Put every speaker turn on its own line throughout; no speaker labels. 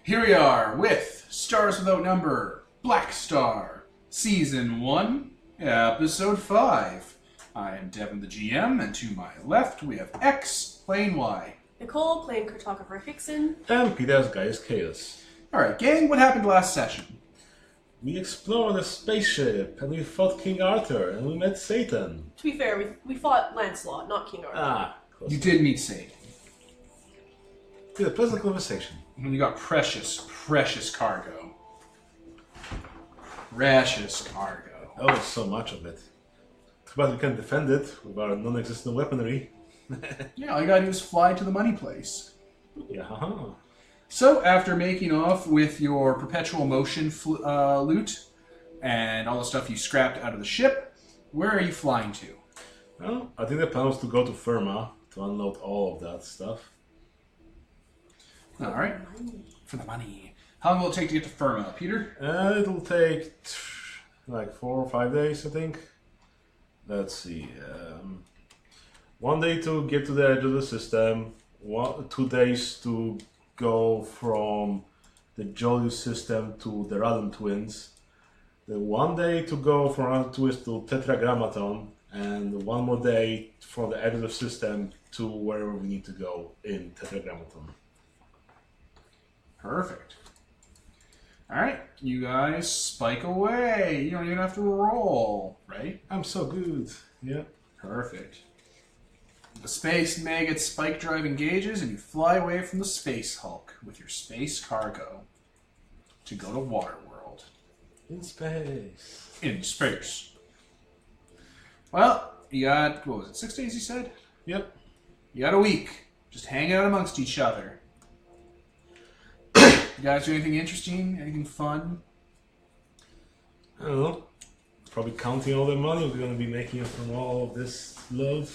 Here we are with Stars Without Number, Blackstar, Season 1, Episode 5. I am Devin the GM, and to my left we have X playing Y.
Nicole playing Cartographer Hickson.
And Peter's Gaius Chaos.
Alright, gang, what happened last session?
We explored a spaceship, and we fought King Arthur, and we met Satan.
To be fair, we fought Lancelot, not King Arthur.
Close.
You did meet Satan.
We had a pleasant conversation.
And you got precious cargo. Precious cargo.
Oh, so much of it. But we can defend it with our non-existent weaponry.
Yeah, all you gotta do is fly to the money place.
Yeah.
So, after making off with your perpetual motion loot and all the stuff you scrapped out of the ship, where are you flying to?
Well, I think the plan was to go to Firma to unload all of that stuff.
Alright, for the money. How long will it take to get to Firma, Peter?
It'll take like 4 or 5 days, I think. Let's see. 1 day to get to the edge of the system. 2 days to go from the Jolius system to the Radon Twins. Then 1 day to go from Radon Twins to Tetragrammaton. And 1 more day from the edge of the system to wherever we need to go in Tetragrammaton.
Perfect. Alright, you guys spike away. You don't even have to roll, right?
I'm so good. Yeah.
Perfect. The Space Maggot spike drive engages and you fly away from the Space Hulk with your space cargo to go to Waterworld.
In space.
In space. Well, you got, what was it, 6 days you said?
Yep.
You got a week. Just hang out amongst each other. You guys do anything interesting? Anything fun?
I don't know. Probably counting all the money we're going to be making from all of this load.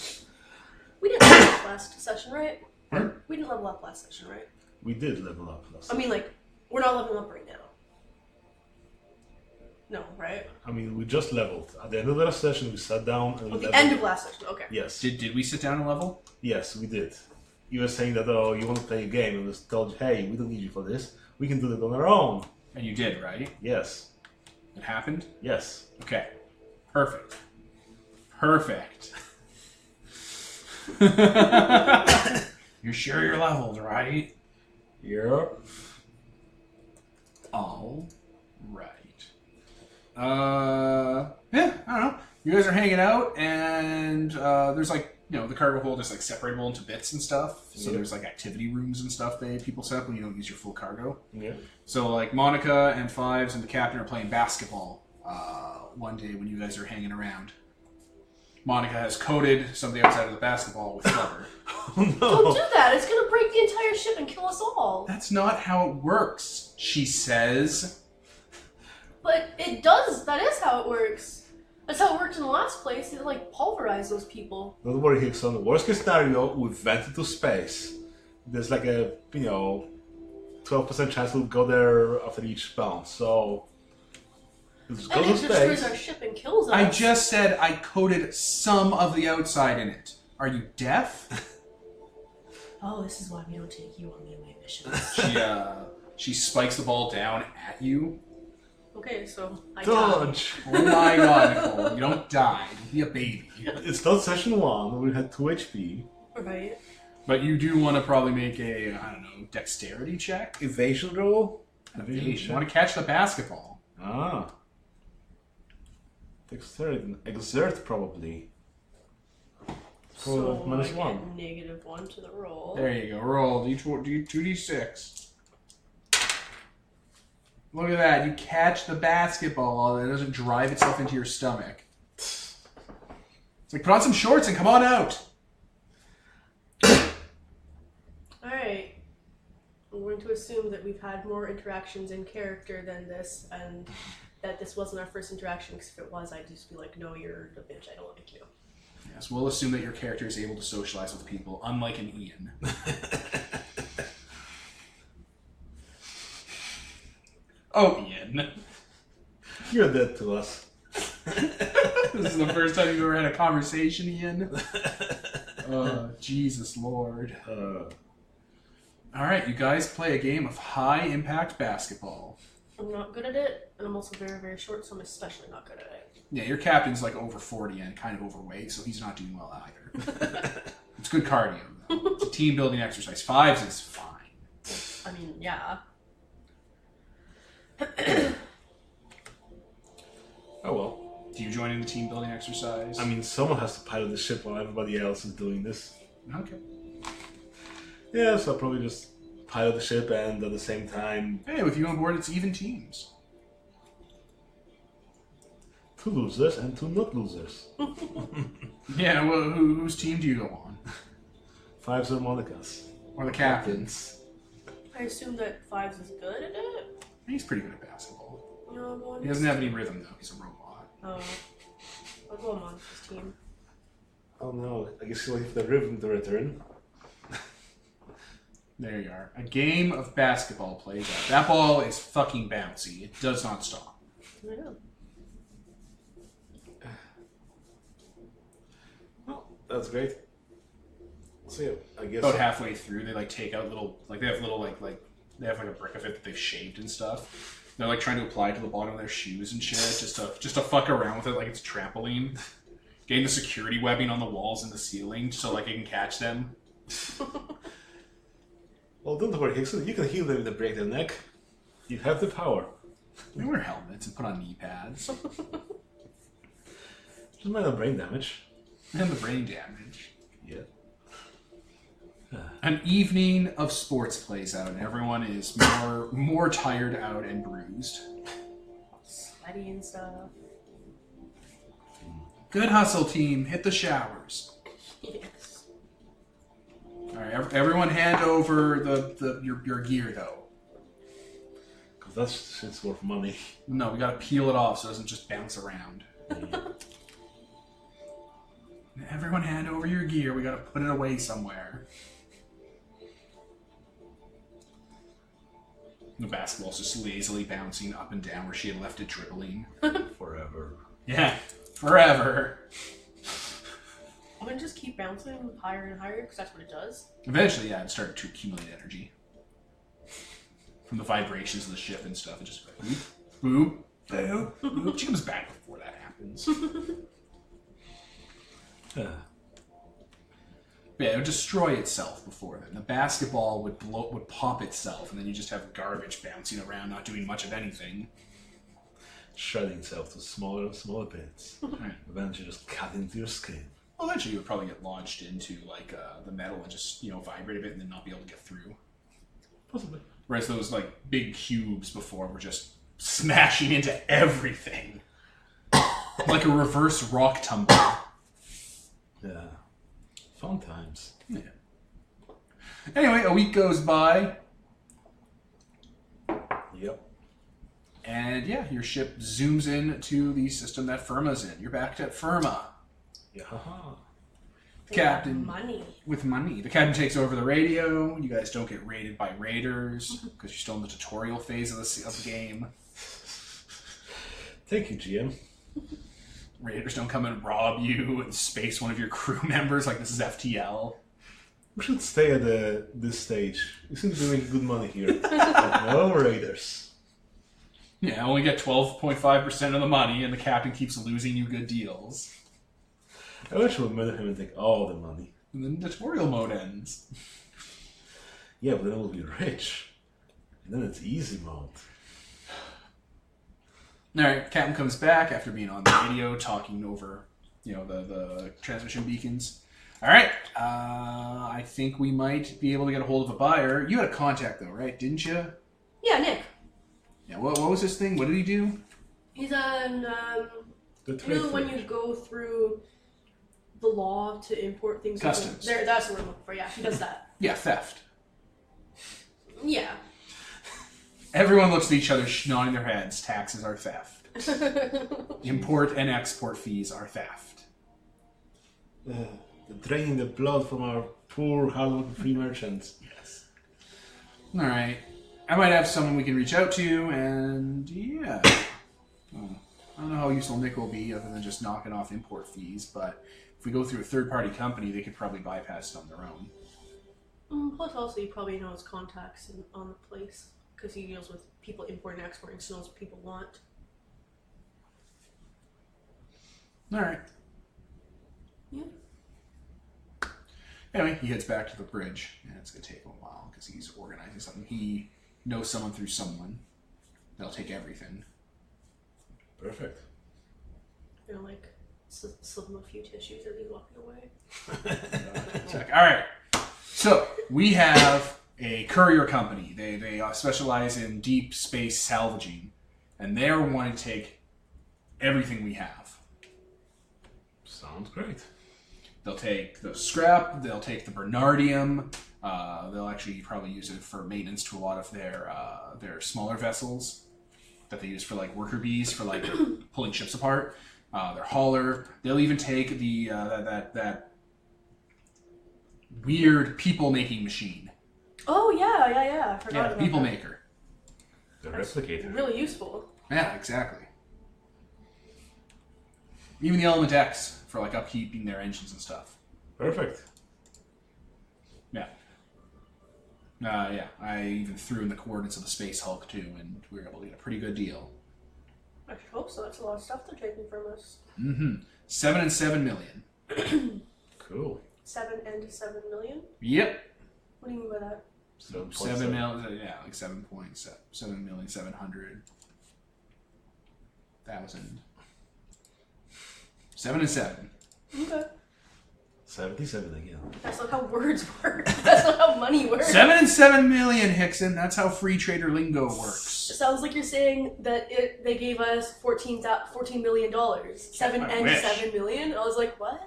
We didn't level up last session, right?
Hmm?
We didn't level up last session, right?
We did level up last
I mean, like, we're not leveling up right now. No, right?
I mean, we just leveled. At the end of the last session, we sat down and we
At the
leveled.
end of last session, okay.
Yes.
Did we sit down and level?
Yes, we did. You were saying that, oh, you want to play a game, and we told you, hey, we don't need you for this. We can do it on our own.
And you did, right?
Yes.
It happened?
Yes.
Okay. Perfect. Perfect. You're sure you're leveled, right?
Yeah.
All right. Yeah, I don't know. You guys are hanging out, and there's like, you know, the cargo hold is like separable into bits and stuff. So
Yeah.
there's like activity rooms and stuff that people set up when you don't use your full cargo.
Yeah.
So like Monica and Fives and the captain are playing basketball one day when you guys are hanging around. Monica has coated something outside of the basketball with rubber.
Oh,
Don't
no.
do that! It's gonna break the entire ship and kill us all!
That's not how it works, she says.
But it does! That is how it works! That's how it worked in the last place. They like pulverize those people.
Don't worry, Hickson. The worst case scenario, we went into space. There's like a, 12% chance we'll go there after each bounce. So, let's go
And
to
it destroys
space.
our ship and kills us.
I just said I coated some of the outside in it. Are you deaf?
Oh, this is why we don't take you on the away missions.
She spikes the ball down at you.
Okay, so I died.
Dodge!
Oh my god, Nicole, you don't die. Don't be a baby.
It's not session 1, we had 2 HP.
Right.
But you do want to probably make a, I don't know, dexterity check?
Evasion roll?
You want to catch the basketball.
Ah. Dexterity. Exert, probably.
So
minus
I
1.
get -1 to the roll.
There you go. Roll D2D6. Look at that. You catch the basketball and it doesn't drive itself into your stomach. It's like, put on some shorts and come on out.
Alright. I'm going to assume that we've had more interactions in character than this, and that this wasn't our first interaction, because if it was, I'd just be like, no, you're a bitch, I don't like you.
Yes, we'll assume that your character is able to socialize with people, unlike an Ian. Oh, Ian.
You're dead to us.
This is the first time you've ever had a conversation, Ian. Jesus Lord. All right, you guys play a game of high-impact basketball.
I'm not good at it, and I'm also very, very short, so I'm especially not good at it.
Yeah, your captain's like over 40 and kind of overweight, so he's not doing well either. It's good cardio, though. It's a team-building exercise. Fives is fine.
I mean, yeah.
Oh well.
Do you join in the team-building exercise?
I mean, someone has to pilot the ship while everybody else is doing this.
Okay.
Yeah, so I'll probably just pilot the ship and at the same time...
Hey, with you on board, it's even teams.
2 losers and 2 not losers.
Yeah, well, whose team do you go on?
5 harmonicas.
Or the captains?
I assume that Fives is good at it.
He's pretty good at basketball.
No,
He doesn't have any rhythm, though. He's a robot.
Oh. I'll go on his team.
Oh no, I guess you'll have the rhythm to return.
There you are. A game of basketball plays out. That ball is fucking bouncy. It does not stop.
I know.
Well, that's great. So yeah, I guess...
About halfway through, they like take out little, like they have little like they have like a brick of it that they've shaved and stuff. They're like trying to apply it to the bottom of their shoes and shit, just to fuck around with it like it's a trampoline. Getting the security webbing on the walls and the ceiling so like it can catch them.
Well, don't worry, Hickson. You can heal them and break their neck. You have the power.
They wear helmets and put on knee pads.
Just mind the brain damage.
And the brain damage.
Yeah.
An evening of sports plays out, and everyone is more tired out and bruised.
Sweaty and stuff.
Good hustle, team. Hit the showers.
Yes.
All right, everyone hand over your gear, though.
Because that shit's worth money.
No, we gotta peel it off so it doesn't just bounce around.
Yeah.
Everyone hand over your gear. We gotta put it away somewhere. The basketball's just lazily bouncing up and down where she had left it dribbling.
Forever.
Yeah, forever.
I'm gonna just keep bouncing higher and higher because that's what it does.
Eventually, yeah, it started to accumulate energy. From the vibrations of the ship and stuff. It just like, boop, boop, boop. She comes back before that happens. Yeah, it would destroy itself before then. The basketball would pop itself, and then you just have garbage bouncing around, not doing much of anything.
Shredding itself to smaller and smaller bits.
Right.
Eventually just cut into your skin.
Well, eventually you would probably get launched into like the metal and just vibrate a bit and then not be able to get through.
Possibly.
Whereas those like big cubes before were just smashing into everything, like a reverse rock tumble.
Yeah. Fun times.
Yeah. Anyway, a week goes by,
Yep.
and yeah, your ship zooms in to the system that Firma's in. You're back at Firma.
Yeah. Haha.
They
Captain.
have money.
With money. The captain takes over the radio. You guys don't get raided by raiders because you're still in the tutorial phase of the game.
Thank you, GM.
Raiders don't come and rob you and space one of your crew members like this is FTL.
We should stay at this stage. We seem to be making good money here. But no raiders.
Yeah, only get 12.5% of the money, and the captain keeps losing you good deals.
I wish we would murder him and take all the money.
And then the tutorial mode ends.
Yeah, but then we'll be rich. And then it's easy mode.
Alright, captain comes back after being on the radio, talking over, the transmission beacons. Alright, I think we might be able to get a hold of a buyer. You had a contact though, right? Didn't you?
Yeah, Nick.
Yeah, what was this thing? What did he do?
He's on,
The
you know when you go through the law to import things?
Customs.
There, that's what I'm looking for, yeah, he does that.
Yeah, theft.
Yeah.
Everyone looks at each other, nodding their heads. Taxes are theft. Import and export fees are theft.
Draining the blood from our poor, hard-working free merchants.
Yes. Alright. I might have someone we can reach out to, and yeah. Well, I don't know how useful Nick will be other than just knocking off import fees, but if we go through a third-party company, they could probably bypass it on their own.
Plus, also, he probably knows contacts on the place because he deals with people importing and exporting, so knows what people want.
All right.
Yeah.
Anyway, he heads back to the bridge, and it's going to take him a while because he's organizing something. He knows someone through someone. They'll take everything.
Perfect.
You know, like, slip him a few tissues as he's walking away.
All right. So, we have a courier company. They specialize in deep space salvaging, and they're wanting to take everything we have.
Sounds great.
They'll take the scrap, they'll take the Bernardium, they'll actually probably use it for maintenance to a lot of their smaller vessels that they use for like worker bees, for like pulling ships apart. Their hauler. They'll even take the that weird people-making machine.
Oh, yeah. I forgot
Yeah,
about
people
that.
maker.
The
That's
replicator.
really useful.
Yeah, exactly. Even the Element X for like upkeeping their engines and stuff.
Perfect.
Yeah. Yeah, I even threw in the coordinates of the Space Hulk too, and we were able to get a pretty good deal.
I should hope so. That's a lot of stuff they're taking from us.
7 and 7 million.
Cool.
7 and 7 million?
Yep.
What do you mean by that?
7 million, yeah, like 7,700,000. 7 and 7.
Okay.
77 again.
That's not how words work. That's not how money works.
7 and 7 million, Hickson. That's how free trader lingo works.
It sounds like you're saying that they gave us $14 million. 7
I
and
wish.
7 million? I was like, what?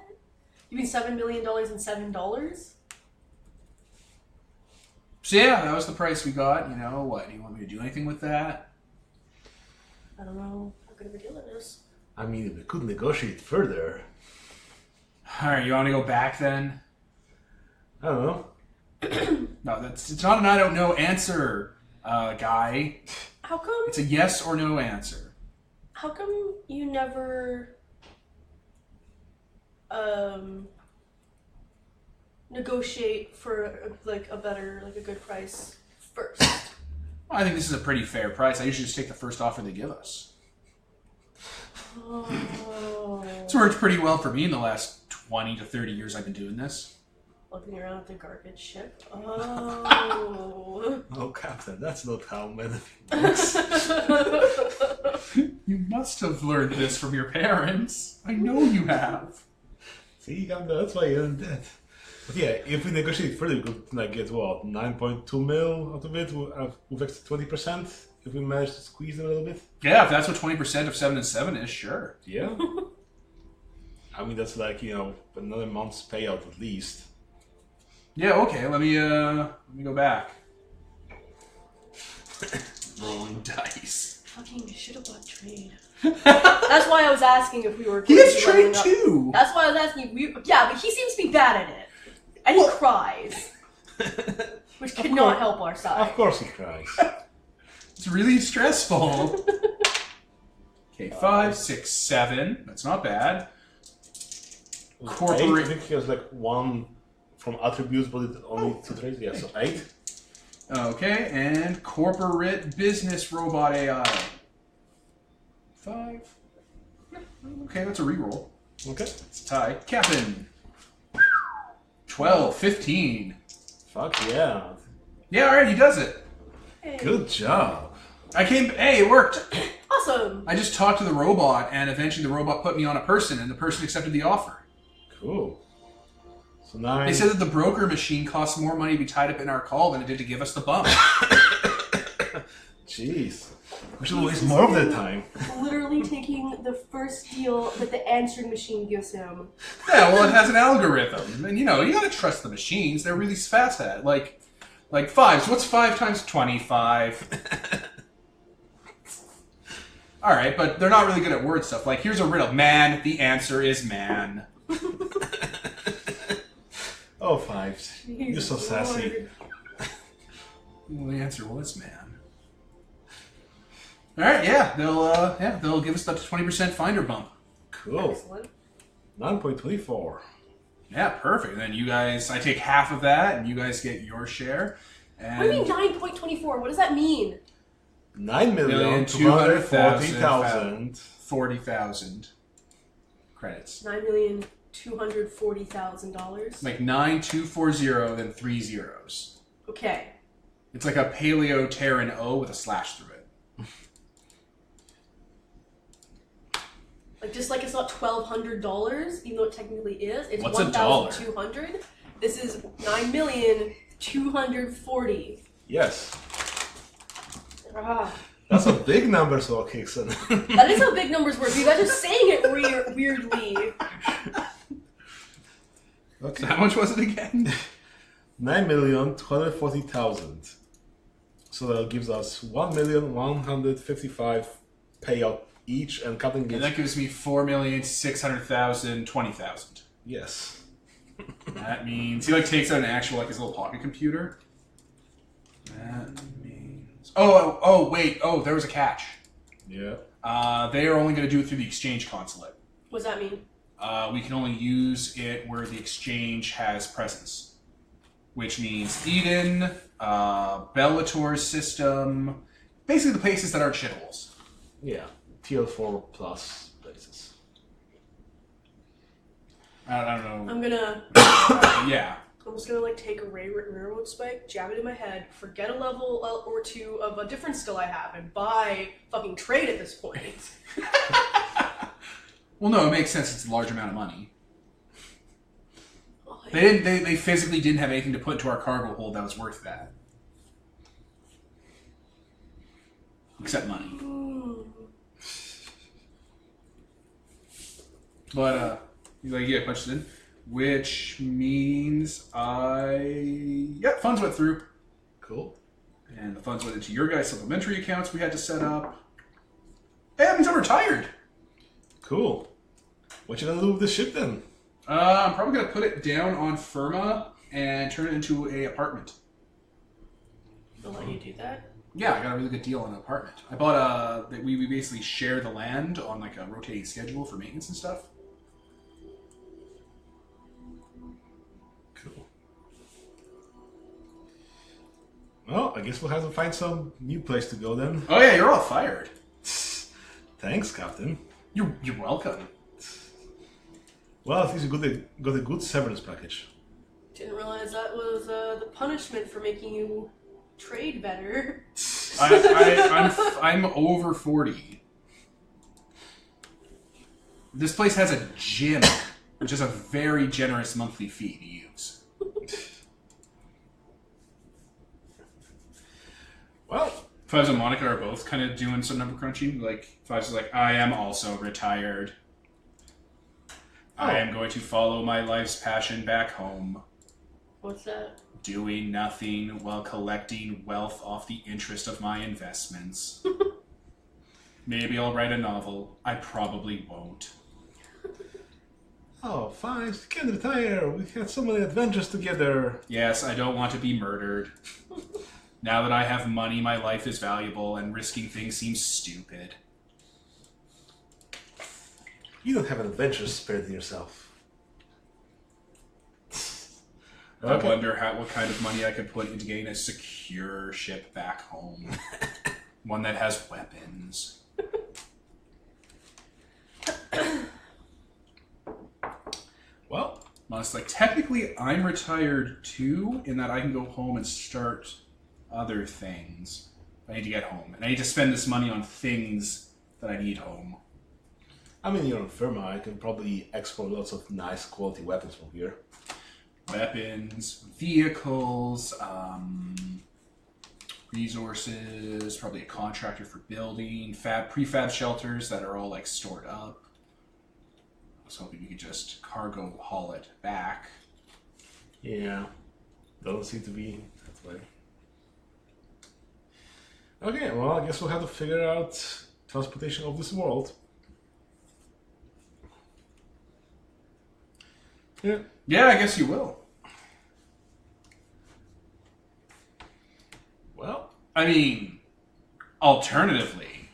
You mean $7 million and $7?
So yeah, that was the price we got. You know, what? Do you want me to do anything with that?
I don't know how good of a deal it is.
I mean, we could negotiate further.
Alright, you want to go back then?
I don't know.
No, it's not an I don't know answer, guy.
How come?
It's a yes or no answer.
How come you never negotiate for like a better, like a good price first?
Well, I think this is a pretty fair price. I usually just take the first offer they give us.
Oh.
It's worked pretty well for me in the last 20 to 30 years I've been doing this.
Looking around at the garbage ship. Oh.
Oh, Captain, that's not how many works.
You must have learned this from your parents. I know you have.
See, Captain, that's why you're in debt. But yeah, if we negotiate further, we could like get what, 9.2 mil out of it with extra 20% if we manage to squeeze it a little bit.
Yeah, if that's what 20% of 7 and 7 is, sure.
Yeah. I mean, that's like, you know, another month's payout at least.
Yeah, okay, let me go back. Rolling dice.
Fucking should have bought trade. That's why I was asking if we were.
He has
going to be
trade
leveling up.
too!
That's why I was asking if we. Yeah, but he seems to be bad at it, and he cries, which could not help our side.
Of course he cries.
It's really stressful. Okay, 5, 6, 7. That's not bad. Corporate-
I think he has like one from attributes, but it only 2 traits. Yeah, so 8.
Okay, and corporate business robot AI. 5. Okay, that's a reroll.
Okay.
It's a tie. Captain. 12, 15.
Fuck yeah.
Yeah, alright, he does it.
Hey.
Good job.
Hey, it worked.
Awesome.
I just talked to the robot, and eventually the robot put me on a person, and the person accepted the offer.
Cool. So now
They said that the broker machine costs more money to be tied up in our call than it did to give us the bump.
Jeez. We should waste more of that time.
Literally taking the first deal that the answering machine gives him.
Yeah, well, it has an algorithm, and you know, you gotta trust the machines. They're really fast at it. Like 5s. What's 5 times 25? All right, but they're not really good at word stuff. Like, here's a riddle. Man, the answer is man.
Oh, 5s. You're so sassy.
Well, the answer was man. All right, yeah, they'll give us up to 20% finder bump.
Cool.
Excellent.
9.24.
Yeah, perfect. And then you guys, I take half of that, and you guys get your share. And
What do you mean 9.24? What does that mean?
9,240,000.
40,000 credits.
$9,240,000.
Like 9240, then 3 zeros.
Okay.
It's like a Paleo Terran O with a slash through it.
Like just like it's not $1,200, even though it technically is. It's
What's a dollar?
1,200. This is 9,240,000.
Yes.
Ah.
That's a big number, so Kickson.
That is how big numbers work. You guys are saying it weirdly.
Okay. So how much was it again?
9,240,000. So that gives us 1,155 payout each, and Captain
And
gets.
that gives me 4,600,000, 20,000.
Yes.
That means he like takes out an actual like his little pocket computer. That means wait, there was a catch.
Yeah.
They are only going to do it through the exchange consulate.
What does that mean?
We can only use it where the exchange has presence, which means Eden, Bellator's system, basically the places that aren't shitholes.
Yeah. Tier 4 plus places.
I don't know.
I'm gonna.
Yeah.
I'm just gonna like take a railroad spike, jab it in my head, forget a level or two of a different skill I have, and buy fucking trade at this point.
Well, no, it makes sense. It's a large amount of money.
Oh,
They physically didn't have anything to put into our cargo hold that was worth that, except money. But you get punched in, which means funds went through,
Cool.
and the funds went into your guys' supplementary accounts we had to set up. Hey, that means I'm retired.
Cool. What you gonna do with the ship then?
I'm probably gonna put it down on Firma and turn it into a apartment.
They'll let you do that?
Yeah, I got a really good deal on an apartment. I bought we basically share the land on like a rotating schedule for maintenance and stuff.
Cool. Well, I guess we'll have to find some new place to go then.
Oh yeah, you're all fired.
Thanks, Captain.
You're welcome.
Well, at least you got a good severance package.
Didn't realize that was the punishment for making you trade better.
I'm over 40. This place has a gym, which is a very generous monthly fee to use.
Well,
Fives and Monica are both kind of doing some number crunching. Like Fives is like, I am also retired. I am going to follow my life's passion back home.
What's that?
Doing nothing while collecting wealth off the interest of my investments. Maybe I'll write a novel. I probably won't.
oh, fine, you can retire. We had so many adventures together.
Yes, I don't want to be murdered. Now that I have money, my life is valuable, and risking things seems stupid.
You don't have an adventurous spirit in yourself.
I wonder what kind of money I could put into getting a secure ship back home. One that has weapons.
Well,
It's like, technically, I'm retired too, in that I can go home and start other things. I need to get home. And I need to spend this money on things that I need home.
I mean, you're on Firma. I can probably export lots of nice quality weapons from here.
Weapons, vehicles, resources, probably a contractor for building, prefab shelters that are all like stored up. I was hoping you could just cargo haul it back.
Yeah, doesn't seem to be that way. Okay, well, I guess we'll have to figure out transportation of this world. Yeah.
Yeah, I guess you will.
Well,
I mean, alternatively,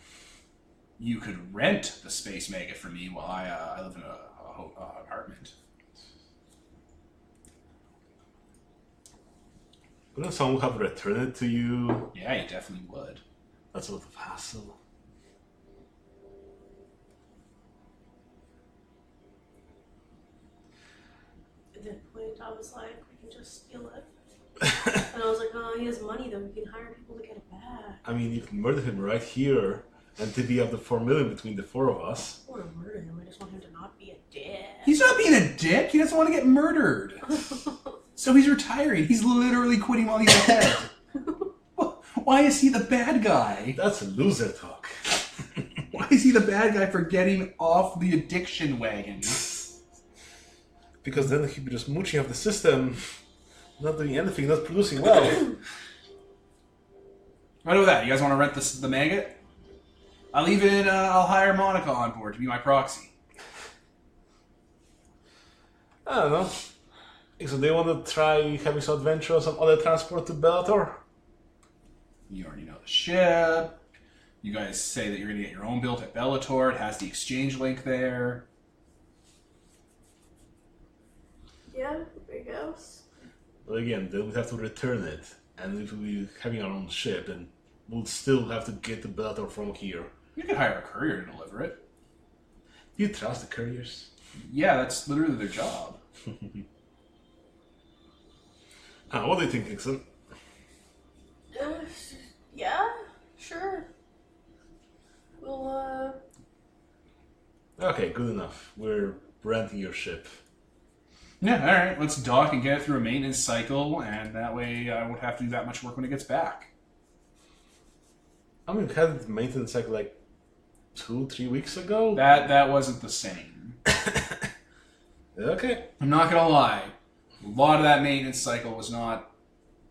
you could rent the Space Mega for me while I live in a apartment.
Wouldn't someone have returned it to you?
Yeah, you definitely would.
That's a lot of hassle.
At that point, I was like, we can just steal it. And I was like, oh, he has money though. We can hire people to get it back.
I mean, you can murder him right here and divvy up the 4 million between the 4 of us.
I don't want to murder him. I just want him to not be a dick.
He's not being a dick. He doesn't want to get murdered. So he's retiring. He's literally quitting while he's ahead. Why is he the bad guy?
That's a loser talk.
Why is he the bad guy for getting off the addiction wagon?
Because then he'd be just mooching off the system, not doing anything, not producing well.
What about that? You guys want to rent the maggot? I'll even I'll hire Monica on board to be my proxy.
I don't know. So they want to try having some adventure or some other transport to Bellator?
You already know the ship. You guys say that you're going to get your own built at Bellator. It has the exchange link there.
Yeah, I guess.
But again, they would have to return it. And if we having our own ship, then we'll still have to get to Bellator from here.
You could hire a courier to deliver it.
Do you trust the couriers?
Yeah, that's literally their job.
What do you think, Nixon?
Yeah, sure. Well,
Okay, good enough. We're renting your ship.
Yeah, alright. Let's dock and get it through a maintenance cycle, and that way I won't have to do that much work when it gets back.
I mean, we had the maintenance cycle like 2-3 weeks ago.
That wasn't the same.
Okay.
I'm not gonna lie. A lot of that maintenance cycle was not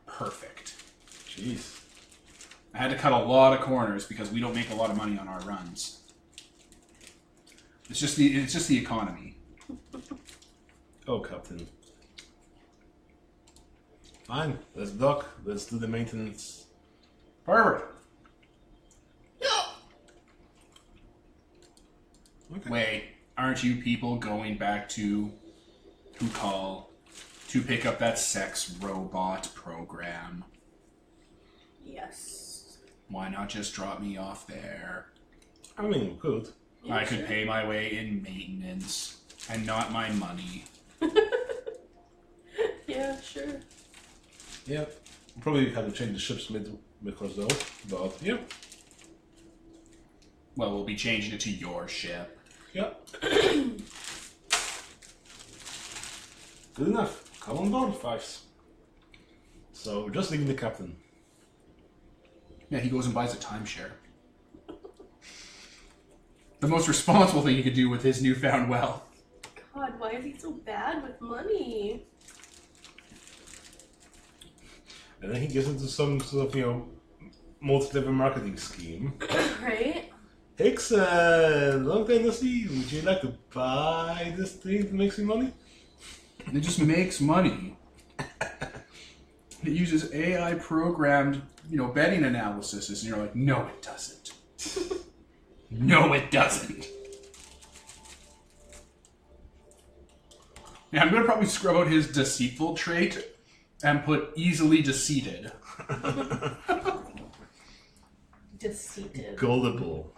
perfect.
Jeez.
I had to cut a lot of corners because we don't make a lot of money on our runs. It's just the economy.
Oh, Captain. Fine. Let's dock. Let's do the maintenance.
Perfect.
Okay.
Wait, aren't you people going back to Hukal to pick up that sex robot program?
yes.
Why not just drop me off there?
I mean, we could.
Yeah,
I could
sure.
pay my way in maintenance and not my money.
Yeah, sure.
Yeah. We'll probably have to change the ships mid-course though. But, yeah.
Well, we'll be changing it to your ship.
Yeah. Good enough. Come on board, Fives. So, we're just leaving the captain.
Yeah, he goes and buys a timeshare. The most responsible thing he could do with his newfound wealth.
God, why is he so bad with money?
And then he gets into some sort of, multi-level marketing scheme.
Right?
Hickson, long time no see. Would you like to buy this thing to make some money?
It just makes money. It uses AI programmed, betting analysis, and you're like, no, it doesn't. No, it doesn't. Yeah, I'm gonna probably scrub out his deceitful trait and put easily deceited.
Deceited.
Gullible.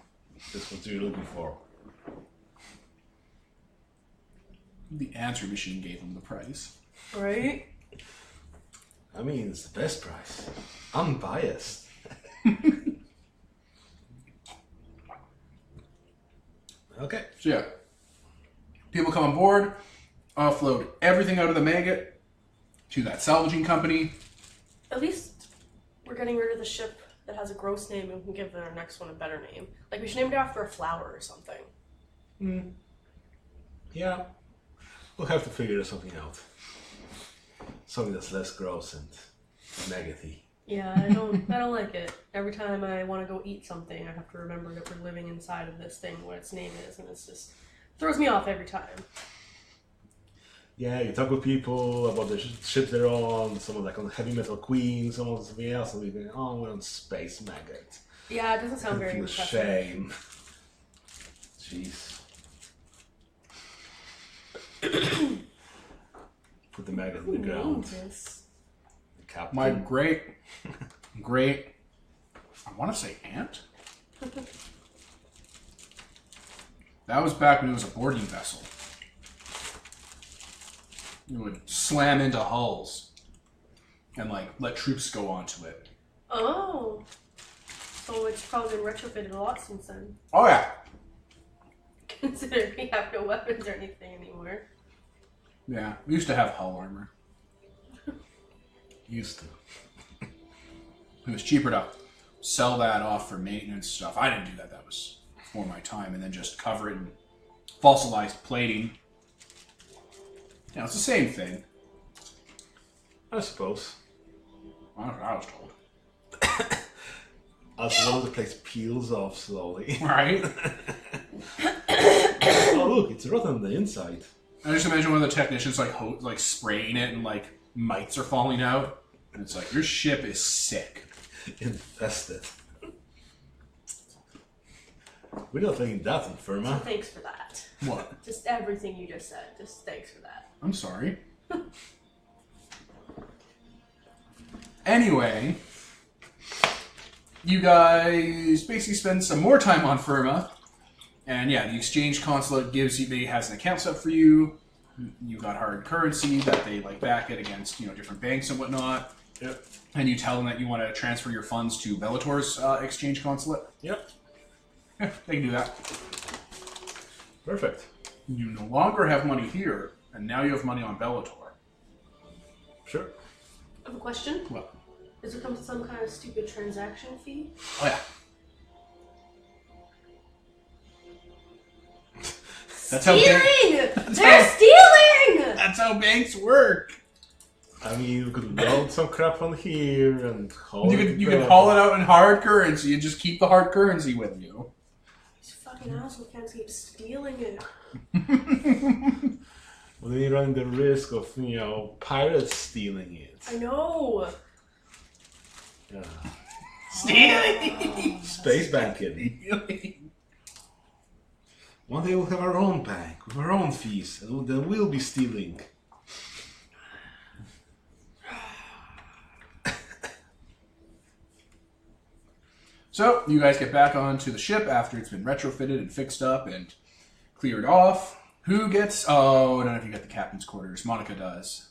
That's what you're looking for.
The answer machine gave him the price.
Right?
I mean, it's the best price. Unbiased. Okay.
So yeah, people come on board, offload everything out of the maggot to that salvaging company.
At least we're getting rid of the ship that has a gross name and we can give our next one a better name. Like, we should name it after a flower or something.
Yeah. We'll have to figure something out. Something that's less gross and negative.
Yeah, I don't like it. Every time I want to go eat something, I have to remember that we're living inside of this thing, what its name is, and it's just throws me off every time.
Yeah, you talk with people about the ship they're on, someone like on Heavy Metal Queen, someone on something else, and we go, oh, we're on Space Maggot.
Yeah, it doesn't sound
I
very
feel
impressive.
shame. Jeez. Put the maggot in the ground.
This?
Captain.
My great, I want to say aunt? That was back when it was a boarding vessel. It would slam into hulls and, like, let troops go onto it.
Oh. So it's probably been retrofitted a lot since then.
Oh, yeah.
Considering we have no weapons or anything anymore.
Yeah, we used to have hull armor.
Used to.
It was cheaper to sell that off for maintenance stuff. I didn't do that. That was before my time. And then just cover it in fossilized plating. Yeah, it's the same thing.
I suppose.
I was told.
As long as the place peels off slowly.
Right?
Oh, look, it's rotten on the inside.
I just imagine one of the technicians like spraying it and like mites are falling out. And it's like, your ship is sick.
Infested. We're not taking that in
So
Firma.
thanks for that.
What?
Just everything you just said. Just thanks for that.
I'm sorry. Anyway, you guys basically spend some more time on Firma. And yeah, the exchange consulate has an account set for you. You got hard currency that they like back it against, different banks and whatnot.
Yep.
And you tell them that you want to transfer your funds to Bellator's exchange consulate.
Yep.
Yeah, they can do that.
Perfect.
You no longer have money here, and now you have money on Bellator.
Sure.
I have a question.
What?
Does it come with some kind of stupid transaction fee?
Oh yeah. That's how
Stealing! They're stealing!
That's how banks work.
I mean, you could load some crap on here and haul
You
it.
can haul it out in hard currency and just keep the hard currency with you.
These fucking assholes can't keep stealing it.
Well, then you run the risk of, pirates stealing it.
I know.
Yeah.
Stealing!
Space banking. One day we'll have our own bank with our own fees, and then we'll be stealing.
So, you guys get back onto the ship after it's been retrofitted and fixed up and cleared off. Who gets... Oh, I don't know if you get the captain's quarters. Monica does.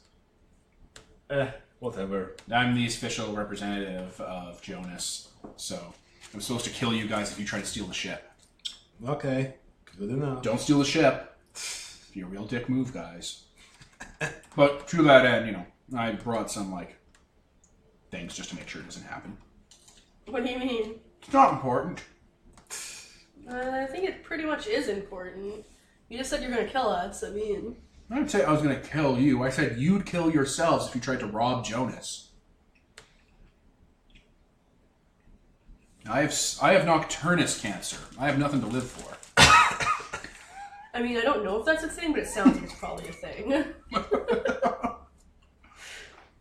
Whatever.
I'm the official representative of Jonas, so I'm supposed to kill you guys if you try to steal the ship.
Okay. Good enough.
Don't steal the ship. Be a real dick move, guys. But to that end, I brought some, things just to make sure it doesn't happen.
What do you mean?
It's not important.
I think it pretty much is important. You just said you're gonna kill us, I mean...
I didn't say I was going to kill you. I said you'd kill yourselves if you tried to rob Jonas. I have nocturnus cancer. I have nothing to live for.
I mean, I don't know if that's a thing, but it sounds like it's probably a thing.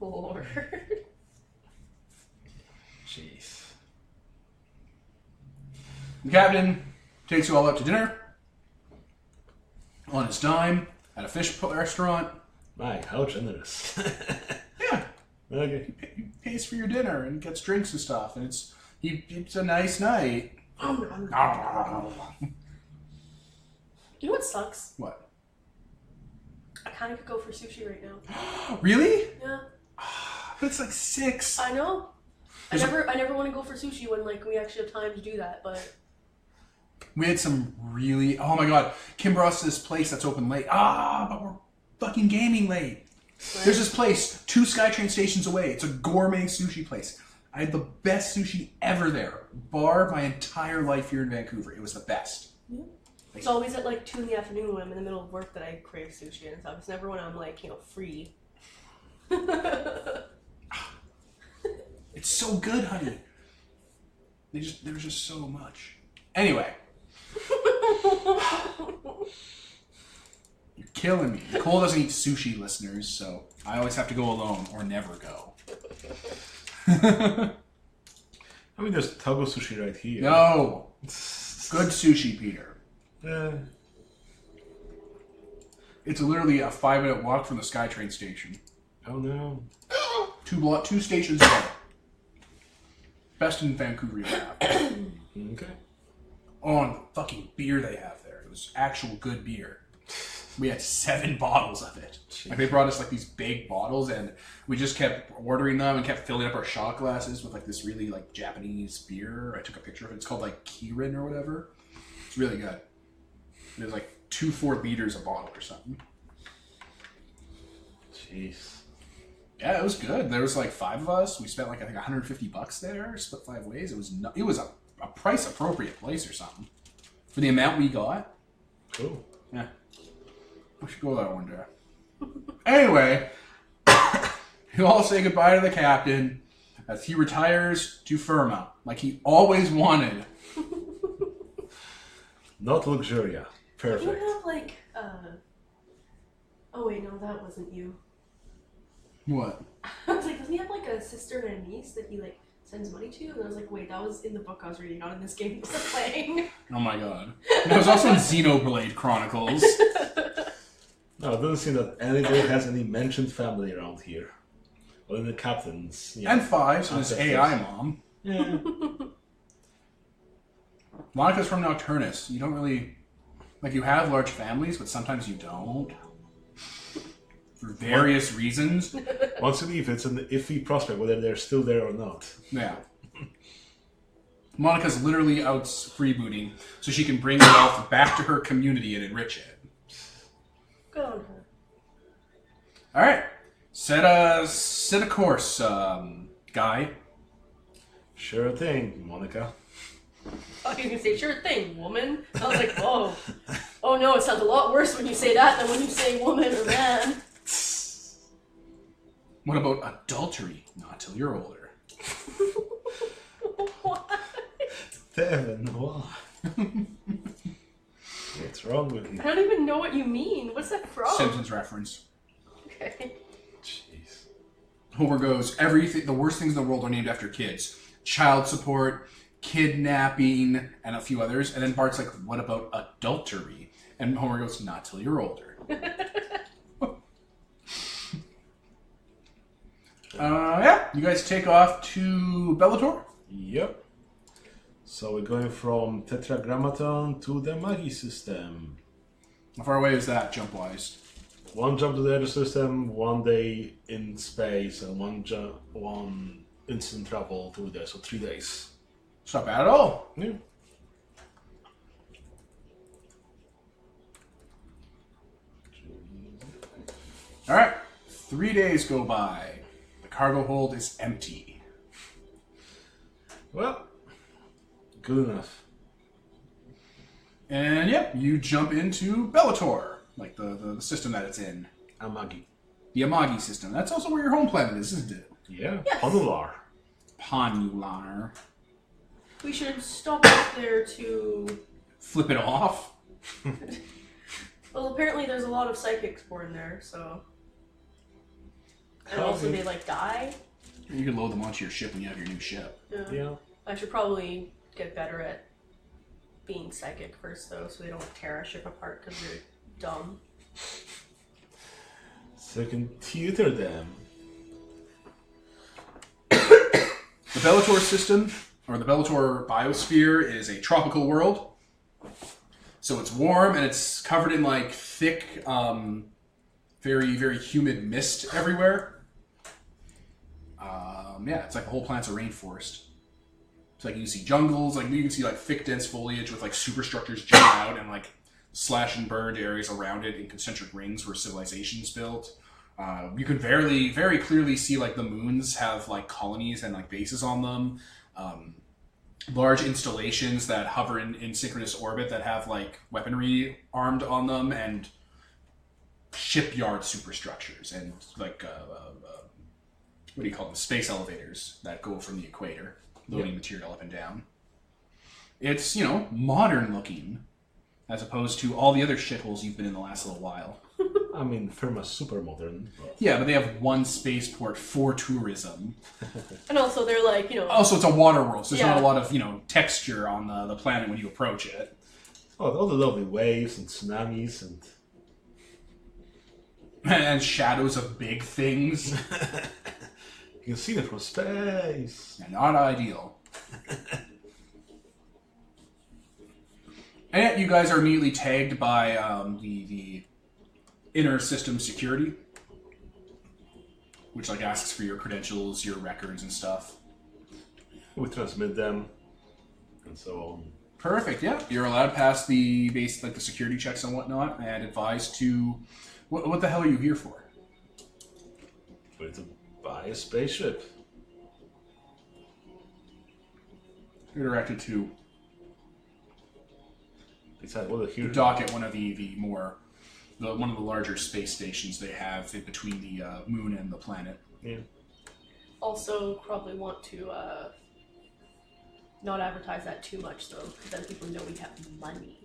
Lord.
Jeez.
The captain takes you all out to dinner on his dime at a fish restaurant.
My, how generous.
Yeah,
Okay.
he pays for your dinner and gets drinks and stuff, and it's a nice night.
You know what sucks?
What?
I kind of could go for sushi right now.
Really?
Yeah.
But it's like 6.
I know. I never want to go for sushi when we actually have time to do that, but
We had some really... Oh my god. Kim brought us to this place that's open late. But we're fucking gaming late.
right?
There's this place 2 SkyTrain stations away. It's a gourmet sushi place. I had the best sushi ever there. Bar my entire life here in Vancouver. It was the best.
Yeah. It's always at 2 in the afternoon when I'm in the middle of work that I crave sushi and stuff. It's never when I'm free.
It's so good, honey. There was just so much. Anyway. You're killing me. Nicole doesn't eat sushi, listeners, so I always have to go alone or never go.
I mean, there's Togo sushi right here.
No. Good sushi, Peter. It's literally a 5-minute walk from the SkyTrain station.
Oh no.
Two stations away. Best in Vancouver you have.
Okay.
Oh, and the fucking beer they have there. It was actual good beer. We had 7 bottles of it. Like they brought us like these big bottles, and we just kept ordering them and kept filling up our shot glasses with like this really like Japanese beer. I took a picture of it. It's called like Kirin or whatever. It's really good. It was like 4 liters a bottle or something.
Jeez.
Yeah, it was good. There was like 5 of us. We spent like I think $150 there, split 5 ways. It was a price appropriate place or something for the amount we got.
Cool.
Yeah, we should go there one day. Anyway, you all say goodbye to the captain as he retires to Firma, like he always wanted.
Not Luxuria. Perfect.
You have like, oh wait, no, that wasn't you.
What?
I was like, doesn't he have like a sister and a niece that he like sends money to? And I was like, wait, that was in the book I was reading, not in this game I was playing.
Oh my god. And it was also in Xenoblade Chronicles.
No, it doesn't seem that anybody has any mentioned family around here. Well, in the captains. Yeah.
And 5, so this AI mom.
Yeah.
Monica's from Nocturnus. You don't really... Like, you have large families, but sometimes you don't. For various reasons.
Once you leave, it's an iffy prospect whether they're still there or not.
Yeah. Monica's literally out freebooting so she can bring wealth back to her community and enrich it.
Good on her.
Alright. Set a course, guy.
Sure thing, Monica.
Oh, you can say, sure thing, woman. I was like, whoa. Oh no, it sounds a lot worse when you say that than when you say woman or man.
What about adultery? Not till you're older.
What?
Devin, what? What's wrong with you?
I don't even know what you mean. What's that from?
Simpsons reference.
Okay.
Jeez.
Homer goes, everything, the worst things in the world are named after kids. Child support, kidnapping, and a few others. And then Bart's like, what about adultery? And Homer goes, not till you're older. Yeah, you guys take off to Bellator?
Yep. So we're going from Tetragrammaton to the Magi system.
How far away is that, jump-wise?
1 jump to the other system, 1 day in space, and 1 instant travel through there, so 3 days.
It's not bad at all.
Yeah.
Alright, 3 days go by. The cargo hold is empty.
Well, good enough.
And yeah, you jump into Bellator, like the system that it's in.
Amagi.
The Amagi system. That's also where your home planet is, isn't it?
Yeah,
Yes.
Ponular.
Ponular.
We should stop off there to...
Flip it off.
Well, apparently there's a lot of psychics born there, so... And also they, like, die.
You can load them onto your ship when you have your new ship.
Yeah.
I should probably get better at being psychic first, though, so they don't tear our ship apart because they're dumb.
So you can tutor them.
The Bellator system, or the Bellator biosphere, is a tropical world. So it's warm and it's covered in like thick, very, very humid mist everywhere. Yeah, it's like the whole planet's a rainforest. It's like you can see jungles, like you can see like thick, dense foliage with like superstructures jutting out and like slash and burned areas around it in concentric rings where civilization's built. You can very clearly see like the moons have like colonies and like bases on them. Large installations that hover in synchronous orbit that have like weaponry armed on them, and shipyard superstructures and like what do you call them? Space elevators that go from the equator, loading material up and down. It's, you know, modern looking as opposed to all the other shitholes you've been in the last little while.
I mean, Firma's super modern. But...
Yeah, but they have one spaceport for tourism.
And also they're like, you know...
Also, it's a water world, so there's not a lot of, you know, texture on the planet when you approach it.
Oh, all the lovely waves and tsunamis and...
And shadows of big things.
You can see them from space.
Not ideal. And yet you guys are immediately tagged by the inner system security, which like asks for your credentials, your records, and stuff.
We transmit them, and so on.
Perfect. Yeah, you're allowed to pass the base, like the security checks and whatnot, and advised to. What the hell are you here for?
We're to buy a spaceship.
You're directed to
Here.
dock at one of one of the larger space stations they have in between the moon and the planet.
Yeah.
Also, probably want to not advertise that too much, though, because then people know we have money.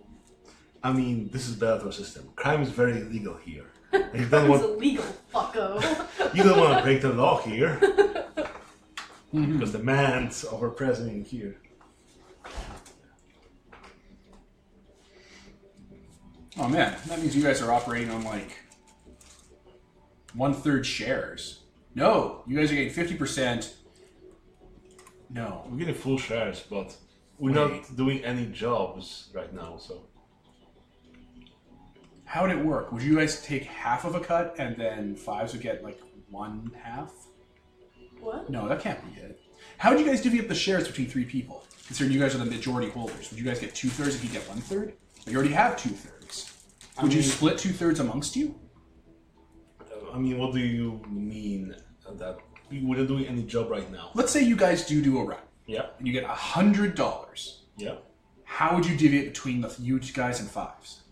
I mean, this is Bellator system. Crime is very illegal here. And you don't
It's
want,
illegal, fucko.
you don't want to break the law here. Because the demands of our president here.
Oh man, that means you guys are operating on like 1/3 shares. No, you guys are getting 50%. No.
We're getting full shares, but we're not doing any jobs right now, so.
How would it work? Would you guys take half of a cut and then fives would get like 1/2?
What?
No, that can't be it. How would you guys divvy up the shares between 3 people? Considering you guys are the majority holders. Would you guys get 2/3 if you get 1/3? You already have 2/3. Would you split 2/3 amongst you?
I mean, what do you mean that we're not doing any job right now?
Let's say you guys do a run.
Yeah.
And you get $100.
Yeah.
How would you divvy it between you guys and fives?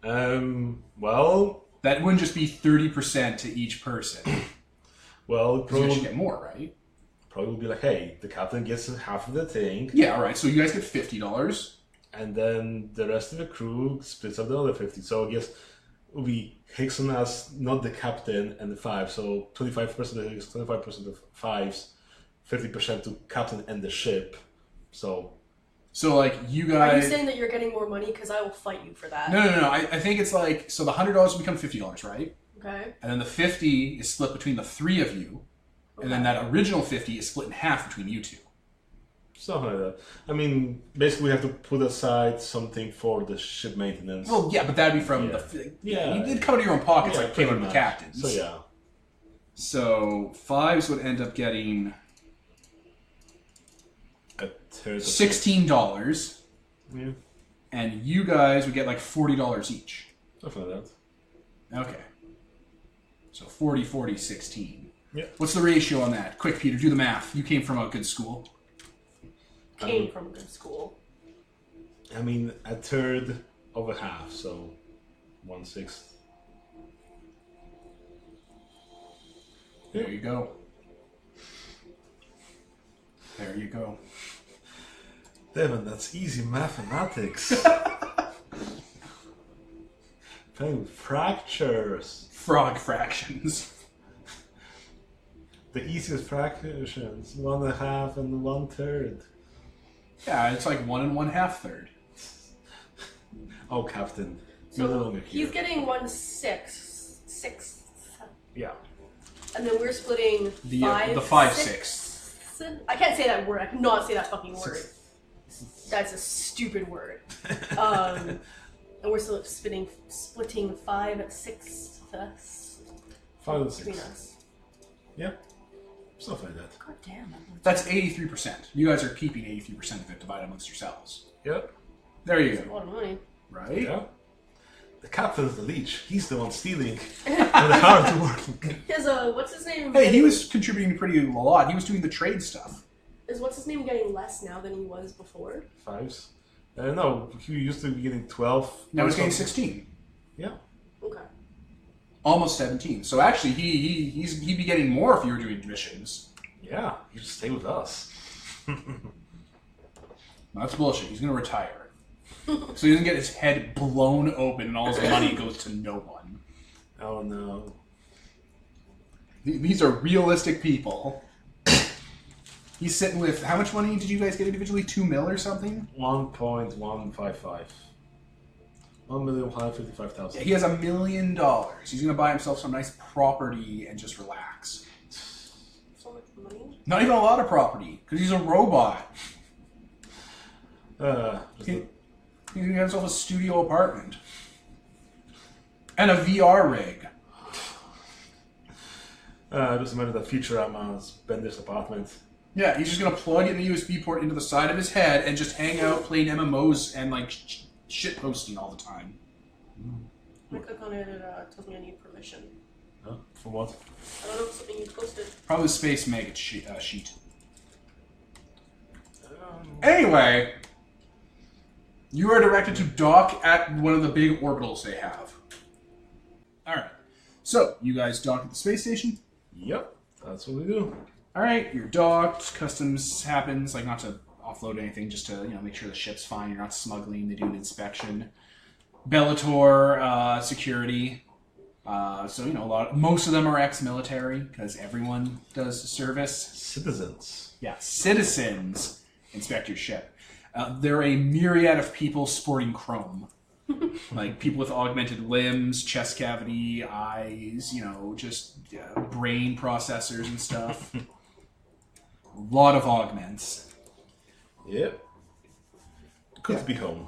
Well...
That wouldn't just be 30% to each person.
Well,
Because you guys should get more, right?
Probably would be like, hey, the captain gets half of the thing.
Yeah, alright, so you guys get $50.
And then the rest of the crew splits up the other 50. So I guess it would be Hickson as not the captain and the five. So 25% of Hicks, 25% of fives, 50% to captain and the ship. So
like you
Are you
guys...
saying that you're getting more money? Because I will fight you for that.
No. I think it's like... So the $100 will become $50, right?
Okay.
And then the 50 is split between the 3 of you. And then that original 50 is split in half between you 2.
something like that. I mean, basically we have to put aside something for the ship maintenance.
Well, yeah, but that'd be from the... Yeah. You did come out of your own pockets like came out of the captains.
So, yeah.
So, fives would end up getting...
A third of
$16.
Yeah.
And you guys would get like $40 each.
Something like that.
Okay. So 40, 40, 16.
Yeah.
What's the ratio on that? Quick, Peter, do the math. You came from a good school.
Came from good school.
I mean, a third of a half, so 1/6.
There you go. There you go.
Devin, that's easy mathematics. Playing fractures.
Frog fractions.
The easiest fractions, 1/2 and 1/3.
Yeah, it's like 1 1/2 third.
Oh, Captain. You're no
So
longer
he's
here.
getting 1/6.
Yeah.
And then we're splitting
The
5/6.
5/6.
I can't say that word. I cannot say that fucking word. That's a stupid word. And we're still splitting 5/6
5 and
between
6.
us.
Yeah. Stuff like that.
God damn.
That's 83%. You guys are keeping 83% of it divided amongst yourselves.
Yep.
There you
That's a
go.
lot of money.
Right?
Yeah. The captain's the leech. He's the one stealing. And the hard to work.
His, what's his name?
Hey, he was contributing pretty a lot. He was doing the trade stuff.
Is what's his name getting less now than he was before?
5s. No, he used to be getting 12.
Now he's getting 16.
Yeah.
Okay.
Almost 17. So actually, he'd be getting more if you were doing missions.
Yeah, you just stay with us.
That's bullshit. He's going to retire. So he doesn't get his head blown open and all his money goes to no one.
Oh no.
These are realistic people. He's sitting with... How much money did you guys get individually? 2 mil or something?
1.155. 1,155,000.
Yeah, he has $1 million. He's going to buy himself some nice property and just relax.
So
Not even a lot of property, because he's a robot.
Just
He has himself a studio apartment. And a VR rig.
just imagine that Futurama's Bender's apartment.
Yeah, he's just gonna plug in the USB port into the side of his head and just hang out playing MMOs and like shit posting all the time.
When I click on it, it tells me I need permission.
Huh? For what?
I don't know if it's something you posted.
Probably the Space Maggot sheet. Anyway, you are directed to dock at one of the big orbitals they have. Alright, so you guys dock at the space station?
Yep, that's what we do.
Alright, you're docked, customs happens, like not to offload anything, just to make sure the ship's fine, you're not smuggling, they do an inspection. Bellator, security. So most of them are ex-military, because everyone does service.
Citizens.
Yeah, citizens inspect your ship. They're a myriad of people sporting chrome. Like people with augmented limbs, chest cavity, eyes, just brain processors and stuff. A lot of augments.
Yep. Good to be home.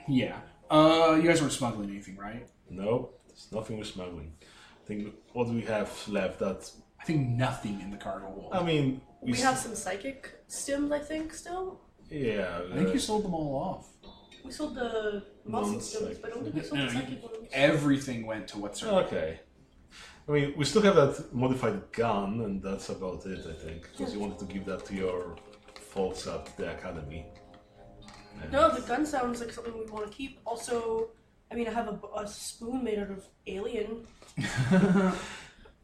Yeah. You guys weren't smuggling anything, right?
No, there's nothing we're smuggling. I think what do we have left? That
I think nothing in the cargo hold.
I mean,
We have some psychic stims, I think, still.
Yeah.
I think you sold them all off.
We sold the muscle stims, but I don't think we sold the
No,
psychic ones.
Everything went to what's
Okay. I mean, we still have that modified gun, and that's about it, I think. Because you wanted to give that to your folks at the academy. And
No, the gun sounds like something we want to keep. Also, I mean, I have a spoon made out of alien.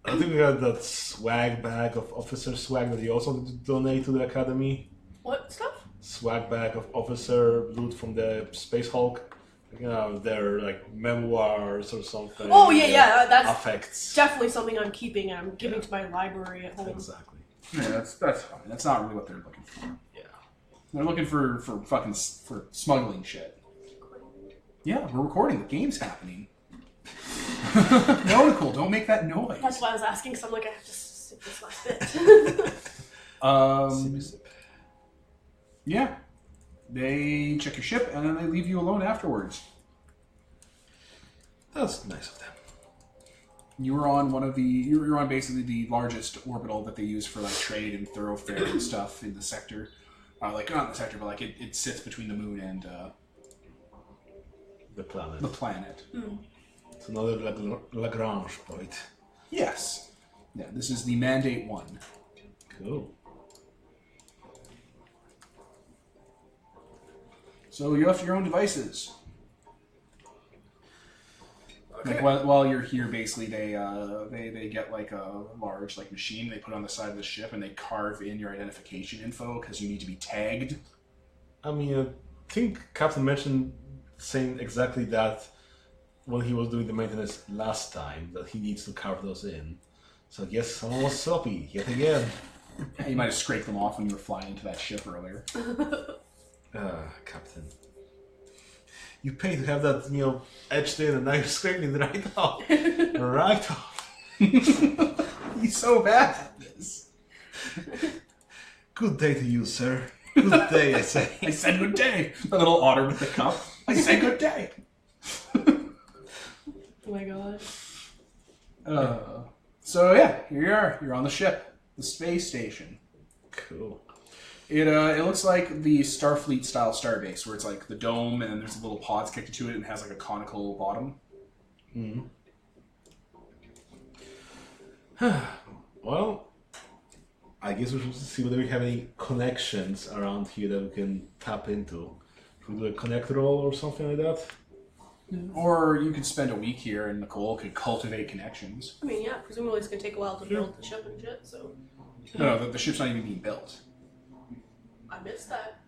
I think we had that swag bag of officer swag that you also wanted to donate to the academy.
What stuff?
Swag bag of officer loot from the Space Hulk. Their like memoirs or something.
Oh yeah, that's
affects.
definitely something I'm keeping and I'm giving to my library at home.
Exactly.
Yeah, that's fine. That's not really what they're looking for.
Yeah.
They're looking for smuggling shit. Yeah, we're recording. The game's happening. No, Nicole, don't make that noise.
That's why I was asking, so I'm like, I have to sip this last bit.
Yeah. They check your ship and then they leave you alone afterwards.
That's nice of them.
You were on you're on basically the largest orbital that they use for like trade and thoroughfare and stuff in the sector. Like not in the sector, but like it sits between the moon and
The planet.
the planet.
It's another Lagrange point.
Yes. Yeah, this is the Mandate 1.
Cool.
So you have your own devices.
Okay.
Like while you're here, basically they get like a large like machine. They put it on the side of the ship and they carve in your identification info because you need to be tagged.
I mean, I think Captain mentioned saying exactly that when he was doing the maintenance last time, that he needs to carve those in. So I guess someone was sloppy yet again.
You might have scraped them off when you were flying into that ship earlier.
Captain. You pay to have that, etched in, and now you're scraping it right off. Right off.
He's so bad at this.
Good day to you, sir. Good day, I say.
I said good day. The little otter with the cup. I say good day.
Oh my god.
So yeah, here you are. You're on the ship, the space station.
Cool.
It looks like the Starfleet style starbase, where it's like the dome and then there's little pods connected to it and it has like a conical bottom.
Well, I guess we should see whether we have any connections around here that we can tap into. Should we do a connect roll or something like that?
Or you could spend a week here and Nicole could cultivate connections.
I mean, yeah, presumably it's gonna take a while to build the ship and shit, so
No, the ship's not even being built.
I missed that.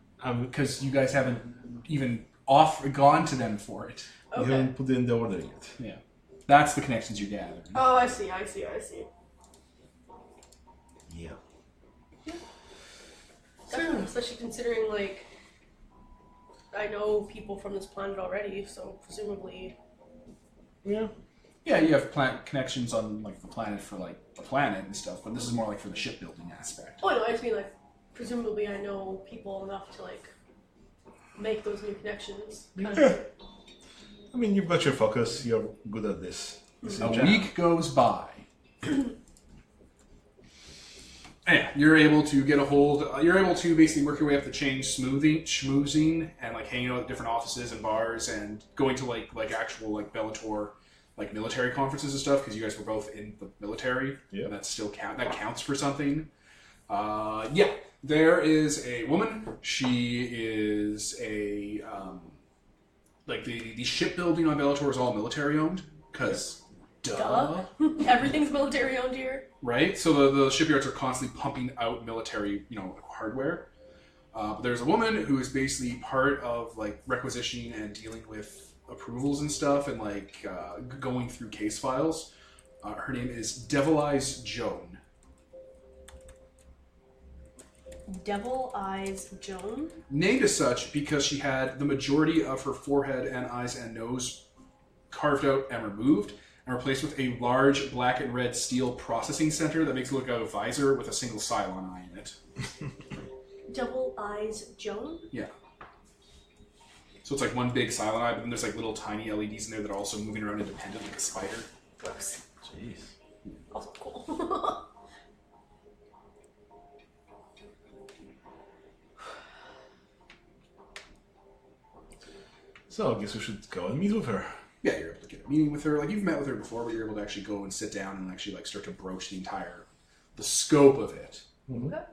Because you guys haven't even gone to them for it.
We
Okay.
haven't put in the order yet.
Yeah. That's the connections you're gathering.
Oh, I see.
Yeah.
Definitely, especially considering, like, I know people from this planet already, so presumably...
Yeah.
Yeah, you have connections on like the planet for like the planet and stuff, but this is more like for the shipbuilding aspect.
Oh no, I just mean like presumably I know people enough to like make those new connections.
Yeah. I mean, you've got your focus. You're good at this.
A week goes by. Yeah, you're able to get a hold. You're able to basically work your way up the chain, schmoozing, and like hanging out at different offices and bars, and going to like actual like Bellator like military conferences and stuff because you guys were both in the military.
Yeah,
and that still counts for something. Yeah, there is a woman. She is a like the shipbuilding on Bellator is all military owned because duh.
Everything's military owned here.
Right? So the shipyards are constantly pumping out military, hardware. But there's a woman who is basically part of like requisitioning and dealing with approvals and stuff and like going through case files. Her name is Devil Eyes Joan.
Devil Eyes Joan?
Named as such because she had the majority of her forehead and eyes and nose carved out and removed, and replaced with a large black and red steel processing center that makes it look like a visor with a single Cylon eye in it.
Devil Eyes Joan?
Yeah. So it's like one big Cylon eye, but then there's like little tiny LEDs in there that are also moving around independent like a spider.
Gross.
Jeez.
Also cool.
So I guess we should go and meet with her.
Yeah, you're able to get a meeting with her. Like you've met with her before, but you're able to actually go and sit down and actually like start to broach the scope of it.
Mm-hmm.
Okay.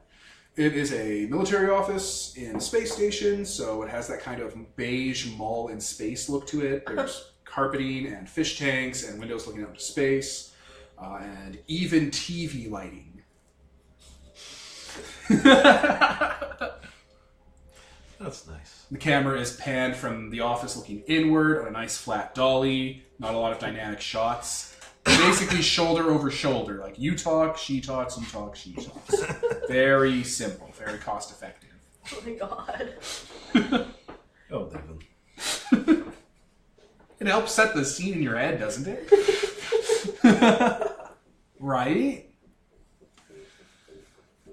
It is a military office in a space station, so it has that kind of beige mall in space look to it. There's carpeting and fish tanks and windows looking out into space, and even TV lighting.
That's nice.
The camera is panned from the office looking inward on a nice flat dolly. Not a lot of dynamic shots. Basically shoulder over shoulder. Like you talk, she talks, you talk, she talks. Very simple, very cost effective.
Oh my god.
Oh, Devin.
It helps set the scene in your head, doesn't it? Right?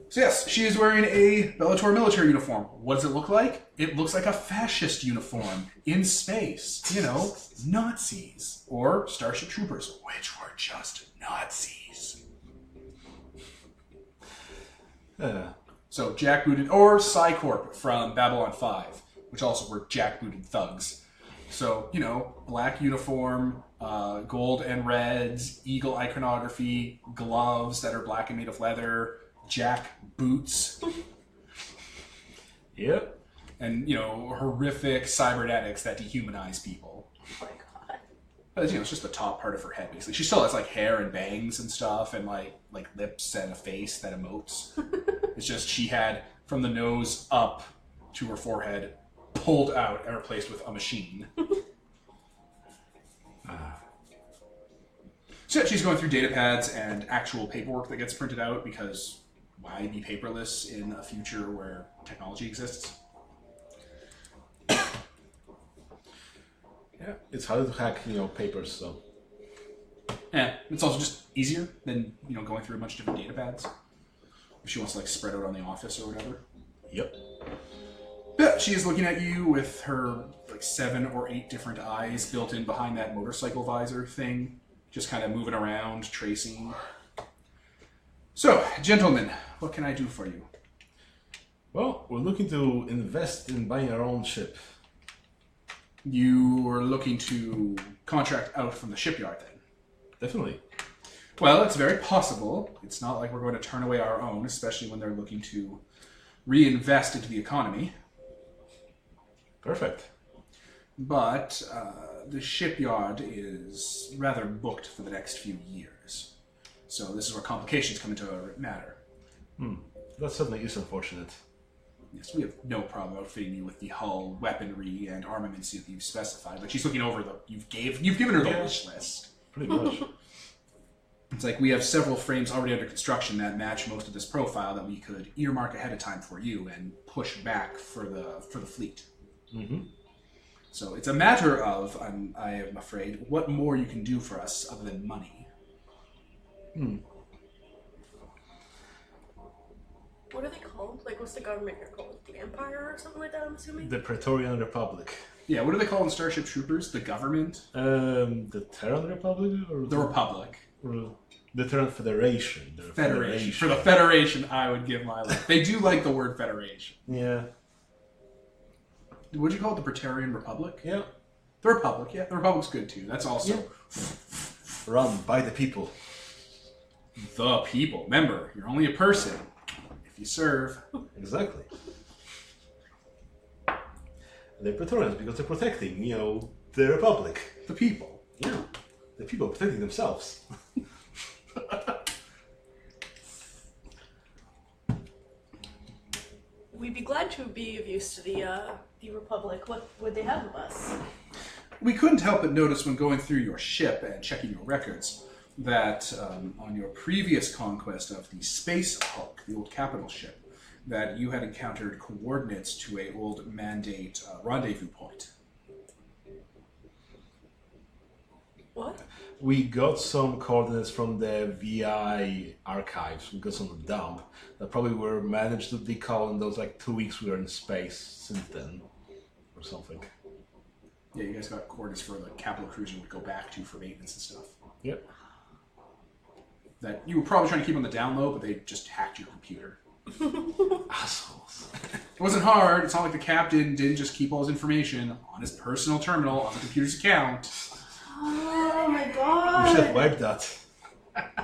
So yes, she is wearing a Bellator military uniform. What does it look like? It looks like a fascist uniform in space. Nazis. Or Starship Troopers, which were just Nazis. So jackbooted, or Psycorp from Babylon 5, which also were jackbooted thugs. So, black uniform, gold and reds, eagle iconography, gloves that are black and made of leather, jack boots.
Yep.
And, horrific cybernetics that dehumanize people.
Oh my god.
But, it's just the top part of her head, basically. She still has, hair and bangs and stuff, and, like lips and a face that emotes. It's just she had, from the nose up to her forehead, pulled out and replaced with a machine. So yeah, she's going through data pads and actual paperwork that gets printed out because why be paperless in a future where technology exists?
Yeah, it's harder to hack, papers, so.
Yeah, it's also just easier than, going through a bunch of different data pads. If she wants to, spread out on the office or whatever.
Yep.
Yeah, she is looking at you with her, 7 or 8 different eyes built in behind that motorcycle visor thing. Just kind of moving around, tracing. So, gentlemen, what can I do for you?
Well, we're looking to invest in buying our own ship.
You are looking to contract out from the shipyard, then?
Definitely.
Well, it's very possible. It's not like we're going to turn away our own, especially when they're looking to reinvest into the economy.
Perfect.
But the shipyard is rather booked for the next few years. So this is where complications come into matter.
That certainly is unfortunate.
Yes, we have no problem outfitting you with the hull, weaponry, and armaments that you've specified. But she's looking over you've given her the wish list.
Pretty much.
It's like we have several frames already under construction that match most of this profile that we could earmark ahead of time for you and push back for the fleet.
Mm-hmm.
So it's a matter of, I am afraid, what more you can do for us other than money.
What are they called? Like, what's the government here called? The Empire or something like that, I'm assuming?
The Praetorian Republic.
Yeah, what do they call in Starship Troopers? The government?
The Terran Republic? Or
The Republic.
Or the Terran Federation.
Federation. For the Federation, I would give my life. They do like the word Federation.
Yeah.
What'd you call it? The Praetorian Republic?
Yeah.
The Republic, yeah. The Republic's good too. That's also...
Yeah. Run by the people.
The people. Remember, you're only a person if you serve.
Exactly. They're Praetorians because they're protecting, the Republic.
The people.
Yeah. The people protecting themselves.
We'd be glad to be of use to the Republic. What would they have of us?
We couldn't help but notice when going through your ship and checking your records that on your previous conquest of the Space Hulk, the old capital ship, that you had encountered coordinates to a old Mandate rendezvous point.
What?
We got some coordinates from the VI archives. We got some of the dump that probably were managed to decall in those 2 weeks we were in space since then, or something.
Yeah, you guys got coordinates for the capital cruiser would go back to for maintenance and stuff.
Yep.
That you were probably trying to keep on the down low, but they just hacked your computer.
Assholes.
It wasn't hard. It's not like the captain didn't just keep all his information on his personal terminal on the computer's account.
Oh my
We should
god!
have wiped that.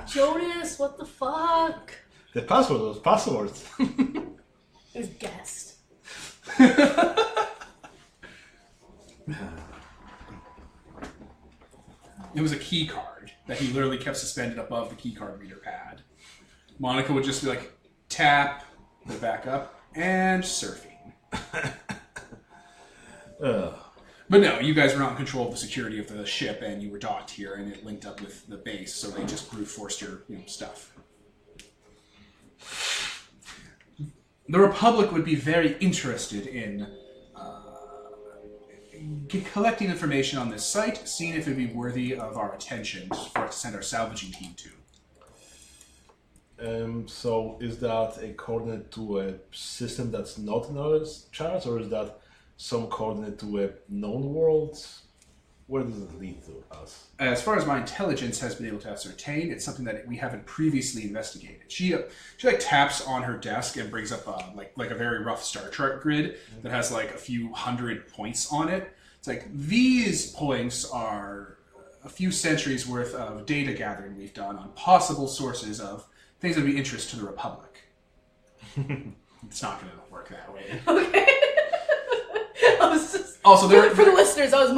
Jonas, what the fuck?
The password was password.
It was guessed.
It was a key card that he literally kept suspended above the key card reader pad. Monica would just be like, tap, go back up, and surfing. But no, you guys were not in control of the security of the ship, and you were docked here, and it linked up with the base, so they just brute forced your stuff. The Republic would be very interested in collecting information on this site, seeing if it would be worthy of our attention for us to send our salvaging team to.
So is that a coordinate to a system that's not in our charts, or is that some coordinate to a known world? Where does it lead to us?
As far as my intelligence has been able to ascertain, it's something that we haven't previously investigated. She taps on her desk and brings up a very rough star chart grid that has a few hundred points on it. It's like, these points are a few centuries worth of data gathering we've done on possible sources of things that would be interest to the Republic. It's not going to work that way.
Okay. I was just,
also,
for the listeners, I was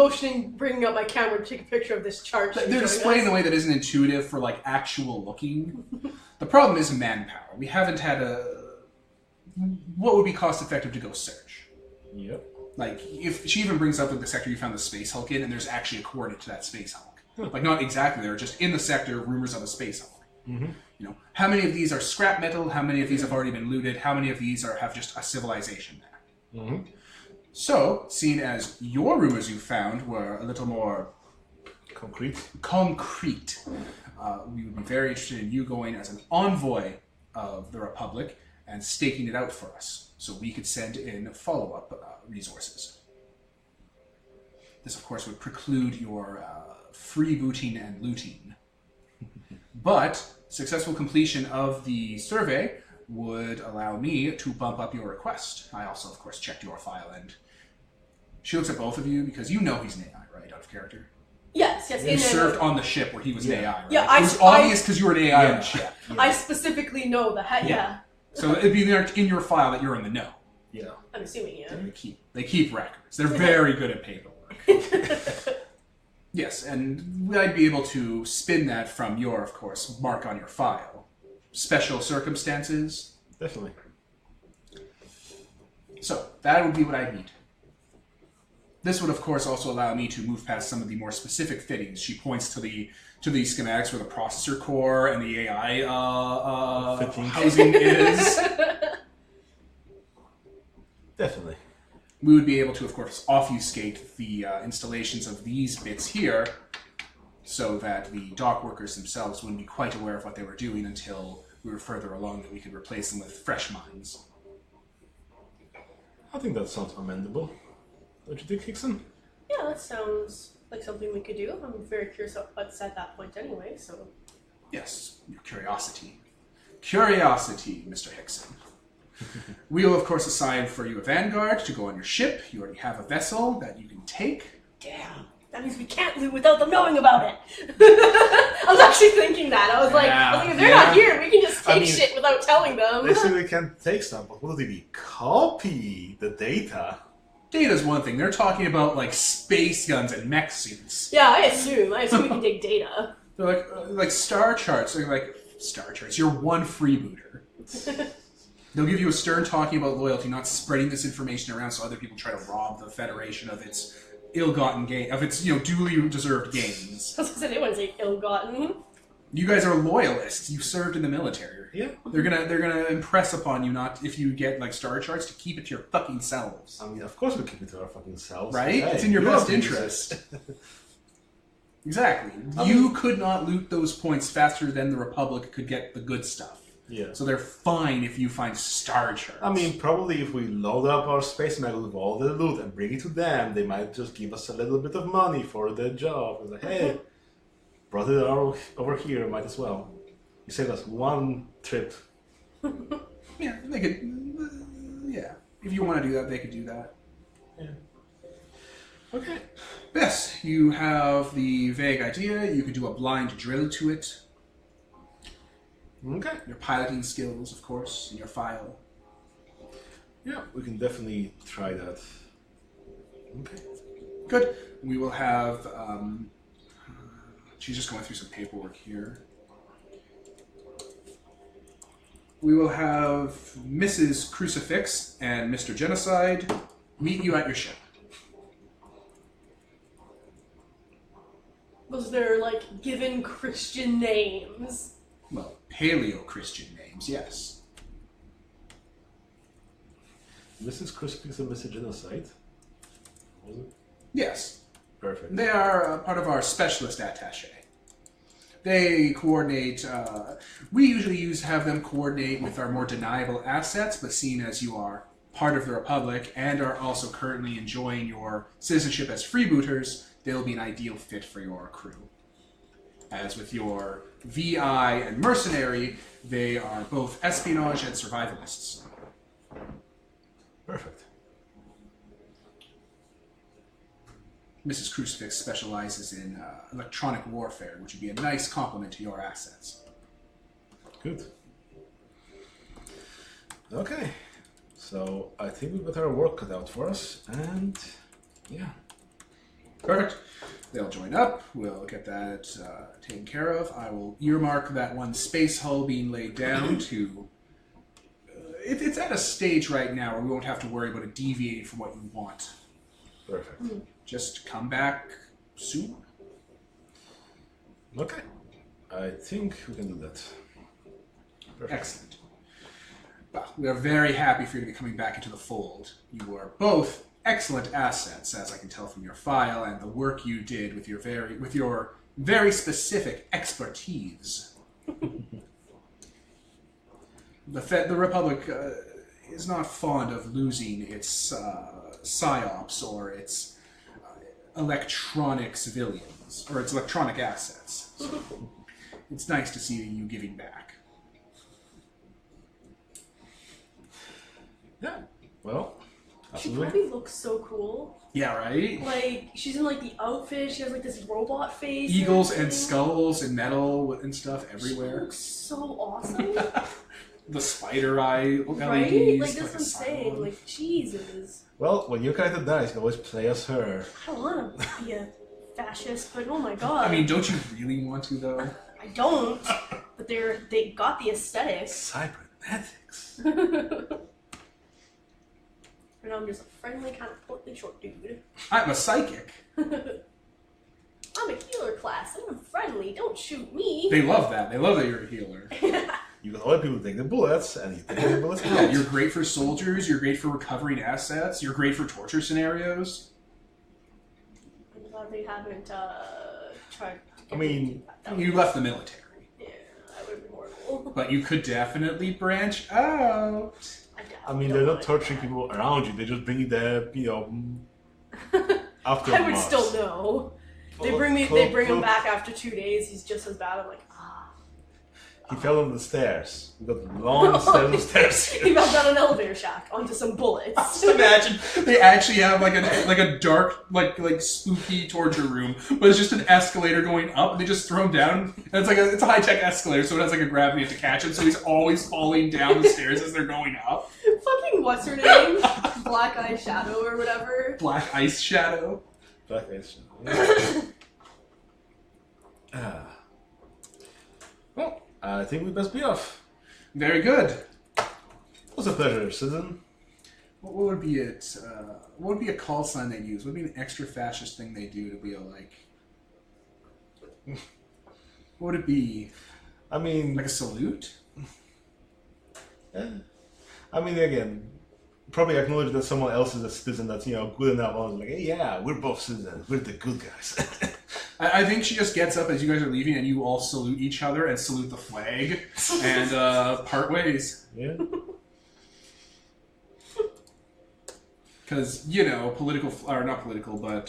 bringing up my camera to take a picture of this chart.
They're displayed in a way that isn't intuitive for actual looking. The problem is manpower. We haven't had what would be cost effective to go search.
Yep.
If she even brings up the sector you found the Space Hulk in, and there's actually a coordinate to that Space Hulk. Not exactly there, just in the sector, rumors of a Space Hulk.
Mm-hmm.
How many of these are scrap metal? How many of these have already been looted? How many of these have just a civilization there?
Mm-hmm.
So, seeing as your rumors you found were a little more
concrete,
we would be very interested in you going as an envoy of the Republic and staking it out for us, so we could send in follow-up resources. This, of course, would preclude your freebooting and looting. But successful completion of the survey would allow me to bump up your request. I also, of course, checked your file, and she looks at both of you because you know he's an AI, right? Out of character.
Yes.
You served on the ship where he was an AI, right?
Yeah,
it was obvious because you were an AI on the ship.
Yeah.
I specifically know that. Yeah.
So it'd be in your file that you're in the know.
Yeah.
I'm assuming, yeah.
They keep records. They're very good at paperwork. Yes, and I'd be able to spin that from your, of course, mark on your file. Special circumstances.
Definitely.
So, that would be what I'd need. This would, of course, also allow me to move past some of the more specific fittings. She points to the schematics where the processor core and the AI housing is.
Definitely.
we would be able to, of course, obfuscate the installations of these bits here so that the dock workers themselves wouldn't be quite aware of what they were doing until we were further along that we could replace them with fresh mines.
I think that sounds amendable. Don't you think, Hickson?
Yeah, that sounds like something we could do. I'm very curious what's at that point anyway, so...
Yes, your curiosity. Curiosity, Mr. Hickson. We will, of course, assign for you a vanguard to go on your ship. You already have a vessel that you can take.
Damn, that means we can't loot without them knowing about it. I was actually thinking that. I was like, if they're not here, we can just take shit without telling them.
They say they can't take stuff, but what do they do? Copy the data.
Data's one thing. They're talking about, like, space guns and mech suits.
Yeah, I assume we can take data.
They're like star charts. They're like, star charts. You're one freebooter. They'll give you a stern talking about loyalty, not spreading this information around so other people try to rob the Federation of its ill-gotten gain, of its, duly deserved gains.
I was gonna say, they wouldn't say ill-gotten.
You guys are loyalists. You served in the military.
Yeah.
They're gonna impress upon you, not if you get like star charts, to keep it to your fucking selves.
I mean, of course we keep it to our fucking selves.
Right?
Hey,
It's in your best
abuse
interest.
it.
Exactly. You could not loot those points faster than the Republic could get the good stuff.
Yeah.
So they're fine if you find star charts.
I mean, probably if we load up our space medal with all the loot and bring it to them, they might just give us a little bit of money for the job. It's like, hey, brought it over here, might as well. You saved us one trip.
Yeah, they could. Yeah, if you want to do that, they could do that.
Yeah. Okay.
Yes, you have the vague idea. You could do a blind drill to it.
Okay.
Your piloting skills, of course, in your file.
Yeah, we can definitely try that. Okay.
Good. We will have. She's just going through some paperwork here. We will have Mrs. Crucifix and Mr. Genocide meet you at your ship.
Was there, like, given Christian names?
Well, Paleo-Christian names, yes.
Mrs. Crucifix and Mr. Genocide? Was it?
Yes.
Perfect.
They are part of our specialist attaché. They coordinate, we usually have them coordinate with our more deniable assets, but seeing as you are part of the Republic and are also currently enjoying your citizenship as freebooters, they'll be an ideal fit for your crew. As with your VI and mercenary, they are both espionage and survivalists.
Perfect.
Mrs. Crucifix specializes in electronic warfare, which would be a nice complement to your assets.
Good. Okay. So I think we've got our work cut out for us, and yeah.
Perfect. They'll join up. We'll get that taken care of. I will earmark that one space hull being laid down to... it's at a stage right now where we won't have to worry about it deviating from what you want.
Perfect.
Just come back soon.
Okay. I think we can do that. Perfect.
Excellent. Well, we are very happy for you to be coming back into the fold. You are both excellent assets, as I can tell from your file and the work you did with your very specific expertise. The Republic is not fond of losing its psyops or its electronic civilians, or its electronic assets. So it's nice to see you giving back.
Yeah. Well,
She
absolutely.
probably looks so cool.
Yeah, right?
Like, she's in, like, the outfit, she has, like, this robot face.
Eagles and
everything.
skulls and metal and stuff
She
everywhere.
looks so awesome.
The spider eye LEDs.
Right? Like, that's
like
what
a
I'm saying.
silo.
Like, Jesus.
Well, when your character dies, you can always play as her.
I don't want to be a fascist, but oh my god.
I mean, don't you really want to, though?
I don't. But they got the aesthetics.
Cybernetics.
And I'm just a friendly, kind of portly short dude.
I'm a psychic.
I'm a healer class, and I'm friendly. Don't shoot me.
They love that. They love that you're a healer.
You Because other people take the bullets, and you take the bullets
Yeah,
out.
you're great for soldiers. You're great for recovering assets. You're great for torture scenarios.
I'm glad they haven't tried to
I mean,
You left the military.
yeah, that would have been horrible.
But you could definitely branch out.
I mean, they're not torturing people around you. They're just bringing the, after.
I would still know. They bring him back after 2 days. He's just as bad. I'm like, ah.
He fell on the stairs. We got long stairs.
He fell down an elevator shaft onto some bullets.
Just imagine they actually have like a dark like spooky torture room, but it's just an escalator going up, and they just throw him down. And it's a high tech escalator, so it has like a gravity to catch him, so he's always falling down the stairs as they're going up.
Fucking what's her name? Black Eye Shadow or whatever.
Black Ice Shadow.
Black Ice Shadow. Well, I think we best be off.
Very good.
It was a pleasure, citizen.
What would be it? What would be a call sign they use? What would be an extra fascist thing they do to be like? What would it be?
I mean,
Like a salute?
yeah. I mean, again, probably acknowledge that someone else is a citizen that's good enough. I was like, hey, yeah, we're both citizens. We're the good guys.
I think she just gets up as you guys are leaving, and you all salute each other and salute the flag, and part ways.
Yeah.
Because political or not political, but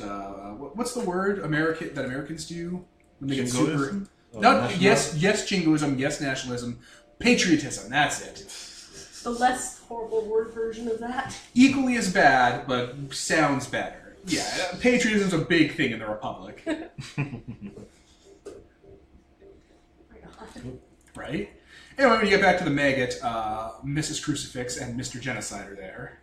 what's the word that Americans do when they get super?
Jingoism?
Yes, jingoism, yes, nationalism, patriotism. That's it.
The less horrible word version of that.
Equally as bad, but sounds better. Yeah, patriotism's a big thing in the Republic. Right? Anyway, when you get back to the maggot, Mrs. Crucifix and Mr. Genocide are there.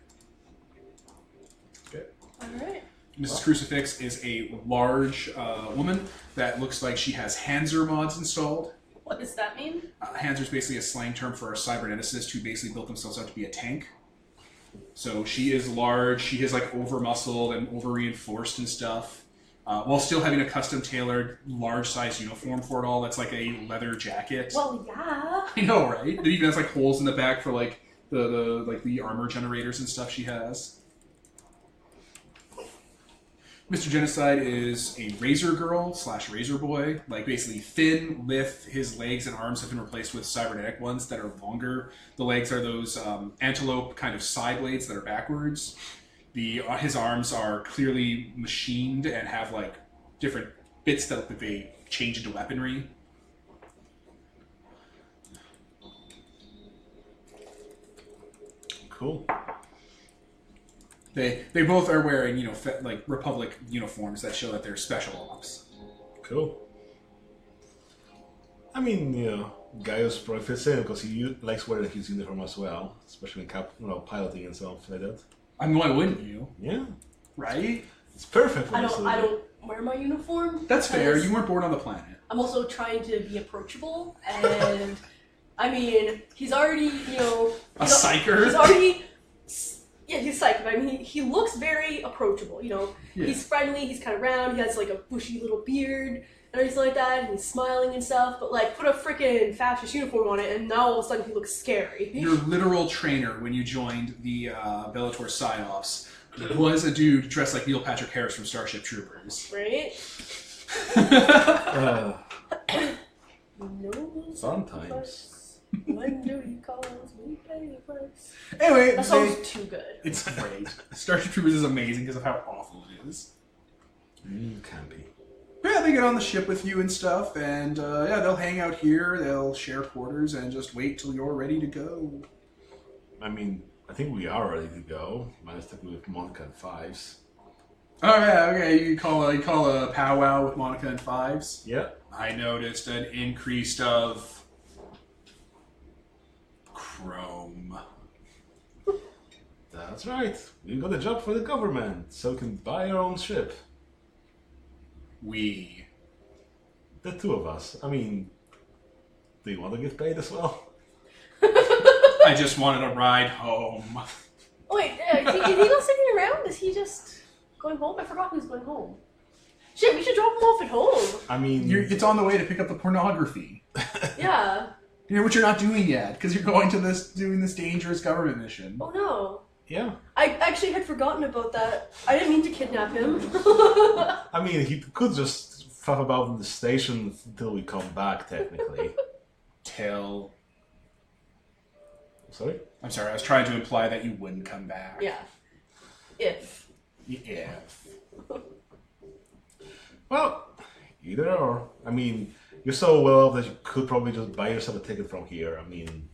Okay.
Alright.
Mrs. Crucifix is a large woman that looks like she has Hanzer mods installed.
What does that mean?
Hanzer is basically a slang term for a cyberneticist who basically built themselves out to be a tank. So she is large, she is like over-muscled and over-reinforced and stuff, while still having a custom-tailored, large-size uniform for it all. That's like a leather jacket.
Well, yeah.
I know, right? It even has like holes in the back for like the armor generators and stuff she has. Mr. Genocide is a razor girl / razor boy, like basically thin, lithe. His legs and arms have been replaced with cybernetic ones that are longer. The legs are those antelope kind of side blades that are backwards. His arms are clearly machined and have like different bits that they change into weaponry.
Cool.
They both are wearing, like Republic uniforms that show that they're special ops.
Cool. I mean, Gaius probably fits in because he likes wearing his uniform as well, especially piloting and stuff like that.
I mean, why wouldn't you?
Yeah.
Right?
It's perfect for
I
this.
don't wear my uniform.
That's fair.
because
You weren't born on the planet.
I'm also trying to be approachable, and I mean, he's already,
A psyker?
He's already, yeah, he's psychic. I mean, he looks very approachable.
Yeah.
He's friendly. He's kind of round. He has like a bushy little beard and everything like that. And he's smiling and stuff. But like, put a freaking fascist uniform on it, and now all of a sudden he looks scary.
Your literal trainer when you joined the Bellator Psyops was a dude dressed like Neil Patrick Harris from Starship Troopers.
Right? No.
Sometimes.
When duty calls, we pay the price.
Anyway,
That sounds too good.
it's great. Starship Troopers is amazing because of how awful it is.
Can be.
But yeah, they get on the ship with you and stuff, and they'll hang out here, they'll share quarters, and just wait till you're ready to go.
I mean, I think we are ready to go. Minus technically with Monica and Fives.
Oh yeah, okay, you call a powwow with Monica and Fives?
Yeah.
I noticed an increase of chrome.
That's right. We got a job for the government, so we can buy our own ship.
We.
The two of us. I mean, do you want to get paid as well?
I just wanted a ride home.
Wait, is he not sticking around? Is he just going home? I forgot who's going home. Shit, we should drop him off at home.
I mean,
It's on the way to pick up the pornography.
Yeah.
Which you're not doing yet, because you're going to doing this dangerous government mission.
Oh no.
Yeah.
I actually had forgotten about that. I didn't mean to kidnap him.
I mean, he could just fuck about in the station until we come back, technically.
Till...
Sorry?
I'm sorry, I was trying to imply that you wouldn't come back.
Yeah. If.
Yeah.
Well, either or. I mean, you're so well off that you could probably just buy yourself a ticket from here. I mean...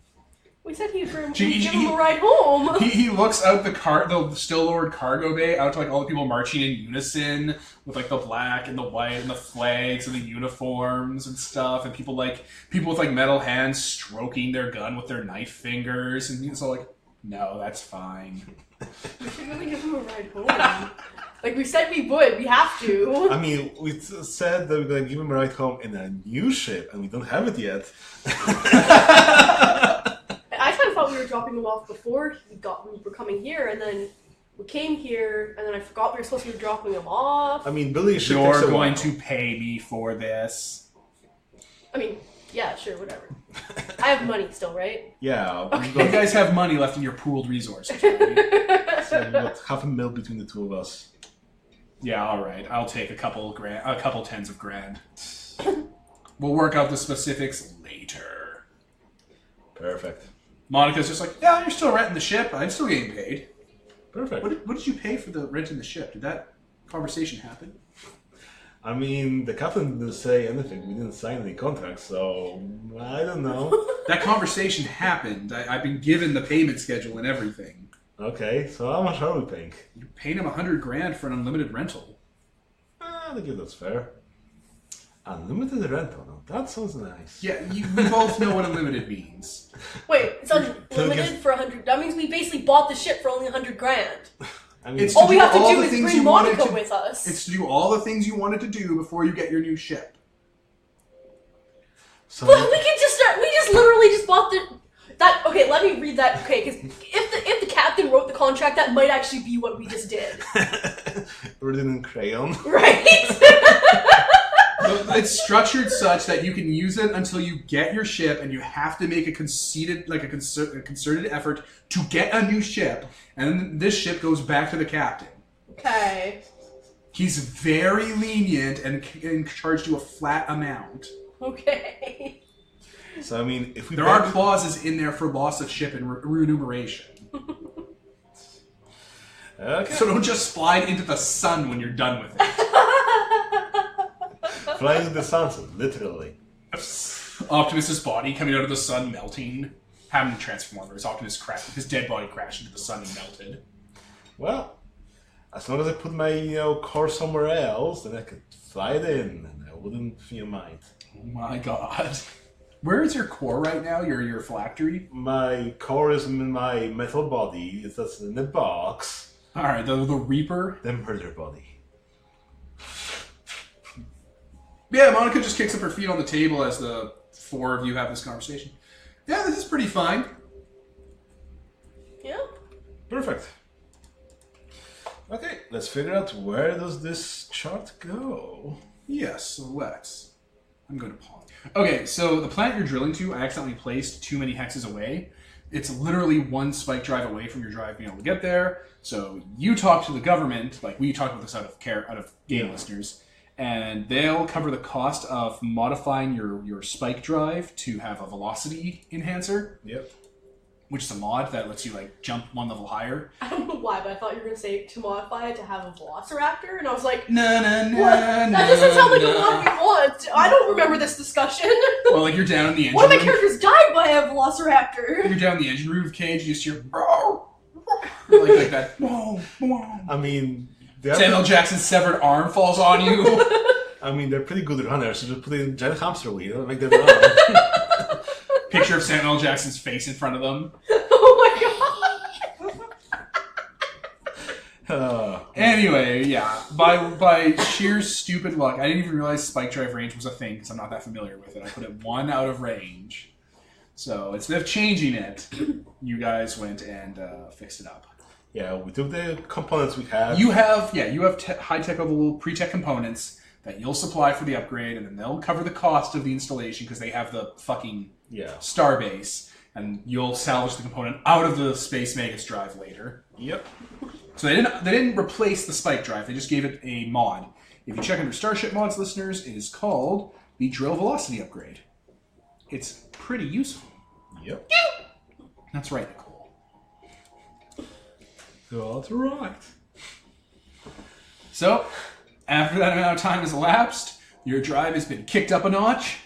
We said he'd give
Gee,
him a ride home.
He looks out the still lowered cargo bay out to like all the people marching in unison with like the black and the white and the flags and the uniforms and stuff, and people with like metal hands stroking their gun with their knife fingers, and he's all like, "No, that's fine."
We should really give him a ride home. Like we said we would. We have to.
I mean, we said that we're going to give him a ride home in a new ship, and we don't have it yet.
I kind of thought we were dropping him off before we were coming here, and then we came here, and then I forgot we were supposed to be dropping him off.
I mean, building a ship
You're
takes a
going
while.
to pay me for this.
I mean, yeah, sure, whatever. I have money still, right?
Yeah.
Okay.
You guys have money left in your pooled resources, right?
So we got half a mil between the two of us.
Yeah, all right. I'll take a couple tens of grand. We'll work out the specifics later.
Perfect.
Monica's just like, yeah, you're still renting the ship. I'm still getting paid.
Perfect.
What did you pay for the renting the ship? Did that conversation happen?
I mean, the captain didn't say anything. We didn't sign any contracts, so I don't know.
That conversation happened. I've been given the payment schedule and everything.
Okay, so how much are we paying?
You're paying him 100 grand for an unlimited rental.
I think that's fair. Unlimited rental, no, that sounds nice.
Yeah, we both know what unlimited means.
Wait, it's unlimited for 100. That means we basically bought the ship for only 100 grand.
I mean,
It's
All
to
we
do
have to
all
do
the
is
things
bring
you wanted
Monica
to-
with us.
It's to do all the things you wanted to do before you get your new ship.
so
But we can just start. We just literally just bought that. Okay, let me read that. Okay, because if the captain wrote the contract, that might actually be what we just did,
written in crayon.
right?
It's structured such that you can use it until you get your ship, and you have to make a concerted effort to get a new ship, and then this ship goes back to the captain.
Okay.
He's very lenient and can charge you a flat amount.
Okay.
So I mean, if we
There are clauses in there for loss of ship and remuneration.
okay.
So don't just slide into the sun when you're done with it.
Flying in the sunset, literally.
Optimus's body coming out of the sun melting. Having Transformers. Optimus crashed. His dead body crashed into the sun and melted.
Well, as long as I put my car somewhere else, then I could fly it in, and I wouldn't feel mind.
Oh my god. Where is your core right now? Your phylactery?
My car is in my metal body. That's in the box.
Alright, the Reaper.
The murder body.
Yeah, Monica just kicks up her feet on the table as the four of you have this conversation. Yeah, this is pretty fine.
Yeah.
Perfect. Okay, let's figure out where does this chart go.
Yes, so let's. I'm going to pause. Okay, so the planet you're drilling to, I accidentally placed too many hexes away. It's literally one spike drive away from your drive being able to get there. So you talk to the government, like we talked about this out of game listeners, and they'll cover the cost of modifying your spike drive to have a velocity enhancer,
Yep.
which is a mod that lets you like jump one level higher.
I don't know why, but I thought you were gonna say to modify it to have a Velociraptor, and I was like,
No, no, no,
what? That doesn't sound like a mod we want. I don't remember this discussion.
Well, like you're down in the engine
One of my
room.
characters died by a Velociraptor.
You're down in the engine room cage, you just hear like that. Whoa, whoa.
I mean,
Samuel Jackson's severed arm falls on you.
I mean, they're pretty good runners, so just put in a giant hamster wheel and make them run.
Picture of Samuel Jackson's face in front of them.
Oh my god.
Anyway, yeah. By sheer stupid luck, I didn't even realize spike drive range was a thing because I'm not that familiar with it. I put it 1 out of range. So instead of changing it, you guys went and fixed it up.
Yeah, we took the components we had.
You have high-tech level pre-tech components that you'll supply for the upgrade, and then they'll cover the cost of the installation because they have the fucking star base, and you'll salvage the component out of the Space Magus drive later.
Yep.
So they didn't replace the spike drive, they just gave it a mod. If you check under Starship Mods, listeners, it is called the Drill Velocity Upgrade. It's pretty useful.
Yep.
That's right, Nicole.
That's right.
So, after that amount of time has elapsed, your drive has been kicked up a notch,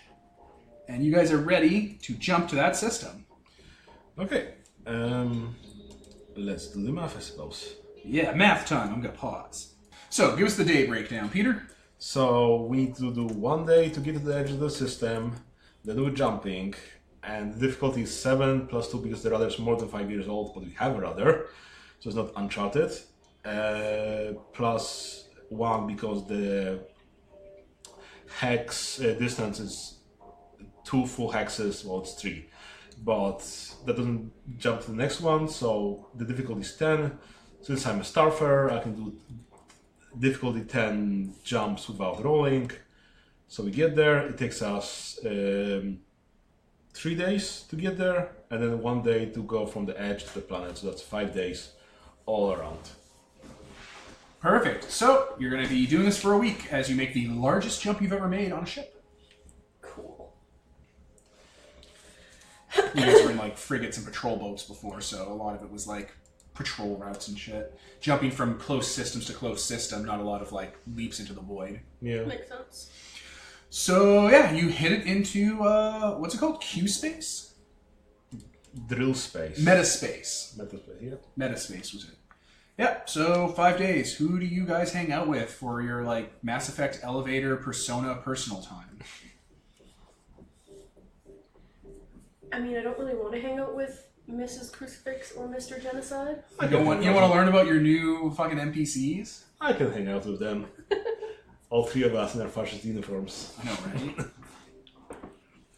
and you guys are ready to jump to that system.
Okay. Let's do the math, I suppose.
Yeah, math time. I'm going to pause. So, give us the day breakdown, Peter.
So, we need to do 1 day to get to the edge of the system, then do jumping, and the difficulty is 7 plus 2 because the rudder is more than 5 years old, but we have a rudder, so it's not uncharted. Plus 1 because the hex distance is 2 full hexes, well, it's 3. But that doesn't jump to the next one, so the difficulty is 10. Since I'm a Starfarer, I can do difficulty 10 jumps without rolling. So we get there, it takes us 3 days to get there, and then 1 day to go from the edge to the planet, so that's 5 days all around.
Perfect. So, you're going to be doing this for a week as you make the largest jump you've ever made on a ship.
Cool.
You guys were in like frigates and patrol boats before, so a lot of it was like patrol routes and shit. Jumping from close systems to close system, not a lot of like leaps into the void.
Yeah.
Makes sense.
So yeah, you hit it into what's it called? Q space?
Drill space.
Metaspace.
Metaspace, yeah.
Metaspace was it. Yeah, so 5 days. Who do you guys hang out with for your like Mass Effect elevator persona personal time?
I mean, I don't really want to hang out with Mrs. Crucifix or Mr. Genocide.
You don't want to learn about your new fucking NPCs?
I can hang out with them. All 3 of us in our fascist uniforms.
I know, right?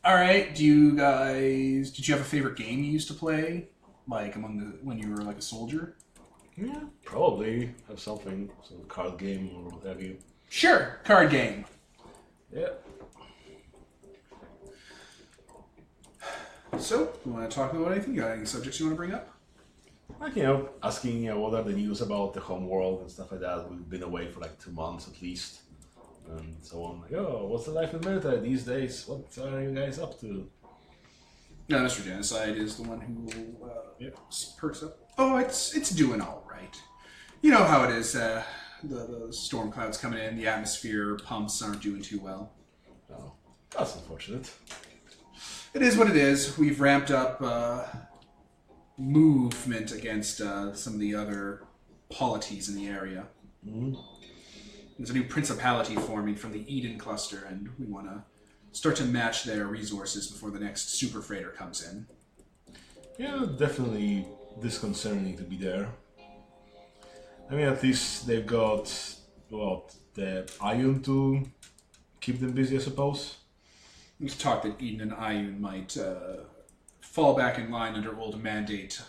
Alright, did you have a favorite game you used to play? Like when you were like a soldier?
Yeah, probably have something, some card game or what have you.
Sure, card game.
Yeah.
So, you want to talk about anything? You got any subjects you want to bring up?
Like, asking, what are the news about the home world and stuff like that. We've been away for like 2 months at least. And so on. Like, oh, what's the life in the military these days? What are you guys up to?
No, Mr. Genocide is the one who perks up. Oh, it's doing all right. You know how it is. The storm clouds coming in, the atmosphere pumps aren't doing too well.
Oh, that's unfortunate.
It is what it is. We've ramped up movement against some of the other polities in the area.
Mm-hmm.
There's a new principality forming from the Eden cluster, and we want to start to match their resources before the next super freighter comes in.
Yeah, definitely disconcerting to be there. I mean, at least they've got, the Ion to keep them busy, I suppose.
There's talk that Eden and Ion might fall back in line under old mandate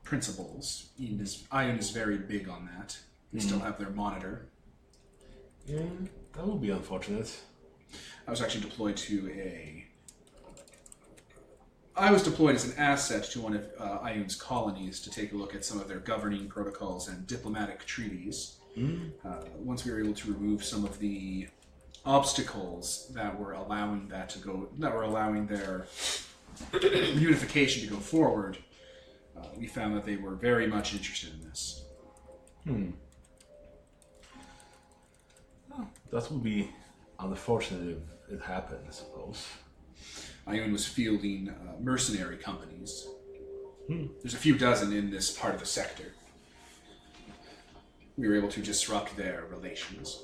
principles. Ion is very big on that. They still have their monitor.
Yeah, that would be unfortunate.
I was actually deployed I was deployed as an asset to one of Ion's colonies to take a look at some of their governing protocols and diplomatic treaties. Once we were able to remove some of the obstacles that were allowing their unification to go forward, we found that they were very much interested in this.
Oh, that would be unfortunate if it happened, I suppose.
Ion was fielding mercenary companies. There's a few dozen in this part of the sector. We were able to disrupt their relations.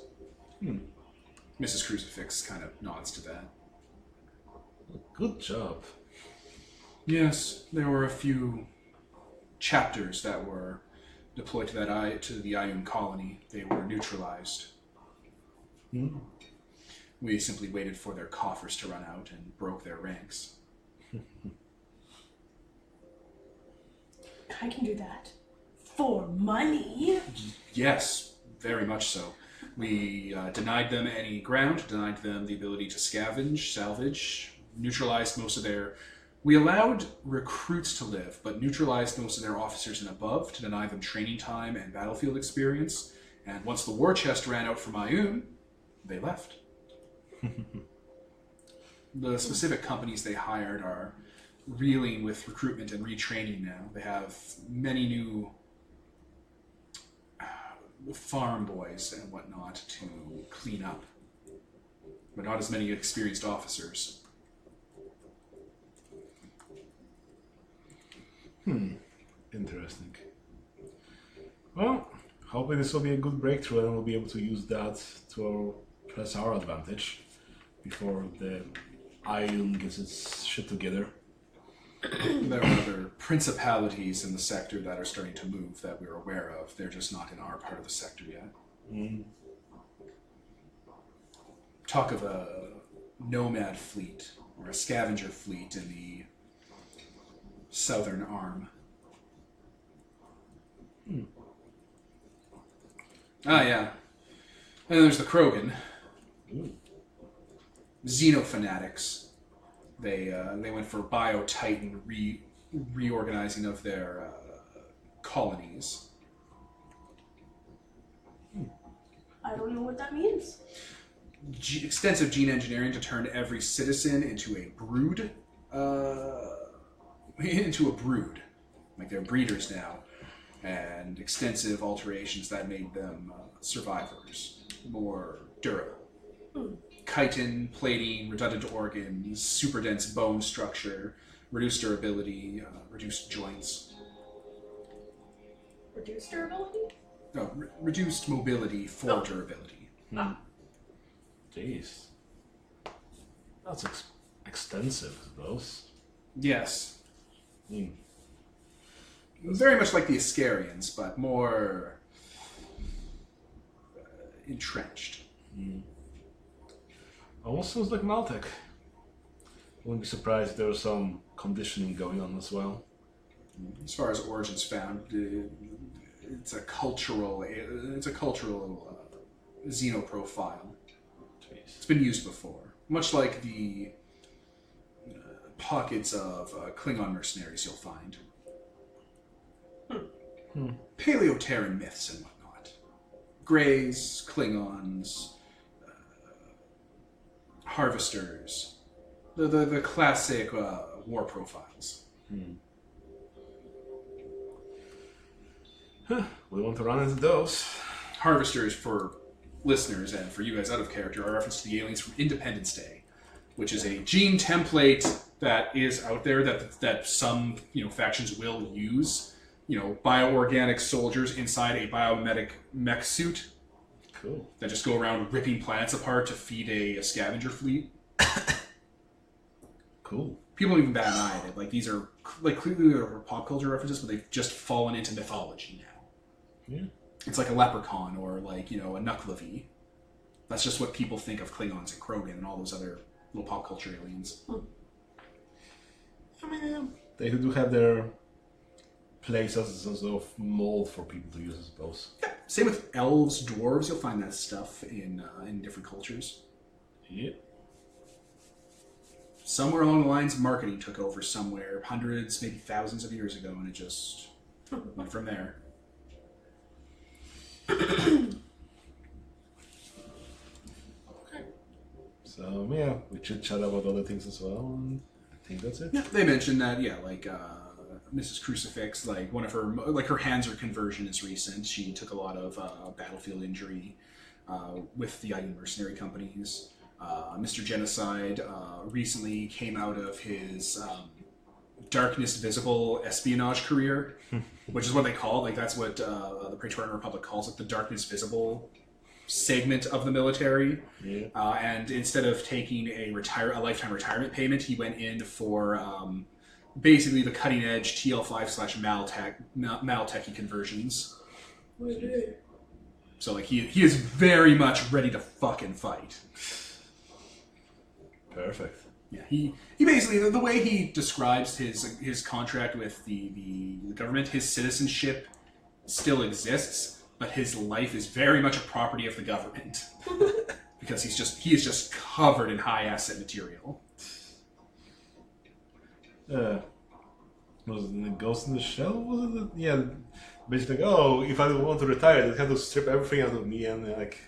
Mrs. Crucifix kind of nods to that.
Good job.
Yes, there were a few chapters that were deployed to the Ion colony. They were neutralized. We simply waited for their coffers to run out and broke their ranks.
I can do that. For money?
Yes, very much so. We denied them any ground, denied them the ability to scavenge, salvage, neutralized most of their... We allowed recruits to live, but neutralized most of their officers and above to deny them training time and battlefield experience. And once the war chest ran out for Mayun, they left. The specific companies they hired are reeling with recruitment and retraining now. They have many new farm boys and whatnot to clean up, but not as many experienced officers.
Interesting. Well, hopefully this will be a good breakthrough and we'll be able to use that to press our advantage before the Ion gets its shit together.
There are other principalities in the sector that are starting to move that we're aware of. They're just not in our part of the sector yet. Talk of a nomad fleet or a scavenger fleet in the southern arm. Ah, yeah. And there's the Krogan. Xenofanatics. They went for bio-titan reorganizing of their colonies.
I don't know what that means.
Extensive gene engineering to turn every citizen into a brood. Like they're breeders now. And extensive alterations that made them survivors, more durable. Chitin, plating, redundant organs, super dense bone structure, reduced durability, reduced joints.
Reduced durability?
No, reduced mobility for durability.
Jeez. That's extensive, I suppose.
Yes. Very much like the Iscarians, but more entrenched.
Almost sounds like Maltec. Wouldn't be surprised if there was some conditioning going on as well.
As far as origins found, it's a cultural xenoprofile.
Jeez.
It's been used before, much like the pockets of Klingon mercenaries you'll find. Paleo-Terran myths and whatnot. Greys, Klingons, harvesters, the classic war profiles.
We want to run into those.
Harvesters, for listeners and for you guys out of character, are a reference to the aliens from Independence Day, which is a gene template that is out there that some factions will use. Bioorganic soldiers inside a biomedic mech suit.
Cool.
That just go around ripping planets apart to feed a scavenger fleet.
Cool.
People don't even bat an eye at it. Like, these are clearly pop culture references, but they've just fallen into mythology now.
Yeah.
It's like a leprechaun or a Nuklavi. That's just what people think of Klingons and Krogan and all those other little pop culture aliens.
I mean, they do have their place as some sort of mold for people to use, I suppose.
Yeah. Same with elves, dwarves. You'll find that stuff in different cultures.
Yeah.
Somewhere along the lines, marketing took over somewhere, hundreds, maybe thousands of years ago, and it just went from there.
Okay. So, yeah, we should chat about other things as well, and I think that's it.
Yeah, they mentioned that, Mrs. Crucifix, one of her, her Hanser conversion is recent. She took a lot of battlefield injury with the Iron mercenary companies. Mr. Genocide recently came out of his Darkness Visible espionage career, which is what they call it. That's what the Praetorian Republic calls it, the Darkness Visible segment of the military.
Yeah.
And instead of taking a lifetime retirement payment, he went in for basically the cutting edge TL5/Maltech conversions. So he is very much ready to fucking fight.
Perfect.
Yeah, he basically, the way he describes his contract with the government, his citizenship still exists, but his life is very much a property of the government. Because he is just covered in high asset material.
Was it the Ghost in the Shell? Was it? Yeah. Basically, like, oh, if I want to retire, they have to strip everything out of me and like.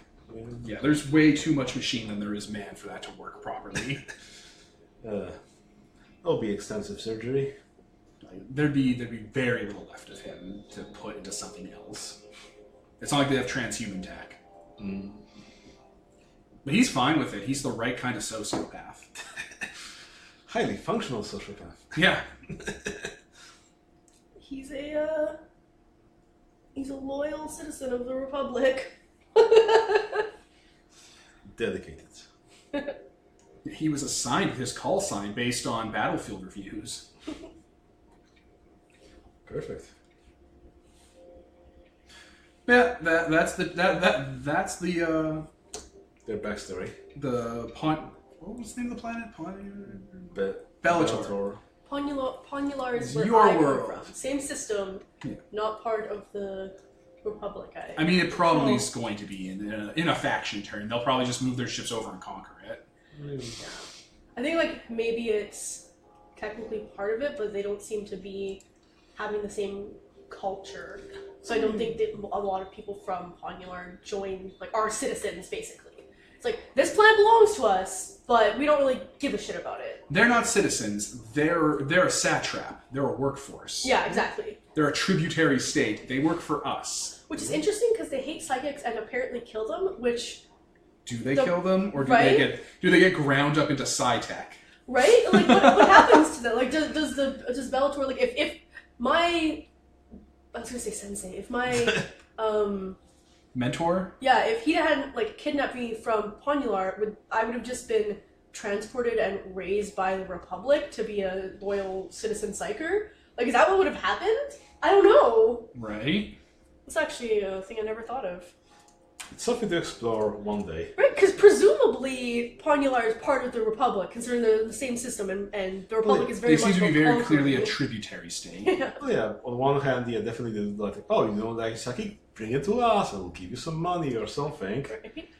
Yeah, there's way too much machine than there is man for that to work properly.
That'll be extensive surgery.
There'd be very little left of him to put into something else. It's not like they have transhuman tech. But he's fine with it. He's the right kind of sociopath.
Highly functional sociopath.
Yeah.
He's a loyal citizen of the Republic.
Dedicated.
He was assigned his call sign based on battlefield reviews.
Perfect.
Yeah, that's the
Their backstory.
what was the name of the planet? Bellator.
Bellator.
Ponular is where
Your
I come
world.
from. Same system,
Yeah.
Not part of the Republic.
I mean, it probably is going to be in a faction turn. They'll probably just move their ships over and conquer it.
Yeah. I think like maybe it's technically part of it, but they don't seem to be having the same culture. So I don't think that a lot of people from Ponular join, like, are citizens, basically. It's like, this planet belongs to us, but we don't really give a shit about it.
They're not citizens. They're a satrap. They're a workforce.
Yeah, exactly.
They're a tributary state. They work for us.
Which is interesting because they hate psychics and apparently kill them, which...
Do they kill them, or do
Right?
they get ground up into psi-tech?
Right? Like, what happens to them? Like, does Bellator, like, if my... I was gonna say sensei. If my...
Mentor?
Yeah, if he hadn't like kidnapped me from Ponular, I would have just been transported and raised by the Republic to be a loyal citizen psyker. Like, is that what would have happened? I don't know.
Right?
It's actually a thing I never thought of.
It's something to explore one day.
Right, because presumably Ponular is part of the Republic, considering they're the same system, and the Republic is very
They
much
seem to be
about
very clearly a
conquering.
tributary state.
Yeah.
Oh yeah, on one hand, yeah, definitely like, oh, you know, like psychic, bring it to us, and we'll give you some money or something.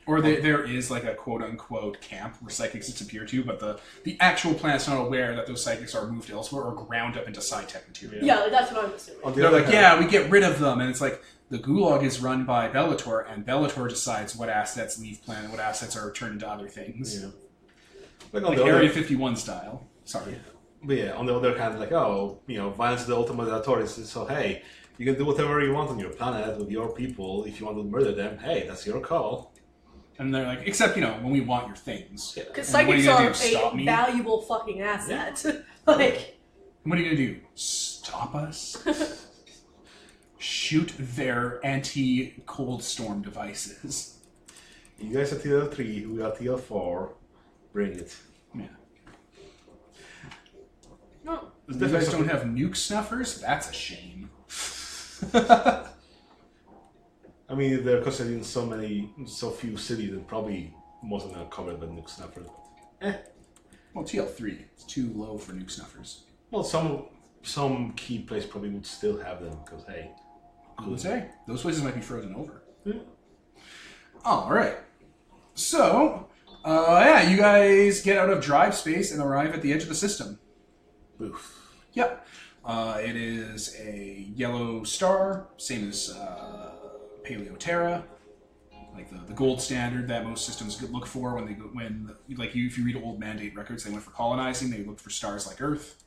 Or there is like a quote-unquote camp where psychics disappear to, but the actual planet's not aware that those psychics are moved elsewhere or ground up into psi-tech material.
Yeah, like, that's what I'm assuming.
On the
They're
other
like,
hand,
yeah, we get rid of them, and it's like, the Gulag is run by Bellator, and Bellator decides what assets leave planet, what assets are turned into other things.
yeah. Like on
Like
the
Area
other,
51 style. Sorry.
but yeah, on the other hand, like, oh, you know, violence is the ultimate authority. So hey, you can do whatever you want on your planet with your people. If you want to murder them, hey, that's your call.
And they're like, except, when we want your things.
Yeah.
Because
And what are you
psychics
gonna
are
do, stop
a
me?
valuable fucking asset. Like,
What are you going to do? Stop us? Shoot their anti-cold storm devices.
You guys are TL3, we are TL4. Bring it.
Yeah.
no.
It's
You guys
definitely
don't have nuke snuffers? That's a shame.
I mean, they're concentrated in so few cities that probably most of them are covered by nuke snuffers.
Well, TL3. It's too low for nuke snuffers.
Well, some key place probably would still have them because hey,
I would say. Those places might be frozen over.
Yeah.
Alright. So, you guys get out of drive space and arrive at the edge of the system.
Oof.
Yep. It is a yellow star, same as Paleoterra, like the gold standard that most systems look for if you read old mandate records, they went for colonizing. They looked for stars like Earth.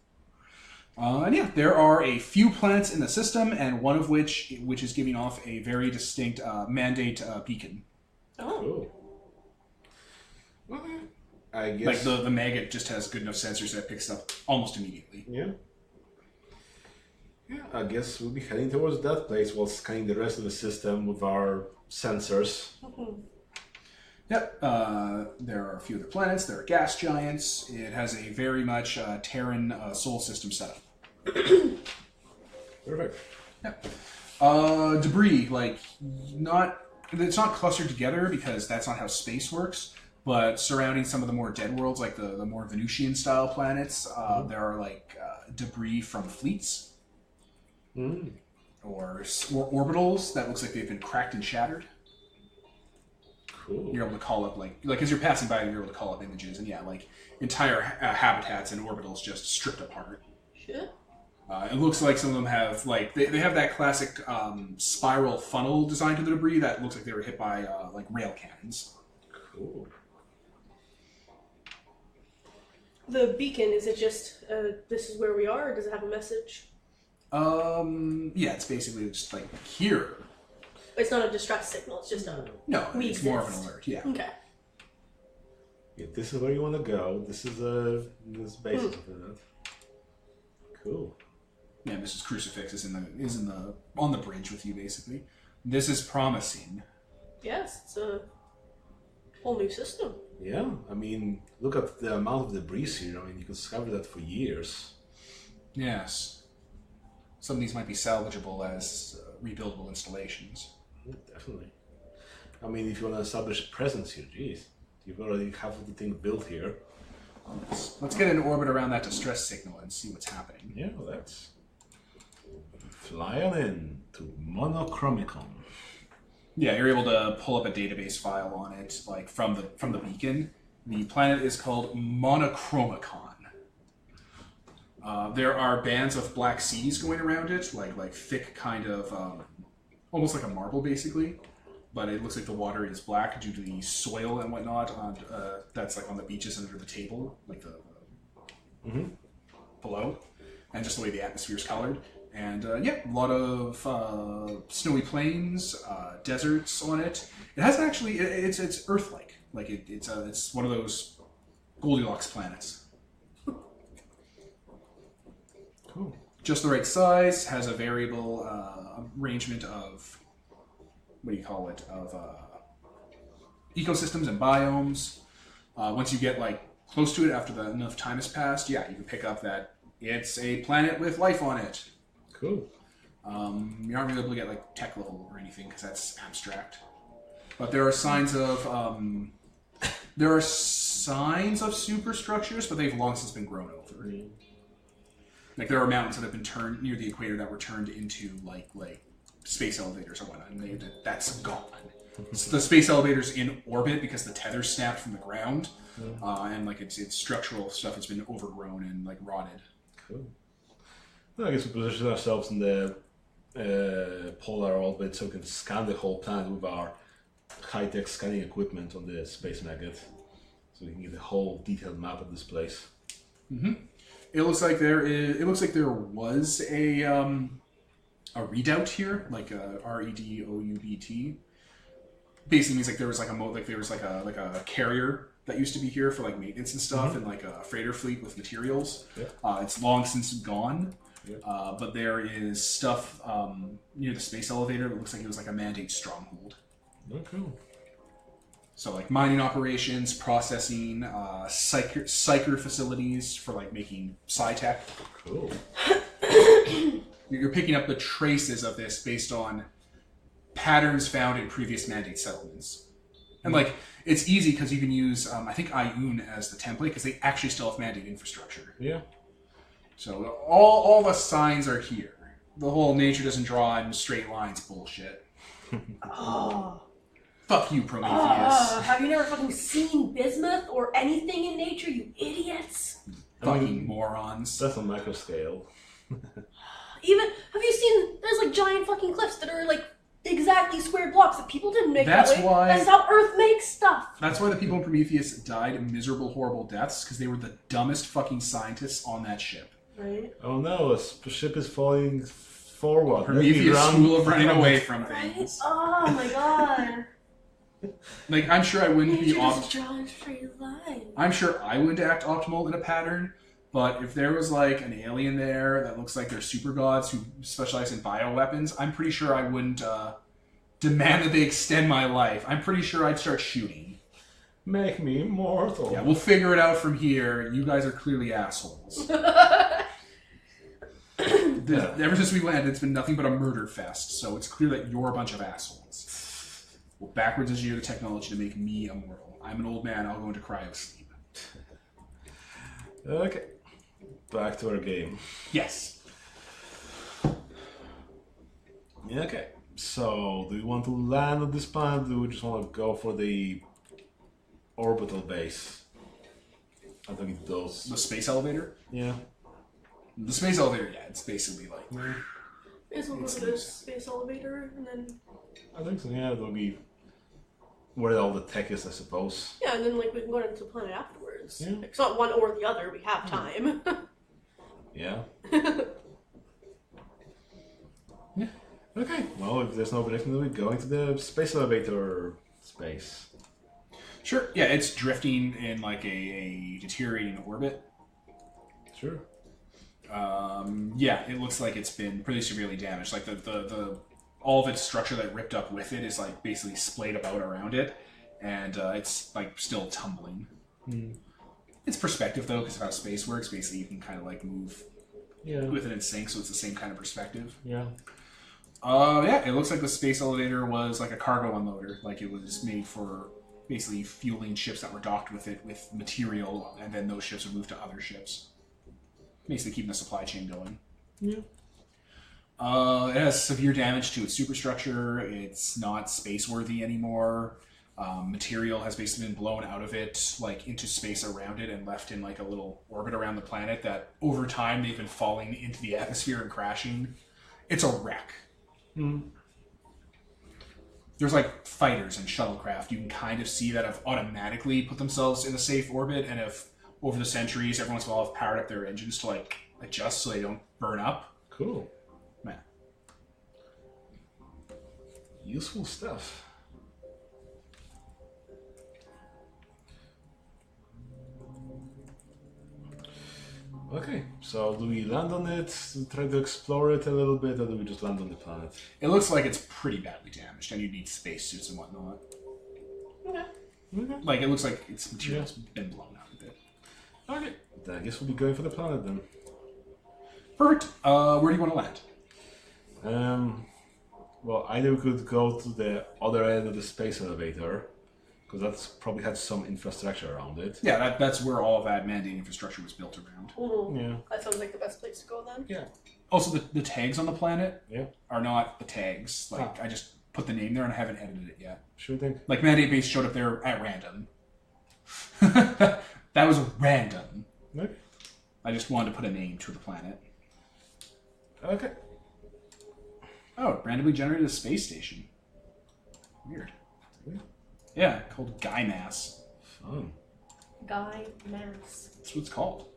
And yeah, there are a few planets in the system, and one of which is giving off a very distinct mandate beacon.
Oh.
Cool. I guess.
Like the maggot just has good enough sensors that it picks it up almost immediately.
Yeah. Yeah, I guess we'll be heading towards that place while scanning the rest of the system with our sensors.
Yep. There are a few other planets. There are gas giants. It has a very much Terran solar system setup.
Perfect.
Yep. Debris, it's not clustered together because that's not how space works. But surrounding some of the more dead worlds, like the more Venusian style planets, there are debris from fleets.
Mm.
or orbitals that looks like they've been cracked and shattered.
Cool.
You're able to call up like as you're passing by, you're able to call up images, and yeah, like entire habitats and orbitals just stripped apart.
Shit.
It looks like some of them have like they have that classic spiral funnel design to the debris that looks like they were hit by like rail cannons.
Cool.
The beacon, is it just this is where we are, or does it have a message?
Yeah, it's basically just like here.
It's not a distress signal. It's just a
No,
we
it's
exist.
more of an alert. Yeah.
Okay.
Yeah, this is where you want to go. This is this basis of that. Cool.
Yeah, Mrs. Crucifix is on the bridge with you basically. This is promising.
Yes, it's a whole new system.
Yeah, I mean, look at the amount of debris here. I mean, you can discover that for years.
Yes. Some of these might be salvageable as rebuildable installations.
Definitely. I mean, if you want to establish a presence here, geez, you've already half of the thing built here.
Let's get an orbit around that distress signal and see what's happening.
Yeah, well, that's fly on in to Monochromicon.
Yeah, you're able to pull up a database file on it, like from the beacon. The planet is called Monochromicon. There are bands of black seas going around it, like thick kind of, almost like a marble basically. But it looks like the water is black due to the soil and whatnot on that's like on the beaches under the table, like the below, and just the way the atmosphere is colored. And yeah, a lot of snowy plains, deserts on it. It has actually it's Earth-like, like it's one of those Goldilocks planets.
Cool.
Just the right size, has a variable arrangement of what do you call it of ecosystems and biomes. Once you get like close to it after enough time has passed, yeah, you can pick up that it's a planet with life on it.
Cool.
You aren't really able to get like tech level or anything because that's abstract. But there are signs of superstructures, but they've long since been grown over. Like there are mountains that have been turned near the equator that were turned into like space elevators or whatnot, and that's gone. So the space elevator's in orbit because the tether snapped from the ground, and like its structural stuff has been overgrown and like rotted.
Cool. Well, I guess we position ourselves in the polar orbit so we can scan the whole planet with our high-tech scanning equipment on the space magnet, so we can get a whole detailed map of this place.
Mm-hmm. It looks like there was a redoubt here, like a REDOUBT. Basically means like there was like a carrier that used to be here for like maintenance and stuff, and like a freighter fleet with materials. Yeah. It's long since gone. Yeah. But there is stuff near the space elevator that looks like it was like a mandate stronghold.
Oh, cool.
So like mining operations, processing, psyker facilities for like making sci-tech.
Cool.
You're picking up the traces of this based on patterns found in previous mandate settlements. And like it's easy because you can use I think Ioun as the template because they actually still have mandate infrastructure.
Yeah.
So all the signs are here. The whole nature doesn't draw in straight lines bullshit.
Oh.
Fuck you, Prometheus.
Have you never fucking seen bismuth or anything in nature, you idiots?
Fucking morons.
That's on micro scale.
Even, have you seen, there's like giant fucking cliffs that are like exactly square blocks that people didn't make that way. That's how Earth makes stuff.
That's why the people in Prometheus died miserable, horrible deaths, because they were the dumbest fucking scientists on that ship.
Right.
Oh no, a ship is falling forward.
Prometheus' school of running away from things.
Oh my god.
Like, I'm sure I wouldn't be I'm sure I wouldn't act optimal in a pattern, but if there was like an alien there that looks like they're super gods who specialize in bioweapons, I'm pretty sure I wouldn't demand that they extend my life. I'm pretty sure I'd start shooting.
Make me immortal.
Yeah, we'll figure it out from here. You guys are clearly assholes. Ever since we landed, it's been nothing but a murder fest, so it's clear that you're a bunch of assholes. We'll backwards engineer the technology to make me immortal. I'm an old man, I'll go into cryo sleep.
Yeah, okay. So, do you want to land on this planet, or do you just want to go for the orbital base? I think it does.
The space elevator?
Yeah.
The space elevator, yeah, it's basically like...
Is we'll go to the space elevator and then...
I think so, yeah. It'll be where all the tech is, I suppose.
Yeah, and then like we can go into the planet afterwards.
Yeah.
It's not one or the other, we have time.
Yeah. Yeah. Okay. Well, if there's no prediction, we're going to the space elevator space.
Sure, yeah, it's drifting in like a deteriorating orbit.
Sure.
Yeah, it looks like it's been pretty severely damaged. Like the all of its structure that ripped up with it is like basically splayed about around it, and it's like still tumbling. It's perspective though, because of how space works. Basically, you can kind of like move with it in sync, so it's the same kind of perspective.
Yeah.
Yeah, it looks like the space elevator was like a cargo unloader. Like it was made for basically fueling ships that were docked with it with material, and then those ships would move to other ships. Basically keeping the supply chain going.
Yeah.
It has severe damage to its superstructure. It's not space-worthy anymore. Material has basically been blown out of it, like into space around it, and left in like a little orbit around the planet that over time they've been falling into the atmosphere and crashing. It's a wreck. There's like fighters and shuttlecraft you can kind of see that have automatically put themselves in a safe orbit, and have over the centuries every once in a while have powered up their engines to like adjust so they don't burn up.
Cool.
Man.
Useful stuff. Okay, so do we land on it, try to explore it a little bit, or do we just land on the planet?
It looks like it's pretty badly damaged, and you need spacesuits and whatnot.
Okay.
Like, it looks like its material's been blown out a bit.
Okay, then I guess we'll be going for the planet then.
Perfect. Where do you want to land?
Well, either we could go to the other end of the space elevator, because that's probably had some infrastructure around it.
Yeah, that's where all of that mandate infrastructure was built around.
Yeah.
That sounds like the best place to go then.
Yeah.
Also, the tags on the planet
Yeah.
are not the tags. Like, I just put the name there and I haven't edited it yet.
Sure thing.
Like, mandate base showed up there at random. That was random.
Okay.
I just wanted to put a name to the planet.
Okay.
Oh, it randomly generated a space station. Weird. Yeah, called Guy Mass.
Fun.
Guy Mass.
That's what it's called.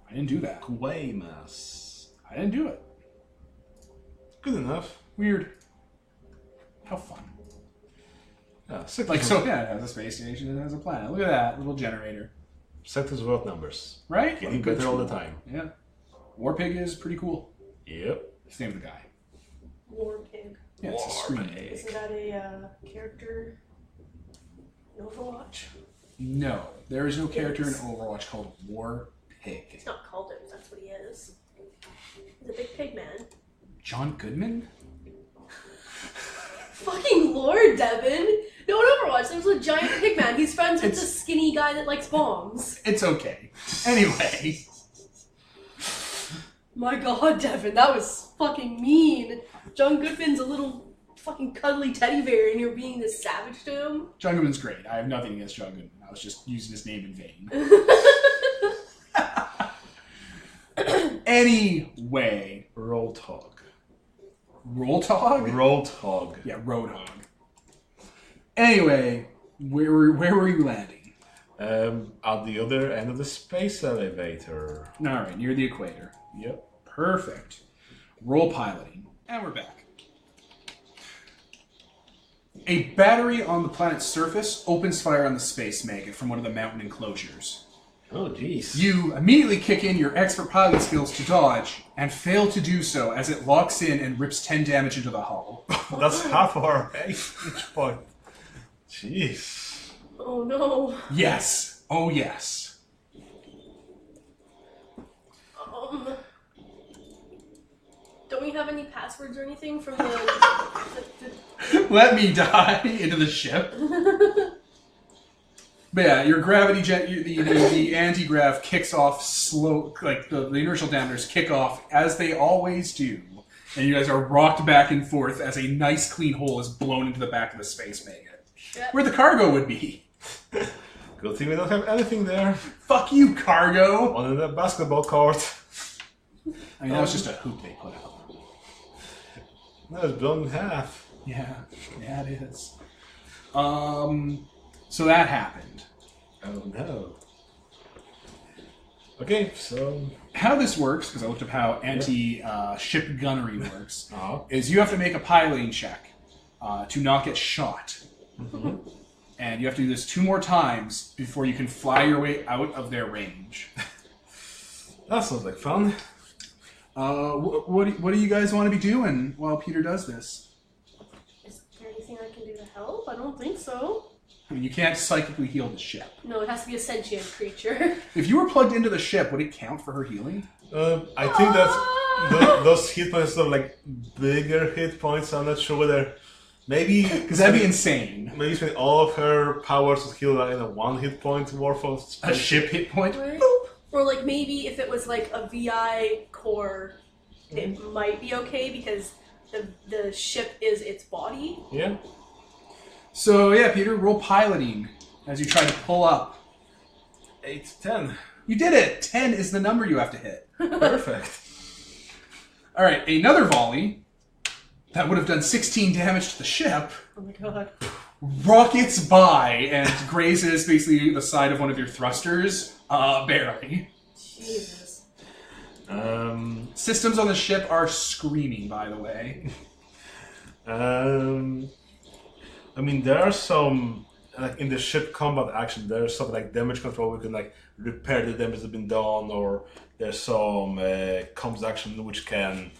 I didn't do that.
Guaymas.
I didn't do it.
Good enough.
Weird. How fun.
Yeah,
Like, so yeah, it has a space station and it has a planet. Look at that little generator.
Sectors without numbers.
Right?
Getting
Good
better all the
tool.
time.
Yeah. Warpig is pretty cool.
Yep.
It's the name of the guy.
War Pig.
Yeah, it's a screen.
Isn't that a character in Overwatch?
No, there is no character in Overwatch called Warpig.
It's not called him, that's what he is. He's a big pig man.
John Goodman?
Fucking Lord, Devin! No, in Overwatch, there's a giant pig man. He's friends with the skinny guy that likes bombs.
It's okay. Anyway.
My god, Devin, that was fucking mean. John Goodman's a little fucking cuddly teddy bear and you're being this savage to him?
John Goodman's great. I have nothing against John Goodman. I was just using his name in vain. Anyway.
Roadhog.
Rolltog?
Roadhog.
Yeah, Roadhog. Anyway, where were you landing?
At the other end of the space elevator.
Alright, near the equator.
Yep.
Perfect. Roll piloting. And we're back. A battery on the planet's surface opens fire on the space maggot from one of the mountain enclosures.
Oh, jeez.
You immediately kick in your expert pilot skills to dodge, and fail to do so as it locks in and rips 10 damage into the hull.
That's half of our each point. Jeez.
Oh no.
Yes. Oh yes.
Don't we have any passwords or anything from the
Let me die into the ship. But yeah, your gravity jet, the anti-grav kicks off slow, like the inertial dampers kick off as they always do, and you guys are rocked back and forth as a nice clean hole is blown into the back of the space maggot.
Shit.
Where the cargo would be.
Good thing we don't have anything there.
Fuck you, cargo!
On the basketball court.
I mean, that was just a hoop they put out.
No, it's blown in half.
Yeah, it is. So that happened.
Oh no. Okay, so...
How this works, because I looked up how anti-ship gunnery works,
Oh.
is you have to make a piloting check to not get shot.
Mm-hmm.
And you have to do this 2 more times before you can fly your way out of their range.
That sounds like fun.
What do you guys want to be doing while Peter does this?
Is there anything I can do to help? I don't think so.
I mean, you can't psychically heal the ship.
No, it has to be a sentient creature.
If you were plugged into the ship, would it count for her healing?
I think that those hit points are like bigger hit points. I'm not sure whether... Maybe...
Because that'd be insane.
Maybe spend all of her powers to heal like, in a 1 hit point worth of space.
A ship hit point?
Right? Or like maybe if it was like a VI core, it might be okay because the ship is its body.
Yeah.
So yeah, Peter, roll piloting as you try to pull up.
8 to 10.
You did it! 10 is the number you have to hit.
Perfect.
Alright, another volley that would have done 16 damage to the ship
Oh my god.
rockets by and grazes basically the side of one of your thrusters, barely.
Jesus.
Systems on the ship are screaming, by the way.
I mean, there are some, like in the ship combat action, there's some like damage control. We can like repair the damage that's been done, or there's some comms action which can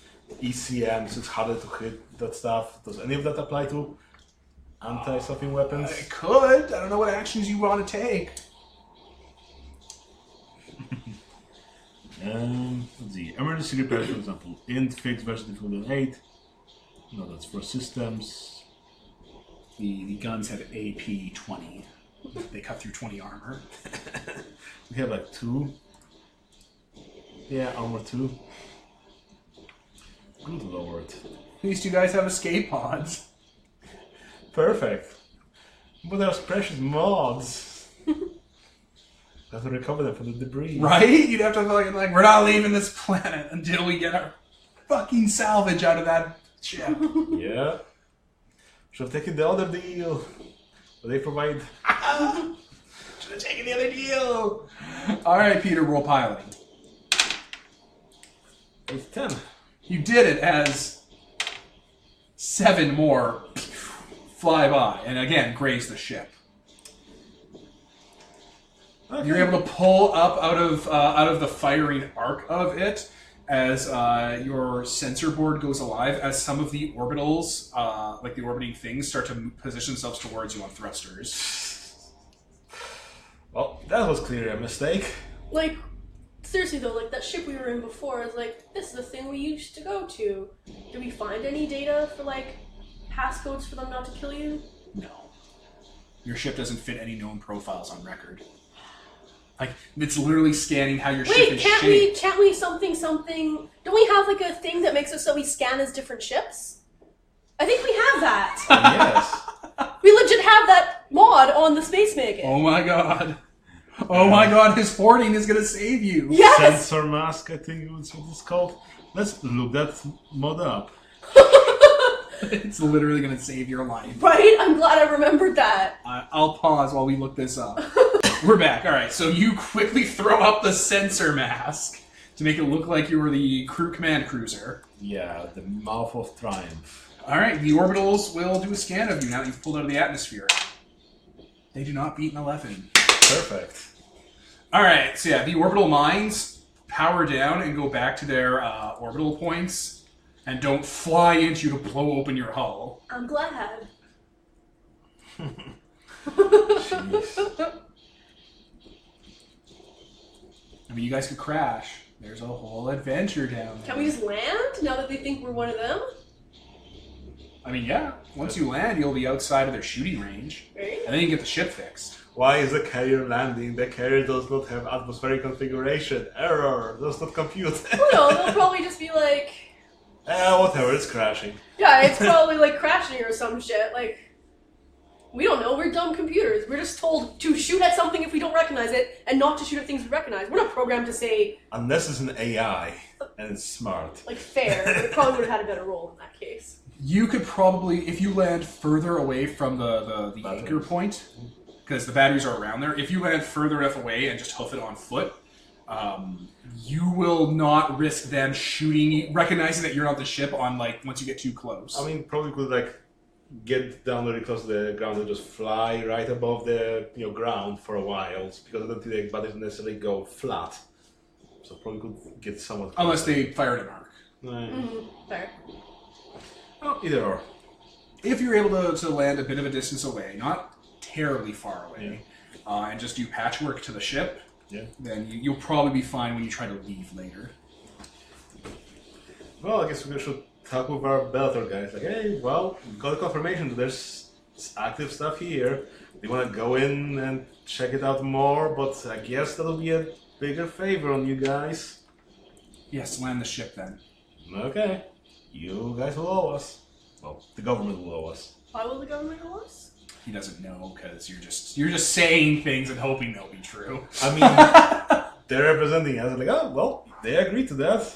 ECM, so it's harder to hit that stuff. Does any of that apply to anti-stuffing weapons?
It could. I don't know what actions you want to take.
Let's see. Emergency repairs, for example. Int fixed versus difficult 8. No, that's for systems.
The guns have AP 20. They cut through 20 armor.
We have like 2. Yeah, armor 2. Good lord.
At least you guys have escape pods.
Perfect. But there's precious mods. Have to recover them from the debris.
Right? You'd have to like, we're not leaving this planet until we get our fucking salvage out of that ship.
Yeah. Should have taken the other deal. But they provide...
Should have taken the other deal. Alright, Peter, roll piloting.
8 to 10.
You did it as 7 more fly by and again graze the ship.
Okay.
You're able to pull up out of the firing arc of it as your sensor board goes alive, as some of the orbitals, like the orbiting things, start to position themselves towards you on thrusters.
Well, that was clearly a mistake.
Like, seriously though, like that ship we were in before is like, this is the thing we used to go to. Did we find any data for like passcodes for them not to kill you?
No. Your ship doesn't fit any known profiles on record. Like, it's literally scanning how your ship is shaped.
Can't we something? Don't we have like a thing that makes it so we scan as different ships? I think we have that.
Yes.
We legit have that mod on the Space Maggot.
Oh my god. Oh my god, his hoarding is gonna save you.
Yes!
Sensor mask, I think that's what it's called. Let's look that mod up.
It's literally gonna save your life.
Right? I'm glad I remembered that.
I'll pause while we look this up. We're back. Alright, so you quickly throw up the sensor mask to make it look like you were the crew command cruiser.
Yeah, the mouth of triumph.
Alright, the orbitals will do a scan of you now that you've pulled out of the atmosphere. They do not beat an 11.
Perfect.
Alright, so yeah, the orbital mines power down and go back to their orbital points and don't fly into you to blow open your hull.
I'm glad.
Jeez.
I mean, you guys could crash. There's a whole adventure down there.
Can we just land now that they think we're one of them?
I mean, yeah. Once you land, you'll be outside of their shooting range.
Right?
And then you can get the ship fixed.
Why is the carrier landing? The carrier does not have atmospheric configuration. Error. Does not compute.
Oh no, they'll probably just be like,
Whatever, it's crashing.
Yeah, it's probably like crashing or some shit. Like, we don't know. We're dumb computers. We're just told to shoot at something if we don't recognize it, and not to shoot at things we recognize. We're not programmed to say.
Unless it's an AI and it's smart.
Like fair. It probably would have had a better role in that case.
You could probably, if you land further away from the anchor point, because the batteries are around there, if you land further enough away and just hoof it on foot, you will not risk them shooting, recognizing that you're not the ship on, like, once you get too close.
I mean, probably could, like, get down really close to the ground and just fly right above the ground for a while, because I don't think the batteries necessarily go flat. So probably could get somewhat close.
Unless they fired an arc.
Fair.
Oh, either or.
If you're able to land a bit of a distance away, not terribly far away, and just do patchwork to the ship, then you'll probably be fine when you try to leave later.
Well, I guess we should talk with our Bellator guys. Like, hey, well, we got a confirmation that there's active stuff here. They want to go in and check it out more, but I guess that'll be a bigger favor on you guys.
Yes, land the ship then.
Okay. You guys will owe us. Well, the government will owe us.
Why will the government owe us?
He doesn't know because you're just saying things and hoping they'll be true.
I mean, they're representing us. Like, oh, well, they agreed to that.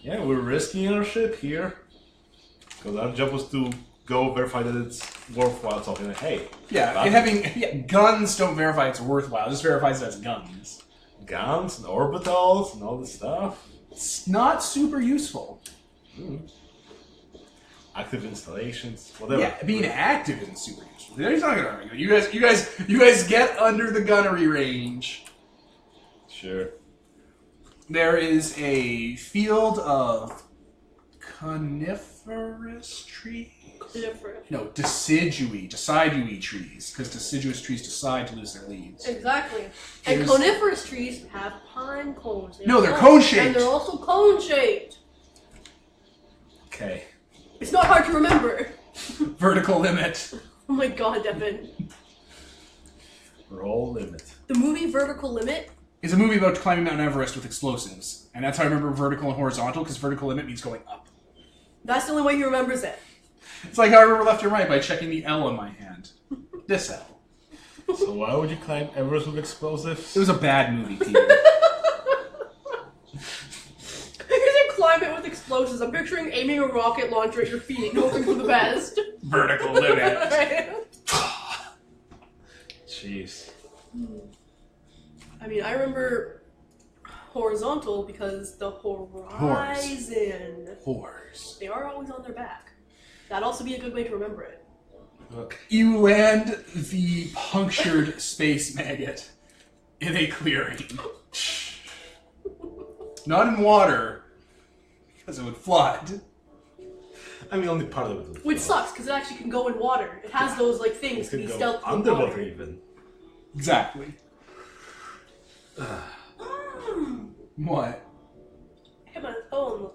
Yeah, we're risking our ship here. Because our job was to go verify that it's worthwhile talking. Like, hey.
Guns don't verify it's worthwhile. It just verifies that it's guns.
Guns and orbitals and all this stuff.
It's not super useful.
Active installations, whatever.
Yeah, being active isn't super useful. He's not gonna argue. You guys get under the gunnery range.
Sure.
There is a field of coniferous trees. No, decidui trees, because deciduous trees decide to lose their leaves.
Exactly. And coniferous trees have pine cones.
No, they're cone-shaped.
And they're also cone-shaped.
Okay.
It's not hard to remember.
Vertical limit.
Oh my god, Devin.
Roll limit.
The movie Vertical Limit
is a movie about climbing Mount Everest with explosives. And that's how I remember vertical and horizontal, because vertical limit means going up.
That's the only way he remembers it.
It's like how I remember left and right by checking the L on my hand. This L.
So why would you climb Everest with explosives?
It was a bad movie, Peter.
Climb it with explosives. I'm picturing aiming a rocket launcher at your feet, hoping for the best.
Vertical limit.
Jeez.
I mean, I remember horizontal because the horizon.
Horse.
They are always on their back. That'd also be a good way to remember it.
Okay.
You land the punctured space maggot in a clearing. Not in water. Because it would flood.
I mean, only part of it would
Which
flood.
sucks, because it actually can go in water. It has those like things
It
to
could
be
go
stealth in
underwater
water.
even.
Exactly. What?
I hit my phone.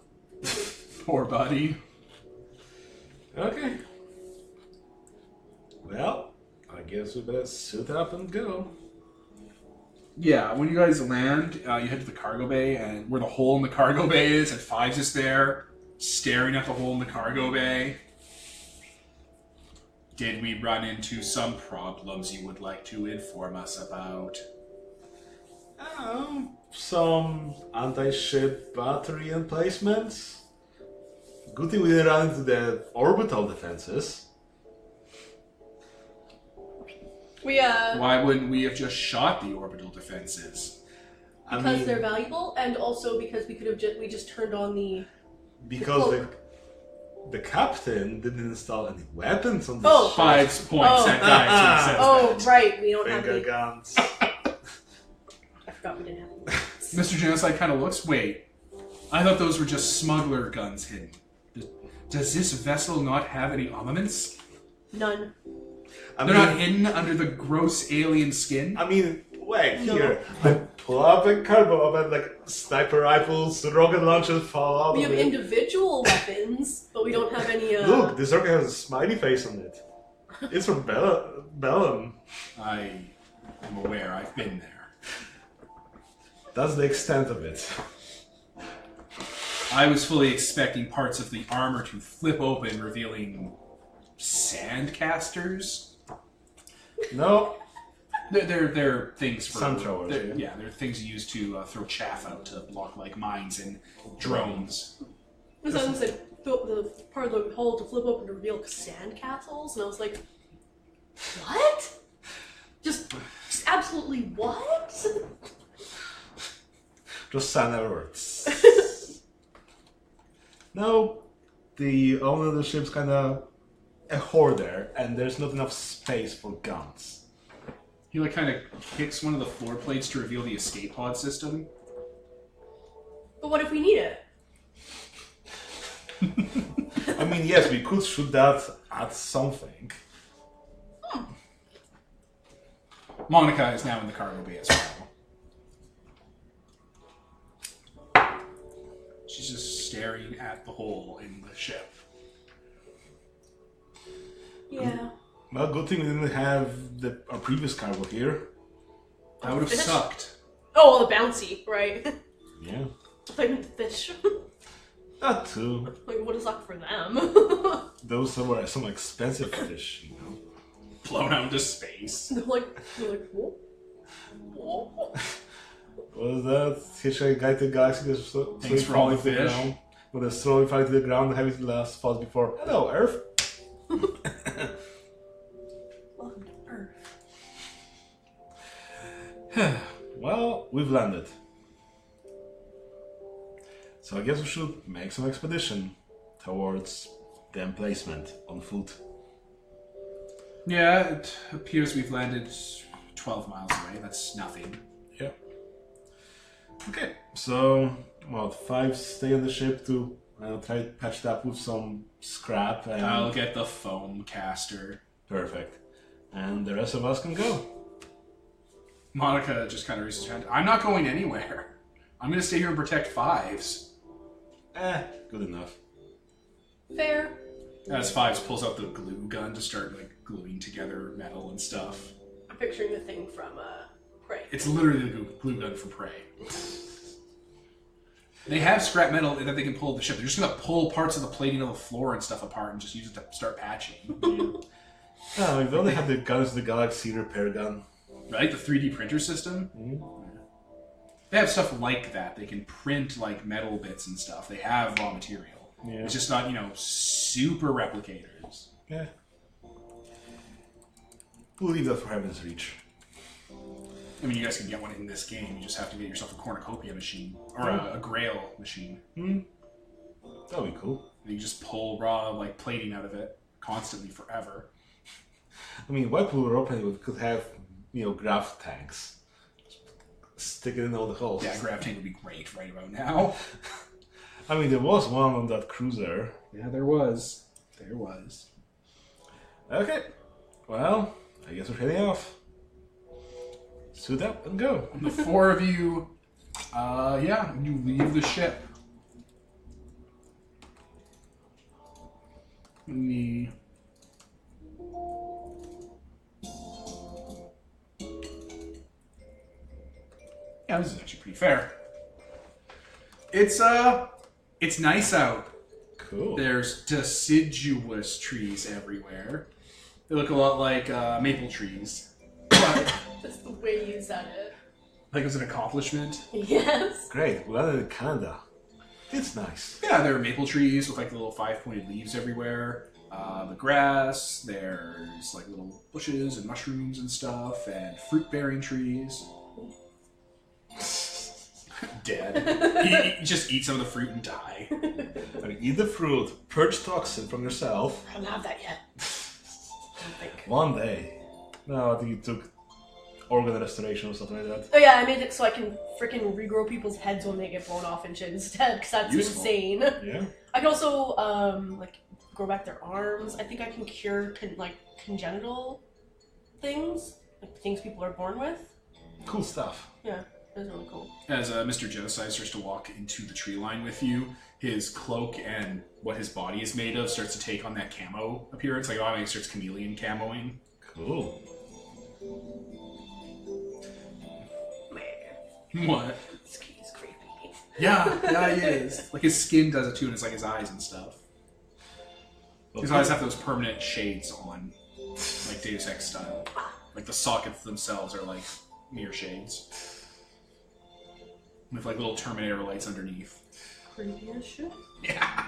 Poor buddy.
Okay. Well, I guess we better suit up and go.
Yeah, when you guys land, you head to the cargo bay, and where the hole in the cargo bay is, and Five's just there, staring at the hole in the cargo bay. Did we run into some problems you would like to inform us about?
Some anti-ship battery emplacements. Good thing we didn't run into the orbital defenses.
Why
wouldn't
we have just shot the orbital defenses?
Because they're valuable, and also because we could have we just turned on the.
Because the captain didn't install any weapons on this ship.
5 points that guy says that.
Right, we don't have
Finger
any.
guns.
I forgot we didn't have any.
Mr. Genocide kind of looks, wait, I thought those were just smuggler guns hidden. Does this vessel not have any armaments?
None.
They're not hidden under the gross alien skin?
I mean, wait, here. I pull up a cargo and like sniper rifles, rocket launchers fall out
We
of
have
it.
individual weapons, but we don't have any.
Look, this rocket has a smiley face on it. It's from Bellum.
I am aware, I've been there.
That's the extent of it.
I was fully expecting parts of the armor to flip open, revealing sandcasters.
No.
They're things for
Sun throwers.
they're things used to throw chaff out to block like mines and drones.
It sounds like the part of the hole to flip open to reveal sand castles, and I was like, what? Just absolutely what?
Just sand everywhere. No, the owner of the ship's kind of a hoarder, and there's not enough space for guns.
He like kind of kicks one of the floor plates to reveal the escape pod system.
But what if we need it?
I mean, yes, we could shoot that at something.
Monica is now in the cargo bay as well. She's just staring at the hole in the ship.
Yeah.
Well, good thing we didn't have our previous cargo here.
That would have
Fish?
sucked.
Oh, well, the bouncy, right?
Yeah.
Like the fish.
That too.
Like, what is that for them?
Those were some expensive fish, you know.
Blown out into space.
they're like, whoa.
What was that? Hitchhiking Guide to the Galaxy that's
Thanks for all the fish.
ground. With a slowly falling to the ground and having the last thought before, hello, Earth.
Welcome to Earth.
Well, we've landed. So I guess we should make some expedition towards the emplacement on foot.
Yeah, it appears we've landed 12 miles away. That's nothing.
Yeah. Okay, so, well, 5 stay on the ship to try to patch it up with some scrap. And
I'll get the foam caster.
perfect. And the rest of us can go.
Monica just kind of raises her hand. I'm not going anywhere. I'm going to stay here and protect 5s.
Good enough.
Fair.
As 5s pulls out the glue gun to start like gluing together metal and stuff.
I'm picturing the thing from Prey.
It's literally the glue gun for Prey. They have scrap metal that they can pull the ship. They're just going to pull parts of the plating of the floor and stuff apart and just use it to start patching.
Oh, we've only had the Guardians of the Galaxy repair gun.
Right? The 3D printer system? They have stuff like that. They can print like metal bits and stuff. They have raw material.
Yeah.
It's just not, super replicators.
Yeah. We'll leave that for Heaven's Reach.
I mean, you guys can get one in this game. You just have to get yourself a cornucopia machine. Or a grail machine.
That'll be cool.
And you just pull raw, like, plating out of it constantly forever.
I mean, why pull it open? We could have, grav tanks. Stick it in all the holes.
Yeah, grav tank would be great right about now.
I mean, there was one on that cruiser.
Yeah, there was. There was.
Okay. Well, I guess we're heading off. Suit up and go.
The 4 of you, you leave the ship. Yeah, this is actually pretty fair. It's nice out.
Cool.
There's deciduous trees everywhere. They look a lot like maple trees. But
That's the way you said it.
like it was an accomplishment.
Yes.
Great. We landed in Canada. It's nice.
Yeah, there are maple trees with like little 5-pointed leaves everywhere. The grass, there's like little bushes and mushrooms and stuff, and fruit-bearing trees. Dead. Just eat some of the fruit and die.
I mean, eat the fruit, purge toxin from yourself.
I don't have that yet. I don't think.
One day. No, I think you took organ restoration or something like that.
Oh yeah, I made it so I can freaking regrow people's heads when they get blown off and shit instead, because that's
Useful.
insane.
Yeah.
I can also grow back their arms. I think I can cure congenital things, like things people are born with.
Cool stuff.
Yeah, that's really cool.
As Mr. Genocide starts to walk into the tree line with you, his cloak and what his body is made of starts to take on that camo appearance. Like, he starts chameleon camoing.
Cool.
Man,
What?
this kid is creepy.
Yeah, he is. Like his skin does it too, and it's like his eyes and stuff. His eyes have those permanent shades on, like Deus Ex style. Like the sockets themselves are like mirror shades. With like little Terminator lights underneath.
Creepy as shit.
Yeah.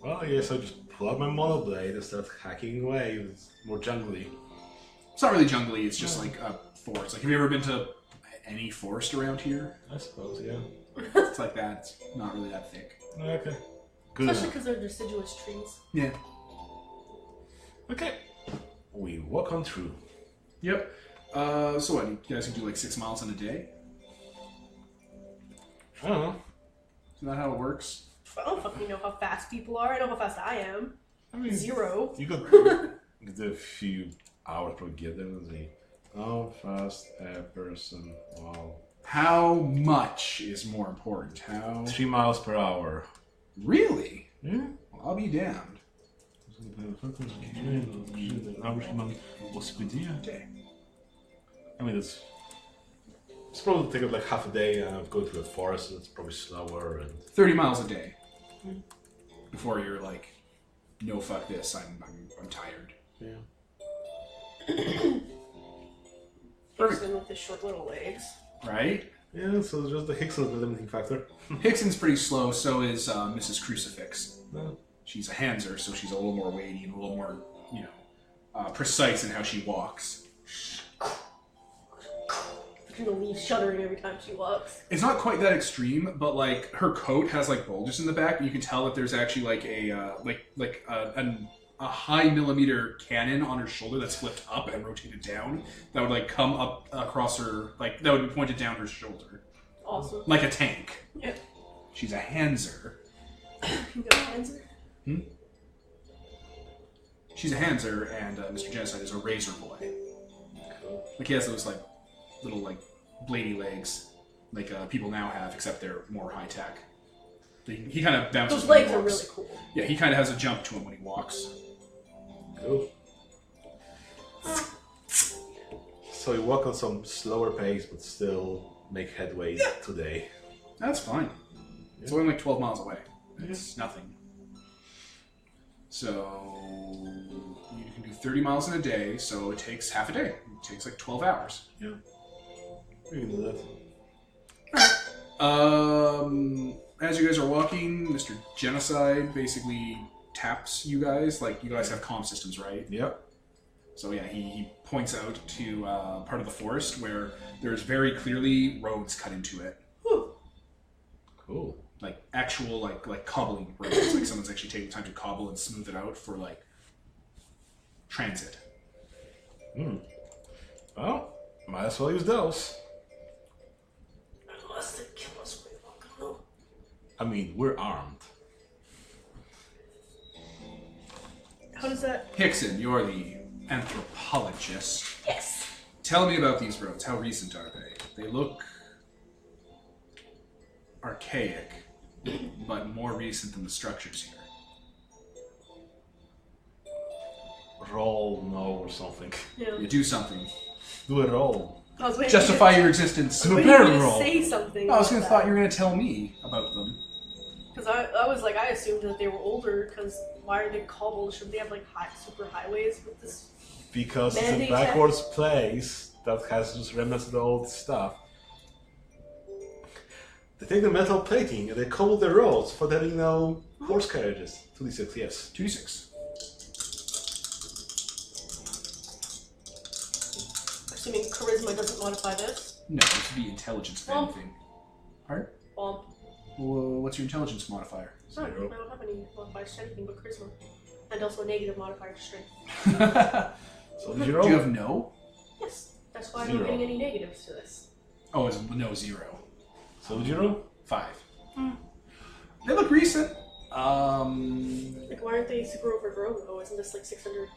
Well, I guess I just pull out my monoblade and start hacking away. It's more jungly.
It's not really jungly, it's just like a forest. Like, have you ever been to any forest around here?
I suppose, yeah.
It's like that. It's not really that thick.
Okay. Good
Especially
enough.
because they're deciduous trees.
Yeah.
Okay. We walk on through.
Yep. So what, you guys can do like 6 miles in a day?
I don't know.
Isn't that how it works?
I don't fucking know how fast people are. I know how fast I am.
I mean,
0.
you could do a few hours per get there and see. How fast a person, wow.
How much is more important? How...
3 miles per hour.
Really?
Yeah.
Well, I'll be damned. Okay.
I mean, it's probably take like half a day and go through the forest, and it's probably slower. And
30 miles a day. Before you're like, no, fuck this, I'm tired.
yeah.
Hickson with his short little legs.
Right?
Yeah, so just the Hickson is the limiting factor.
Hickson's pretty slow, so is Mrs. Crucifix.
No.
She's a Hanser, so she's a little more weighty and a little more, precise in how she walks.
The leaves shuddering every time she walks.
It's not quite that extreme, but like her coat has like bulges in the back, and you can tell that there's actually like a high millimeter cannon on her shoulder that's flipped up and rotated down. That would like come up across her, like that would be pointed down her shoulder,
Awesome.
like a tank.
Yep.
She's a Hanser.
You got Hanser?
She's a Hanser, and Mr. Genocide is a Razor Boy. Like he has those like little like bladey legs, like people now have, except they're more high tech. He kind of bounces.
Those
when he
legs are
walks.
really cool.
Yeah, he kind of has a jump to him when he walks.
Cool. So we walk on some slower pace, but still make headway today.
That's fine. It's only like 12 miles away. It's nothing. So you can do 30 miles in a day, so it takes half a day. It takes like 12 hours.
Yeah. We can do that.
As you guys are walking, Mr. Genocide basically taps you guys. Like, you guys have comm systems, right?
Yep.
So yeah, he points out to part of the forest where there's very clearly roads cut into it.
Whew.
Cool.
Like actual like cobbling roads. Like someone's actually taking time to cobble and smooth it out for like transit.
Well, might as well use those.
Unless they kill us when we walk alone.
I mean, we're armed.
How does that...
Hickson, you're the anthropologist.
Yes!
Tell me about these roads. How recent are they? They look archaic, but more recent than the structures here.
Roll no or something.
Yeah.
You do something.
Do a roll.
I was waiting
Justify your existence.
I was
Do a
waiting for
barrel
you to
roll.
say something.
I was
about
gonna thought you were gonna tell me about them.
Because I was like, I assumed that they were older, because why are they cobbled? Should they have like super highways with this?
Because it's a
Mandate
backwards place that has just remnants of the old stuff. They take the metal plating and they cobble the roads for the, horse carriages. 2d6, yes.
2d6.
Assuming charisma doesn't modify this.
No, this would be intelligence if
Well-
anything. Pardon?
Well,
Well, what's your intelligence modifier?
no, I don't have any modifiers to anything but charisma. And also a negative modifier to strength.
So did you
Do
roll?
you have no?
Yes, that's why I'm
Zero.
not getting any negatives to this.
Oh, it's no 0.
So did you roll?
5. They look recent. No,
Like, why aren't they super overgrown though? Isn't this like 600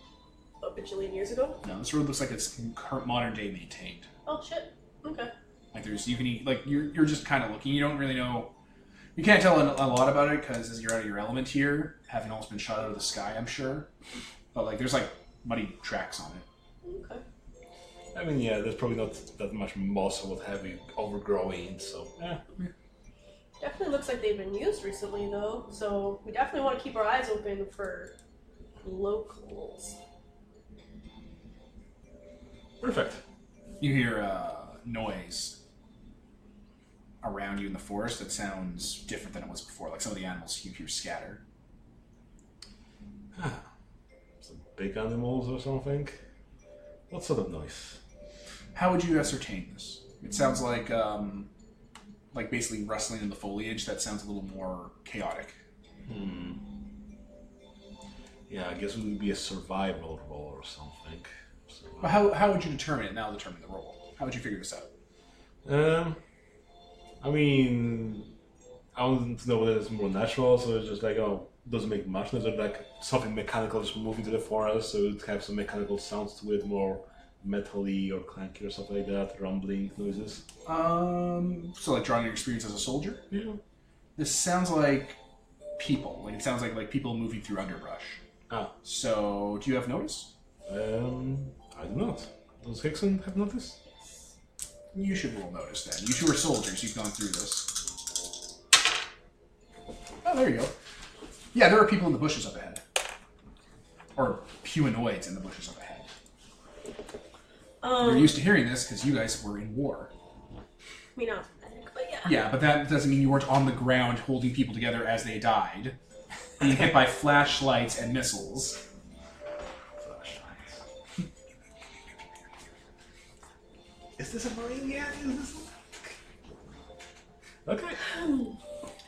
a bajillion years ago?
this road looks like it's modern day maintained.
Oh shit. Okay.
Like you're just kind of looking. You don't really know. You can't tell a lot about it because you're out of your element here, having almost been shot out of the sky, I'm sure. But like, there's like muddy tracks on it.
Okay.
I mean, yeah, there's probably not that much moss or what have you overgrowing, so yeah.
looks like they've been used recently, though, so we definitely want to keep our eyes open for locals.
Perfect.
You hear noise around you in the forest that sounds different than it was before. Like some of the animals you hear scatter.
Some big animals or something. What sort of noise?
How would you ascertain this? It sounds like basically rustling in the foliage. That sounds a little more chaotic.
Yeah, I guess it would be a survival roll or something. So,
Well, how would you determine it? Now determine the roll. How would you figure this out?
I mean, I want to know whether it's more natural, so it's just like, oh, doesn't make much noise, or like something mechanical just moving to the forest, so it have some mechanical sounds to it, more metally or clanky or something like that, rumbling noises.
So like drawing your experience as a soldier?
Yeah.
This sounds like people. Like it sounds like people moving through underbrush.
Ah.
So, do you have notice?
I do not. Does Hickson have notice?
You should roll notice then. You two are soldiers. You've gone through this. Oh, there you go. Yeah, there are people in the bushes up ahead. Or humanoids in the bushes up ahead. You're used to hearing this because you guys were in war.
I mean, not pathetic, but yeah.
Yeah, but that doesn't mean you weren't on the ground holding people together as they died. Being hit by flashlights and missiles.
Flashlights. Is this a marine yet? Is this... Okay.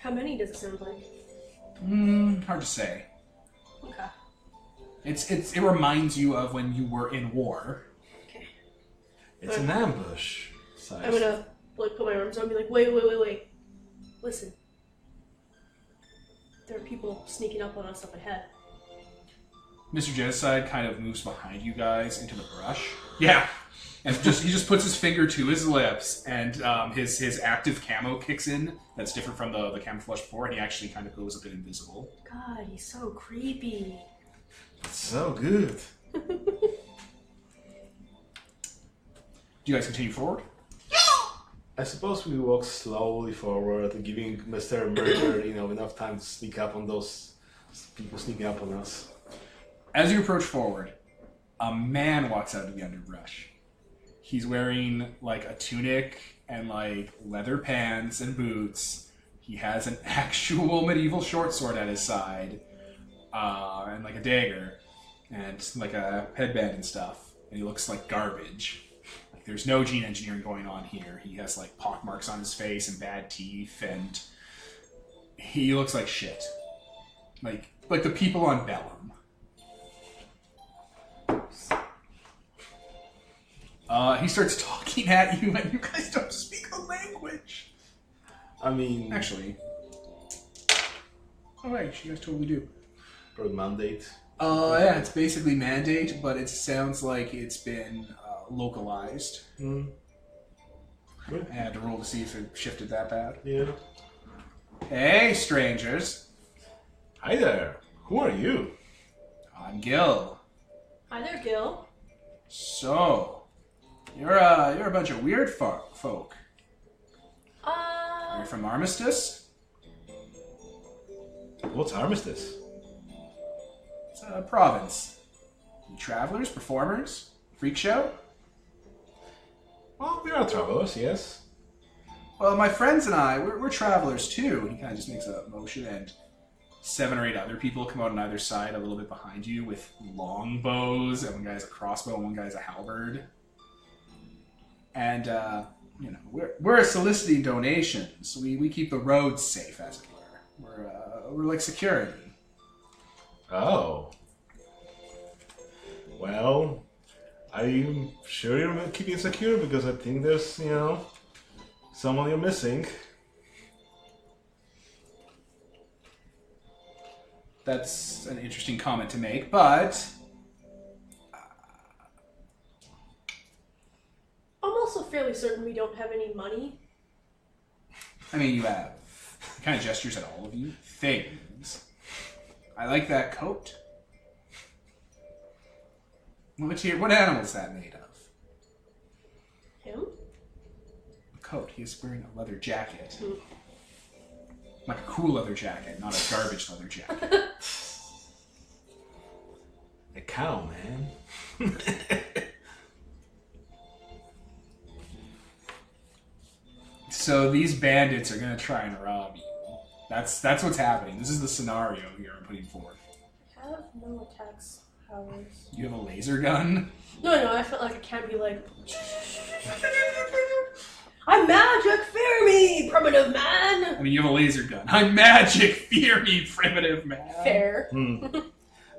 How many does it sound like?
Hard to say.
Okay.
It reminds you of when you were in war.
Okay.
It's an ambush. Size.
I'm gonna like put my arms on and be like, wait. Listen. There are people sneaking up on us up ahead.
Mr. Genocide kind of moves behind you guys into the brush. Yeah. And he just puts his finger to his lips, and his active camo kicks in. That's different from the camouflage before, and he actually kind of goes a bit invisible.
God, he's so creepy.
It's so good.
Do you guys continue forward?
I suppose we walk slowly forward, giving Mr. Murder, enough time to sneak up on those people sneaking up on us.
As you approach forward, a man walks out of the underbrush. He's wearing like a tunic and like leather pants and boots. He has an actual medieval short sword at his side, and like a dagger, and like a headband and stuff. And he looks like garbage. Like there's no gene engineering going on here. He has like pockmarks on his face and bad teeth, and he looks like shit. Like the people on Bellum. He starts talking at you, and you guys don't speak the language.
I mean...
Actually. Oh, right, you guys totally do.
Probably mandate.
Yeah, it's basically mandate, but it sounds like it's been localized.
Good.
I had to roll to see if it shifted that bad.
Yeah.
Hey, strangers.
Hi there. Who are you?
I'm Gil.
Hi there, Gil.
So, you're a bunch of weird folk. You're from Armistice?
What's Armistice?
It's a province. You travelers, performers, freak show?
Well, we are travelers, yes.
Well, my friends and I, we're travelers too. And he kind of just makes a motion, and 7 or 8 other people come out on either side a little bit behind you with long bows, and one guy's a crossbow and one guy's a halberd. And, we're soliciting donations. We keep the roads safe, as it were. We're like security.
Oh. Well, I'm sure you're keeping it secure because I think there's, someone you're missing.
That's an interesting comment to make, but
I'm also fairly certain we don't have any money.
I mean, you have kind of gestures at all of you. Things. I like that coat. What animal is that made of?
Him?
A coat. He's wearing a leather jacket. Like a cool leather jacket, not a garbage leather jacket.
A cow, man.
So these bandits are gonna try and rob you. That's what's happening. This is the scenario here I'm putting forth.
I have no attacks powers.
You have a laser gun?
No, I felt like I can't be like... I'm magic, fear me, primitive man!
I mean, you have a laser gun. I'm magic, fear me, primitive man.
Fair.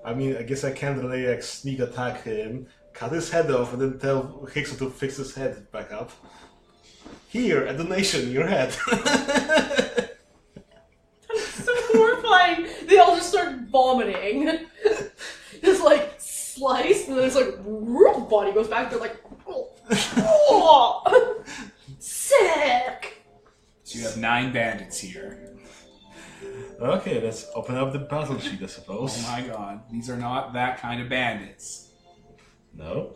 I mean, I guess I can't really like sneak attack him, cut his head off, and then tell Hickson to fix his head back up. Here, a donation in your head.
So horrifying. They all just start vomiting. Just like slice, and then it's like whoop, body goes back. They're like, oh, sick.
So you have 9 bandits here.
Okay, let's open up the battle sheet, I suppose.
Oh my god, these are not that kind of bandits.
No.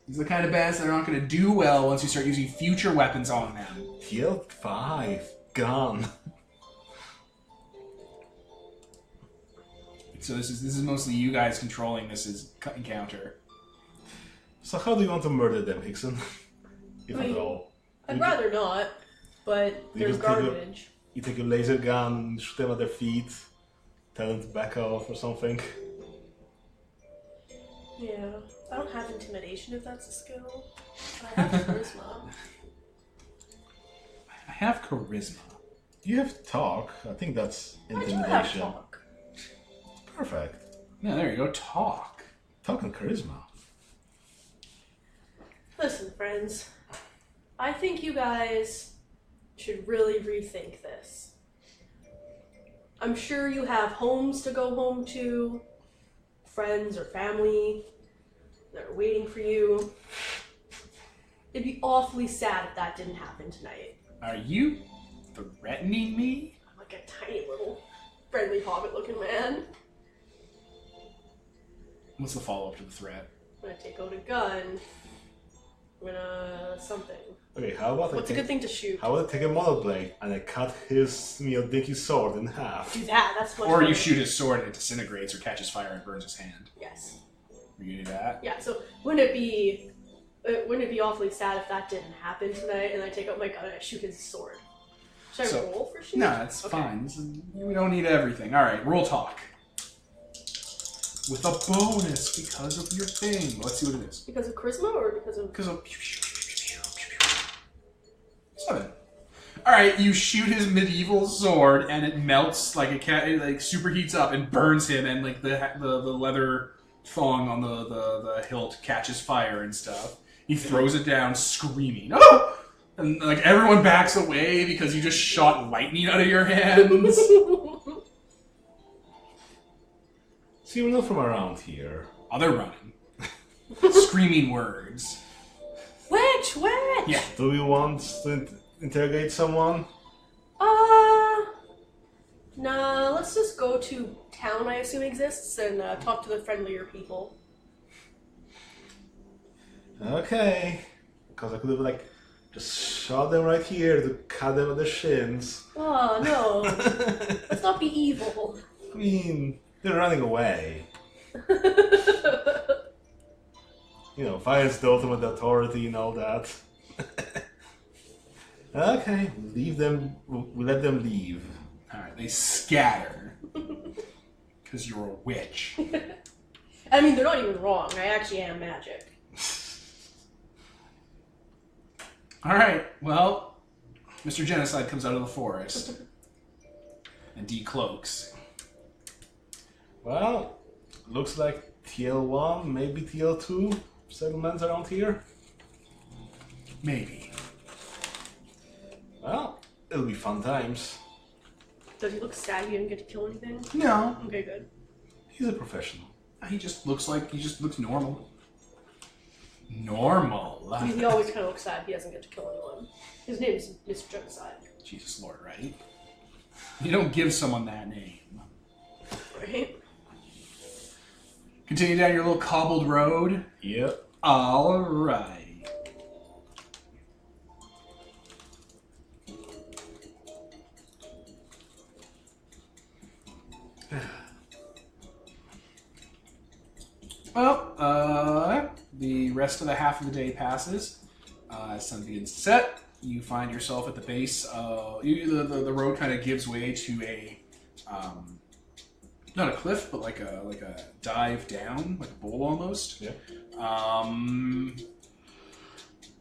These are the kind of bandits that are not going to do well once you start using future weapons on them.
Heal 5. Gone.
So this is mostly you guys controlling this encounter.
So how do you want to murder them, Hickson? If at all.
I'd rather not, but there's garbage.
You take your laser gun, shoot them at their feet, tell them to back off or something.
Yeah, I don't have intimidation if that's a skill. I have charisma.
I have charisma.
You have talk. I think that's
I do
intimidation.
have talk.
Perfect.
Yeah, there you go. Talk.
Talk and charisma.
Listen, friends. I think you guys should really rethink this. I'm sure you have homes to go home to, friends or family that are waiting for you. It'd be awfully sad if that didn't happen tonight.
Are you threatening me?
I'm like a tiny little friendly hobbit-looking man.
What's the follow-up to the threat?
I'm gonna take out a gun. I'm gonna something.
Okay, how about
What's a good thing to shoot?
How about I take a monoblade and I cut his Dicky sword in half?
Do that. That's much
Or
better.
you shoot his sword and it disintegrates or catches fire and burns his hand.
Yes.
Are you gonna do that?
Yeah. So wouldn't it be awfully sad if that didn't happen tonight? And I take out my gun and I shoot his sword. Should I roll for shooting?
No, that's fine. We don't need everything. All right, roll talk. With a bonus because of your thing. Let's see what it is.
Because of charisma or because of?
Because of 7. All right, you shoot his medieval sword and it melts like it like superheats up and burns him, and like the leather thong on the hilt catches fire and stuff. He throws it down, screaming, "Oh!" And like everyone backs away because you just shot lightning out of your hands.
So you're not from around here.
Oh, they're running, screaming words.
Witch!
Yeah.
Do we want to interrogate someone?
Nah, let's just go to town, I assume exists, and talk to the friendlier people.
Okay. Because I could have like just shot them right here to cut them at the shins.
Oh, no. Let's not be evil.
I mean, they're running away. You know, violence the ultimate authority and all that. Okay, leave them. We let them leave.
All right, they scatter because you're a witch.
I mean, they're not even wrong. I actually am magic.
All right, well, Mr. Genocide comes out of the forest and decloaks.
Well, looks like TL1, maybe TL2 settlements around here.
Maybe.
Well, it'll be fun times.
Does he look sad he didn't get to kill anything?
No,
Okay, good.
He's a professional.
he just looks normal. Normal.
He always kind of looks sad he doesn't get to kill anyone. His name is Mr. Genocide.
Jesus Lord, right? You don't give someone that name.
Right?
Continue down your little cobbled road.
Yep.
All right. Well, the rest of the half of the day passes. As sun begins to set, you find yourself at the base. The road kind of gives way to a not a cliff, but like a dive down, like a bowl almost.
Yeah.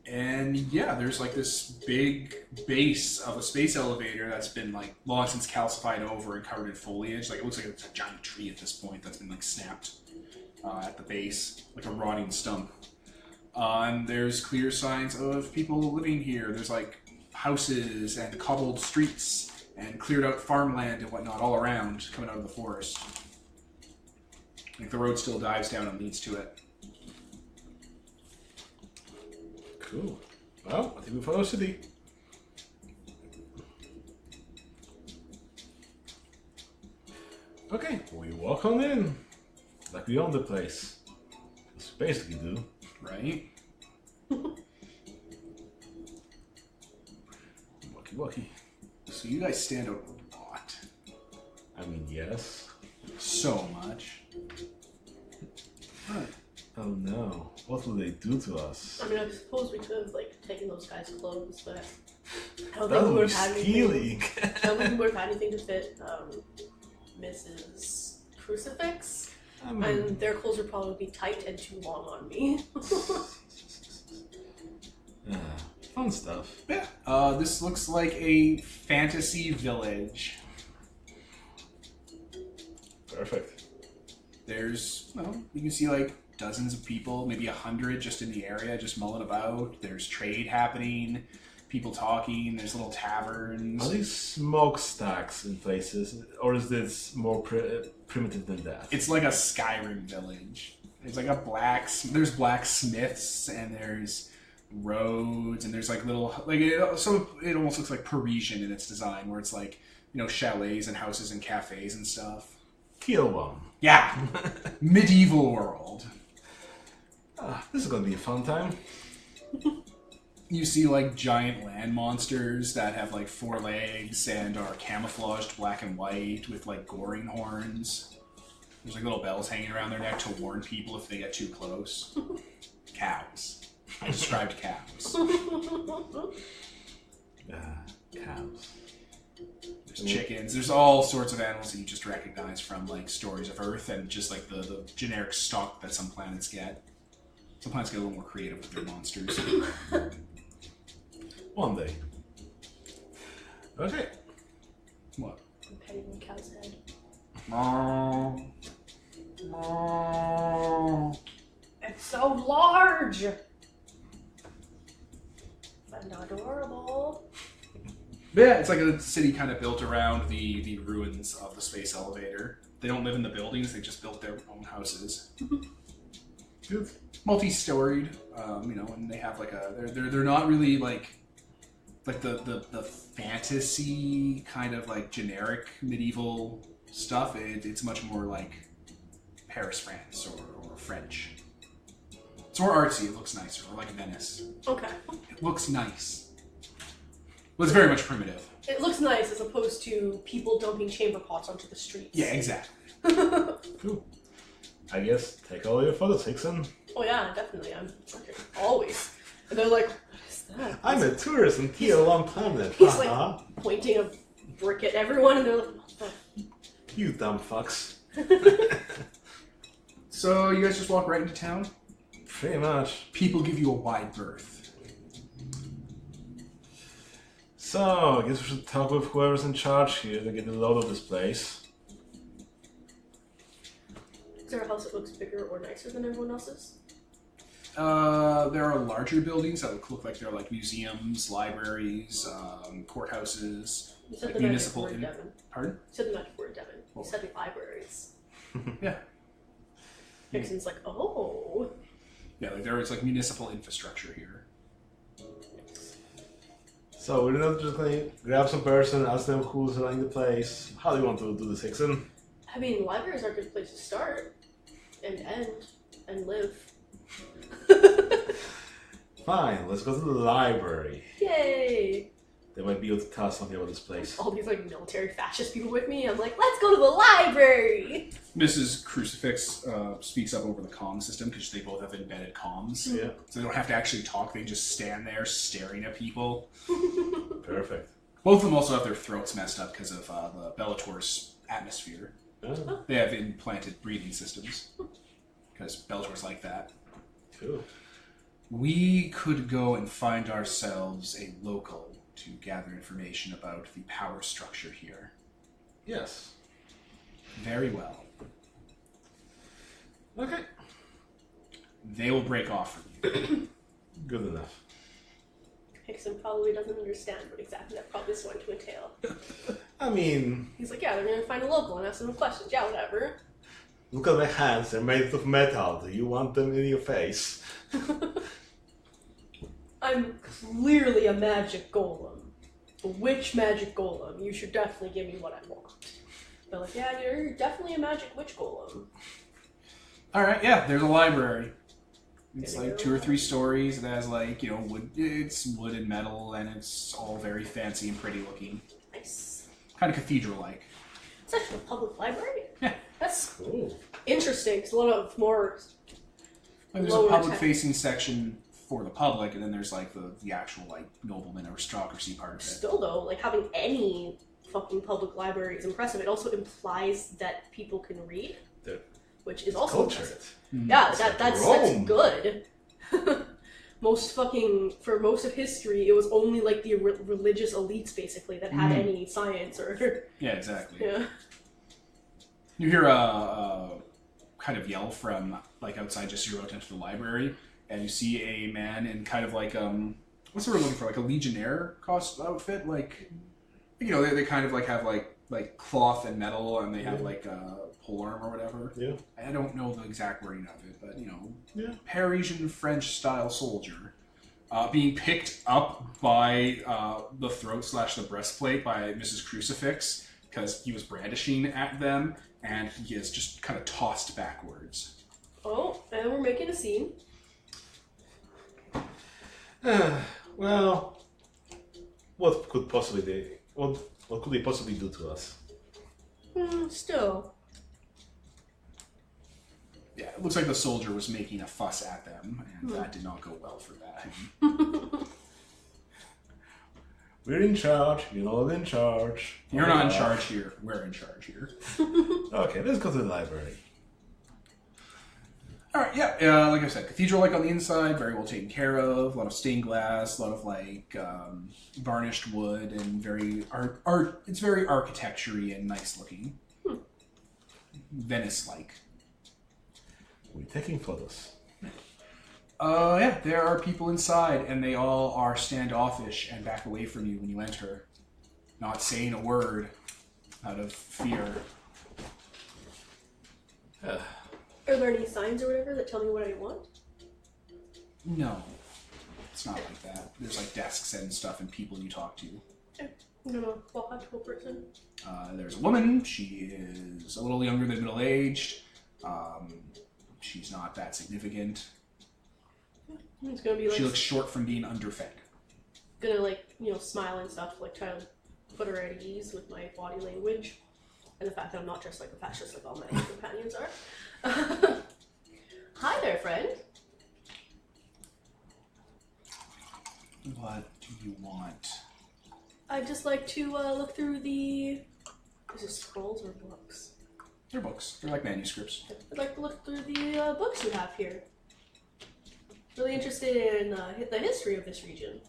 And yeah, there's like this big base of a space elevator that's been like long since calcified over and covered in foliage. Like it looks like it's a giant tree at this point that's been like snapped at the base, like a rotting stump. And there's clear signs of people living here. There's like houses and cobbled streets and cleared out farmland and whatnot all around coming out of the forest. Like the road still dives down and leads to it.
Cool. Well, I think we follow city. Okay, we walk on in. Like we own the place. That's what we basically do.
Right?
Walkie walkie.
So you guys stand out a lot.
I mean, yes.
So much.
Oh no. What will they do to us?
I mean, I suppose we could have like taken those guys' clothes, but I don't
That
think we
would
would
be
have had anything.
stealing.
I don't think we would have had anything to fit Mrs. Crucifix,
I mean,
and their clothes would probably be tight and too long on me.
fun stuff.
Yeah. This looks like a fantasy village.
Perfect.
There's, well, you can see like dozens of people, maybe 100 just in the area, just mulling about. There's trade happening, people talking. There's little taverns.
Are these smokestacks in places, or is this more primitive than that?
It's like a Skyrim village. There's like there's blacksmiths and there's roads and there's like little so it almost looks like Parisian in its design, where it's like, you know, chalets and houses and cafes and stuff.
Kill one.
Yeah, medieval world.
This is gonna be a fun time.
You see like giant land monsters that have like 4 legs and are camouflaged black and white with like goring horns. There's like little bells hanging around their neck to warn people if they get too close. Cows. I described cows.
Cows.
There's chickens. There's all sorts of animals that you just recognize from like stories of Earth and just like the generic stock that some planets get. Some planets get a little more creative with their monsters.
One day. Okay.
What?
I'm petting the cow's head. It's so large and adorable.
Yeah, it's like a city kind of built around the ruins of the space elevator. They don't live in the buildings; they just built their own houses.
Good.
Multi-storied, you know, and they have like they're not really like the fantasy kind of like generic medieval stuff. It's much more like Paris, France, or French. It's more artsy. It looks nicer, or like Venice.
Okay.
It looks nice. Well, it's very much primitive.
It looks nice as opposed to people dumping chamber pots onto the streets.
Yeah, exactly.
Cool. I guess take all your photos, Hickson.
Oh yeah, definitely. I'm always. And they're like, what is that?
I'm a tourist on Tier 1 planet.
He's like pointing a brick at everyone, and they're like, what the?
You dumb fucks.
So you guys just walk right into town?
Pretty much.
People give you a wide berth.
So, I guess we should talk with whoever's in charge here to get a load of this place.
Is there a house that looks bigger or nicer than everyone else's?
There are larger buildings that look like they're like museums, libraries, courthouses,
You said
like
the
municipal.
magic word, Devin.
Pardon?
You said the magic word, Devin. You
What?
said the libraries.
Yeah,
Vixen's like, oh.
yeah. Like there is like municipal infrastructure here.
So, we're not just going to grab some person, ask them who's running the place. How do you want to do this, Hickson?
I mean, libraries are a good place to start and end and live.
Fine, let's go to the library.
Yay!
They might be able to tell us something about this place.
All these like military fascist people with me. I'm like, let's go to the library.
Mrs. Crucifix speaks up over the comm system because they both have embedded comms.
Yeah.
So they don't have to actually talk. They just stand there staring at people.
Perfect.
Both of them also have their throats messed up because of the Bellator's atmosphere.
Oh,
They have implanted breathing systems because Bellator's like that.
cool.
We could go and find ourselves a local to gather information about the power structure here.
Yes.
Very well.
Okay.
They will break off from you.
Good enough.
Hickson probably doesn't understand what exactly that probably is going to entail.
I mean,
He's like, yeah, they're going to find a local and ask them questions. Yeah, whatever.
look at my hands. They're made of metal. Do you want them in your face?
I'm clearly a magic golem. Which magic golem? You should definitely give me what I want. They're like, yeah, you're definitely a magic witch golem.
Alright, yeah, there's a library. It's
Gonna
like
go
2 or 3 stories. It has like, wood. It's wood and metal, and it's all very fancy and pretty looking.
Nice.
Kind of cathedral-like.
It's actually a public library?
Yeah.
That's
Cool.
interesting, because a lot of more...
Like, there's a
Lower
public-facing section for the public, and then there's like the actual like nobleman aristocracy part of it.
Still, though, like, having any fucking public library is impressive. It also implies that people can read,
They're
which is also
cultured.
impressive.
Mm.
Yeah,
It's
that's
Rome.
good. For most of history, it was only like the religious elites basically that had any science or
Yeah, exactly.
yeah.
You hear a kind of yell from like outside, just as you're about to enter the library, and you see a man in kind of like what's the word we're looking for? Like a legionnaire outfit, like they kind of like have like cloth and metal, and they have like pole arm or whatever.
Yeah.
I don't know the exact wording of it, but
Yeah.
Parisian French style soldier. Being picked up by the throat / the breastplate by Mrs. Crucifix because he was brandishing at them, and he is just kind of tossed backwards.
Oh, and we're making a scene.
Well, what could possibly they? What could they possibly do to us?
Still.
Yeah, it looks like the soldier was making a fuss at them, and that did not go well for that.
We're in charge. You're not in charge.
You're not in charge here. We're in charge here.
Okay, let's go to the library.
All right, yeah, like I said, cathedral-like on the inside, very well taken care of. A lot of stained glass, a lot of like varnished wood, and very art. It's very architecture-y and nice looking, Venice-like.
We're taking photos.
Yeah, there are people inside, and they all are standoffish and back away from you when you enter, not saying a word out of fear.
Are there any signs or whatever that tell me what I want?
No, it's not like that. There's like desks and stuff and people you talk to.
I'm gonna walk up to a person.
There's a woman. She is a little younger than middle-aged. She's not that significant.
It's gonna be like
She looks short from being underfed.
gonna like smile and stuff, like try to put her at ease with my body language and the fact that I'm not dressed like a fascist like all my companions are. Hi there, friend.
What do you want?
I'd just like to look through the... Is it scrolls or books?
They're books. They're like manuscripts.
I'd like to look through the books you have here. Really interested in the history of this region.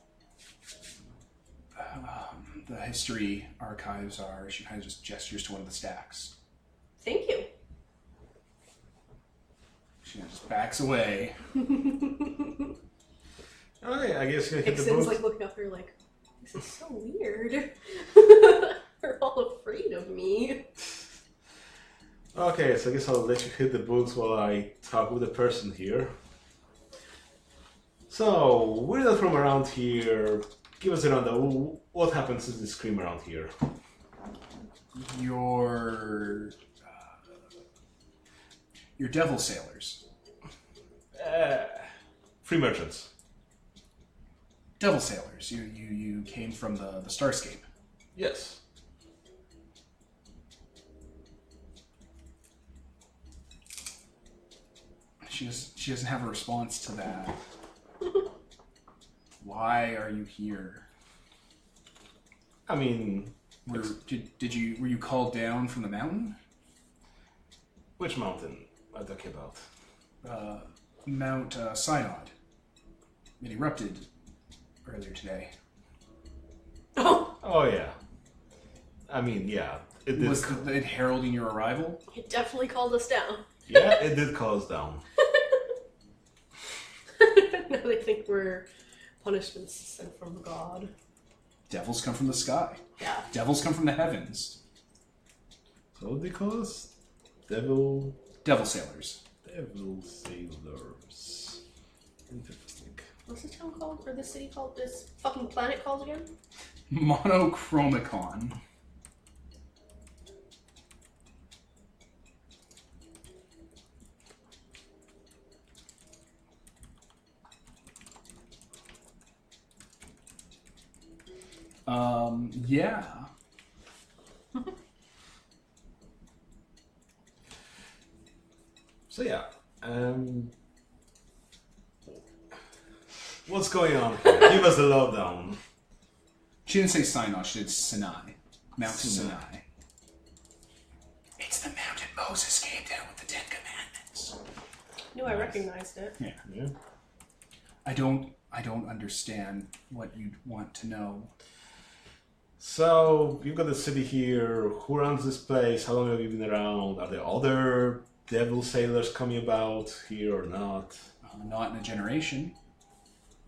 The history archives are... She kind of just gestures to one of the stacks.
Thank you.
She just backs away.
Okay, I guess you hit the
Ixon's
booth.
like looking up here like, this is so weird. They're all afraid of me.
Okay, so I guess I'll let you hit the booth while I talk with the person here. So, we're not from around here. Give us a rundown. What happens to the scream around here?
Your devil sailors.
Free merchants.
Devil Sailors. You came from the Starscape.
Yes.
She doesn't have a response to that. Why are you here?
I mean,
Were you called down from the mountain?
which mountain are you talking about?
Mount Synod. It erupted earlier today.
Oh yeah. I mean, yeah. It did.
Was it heralding your arrival?
It definitely called us down.
Yeah, it did call us down.
Now they think we're punishments sent from God.
Devils come from the sky.
Yeah.
Devils come from the heavens.
So they call us Devil
Sailors.
Sailors. Interesting.
What's this town called? Or this city called? This fucking planet called again?
Monochromicon. Yeah.
So yeah, what's going on here? Give us the lowdown.
She didn't say Sinai, she did Sinai. Mount Sinai. It's the mountain Moses came down with the Ten Commandments.
Knew I recognized it.
Yeah.
Yeah.
I don't understand what you'd want to know.
So you've got the city here. Who runs this place? How long have you been around? Are there other devil sailors coming about here or not?
Not in a generation.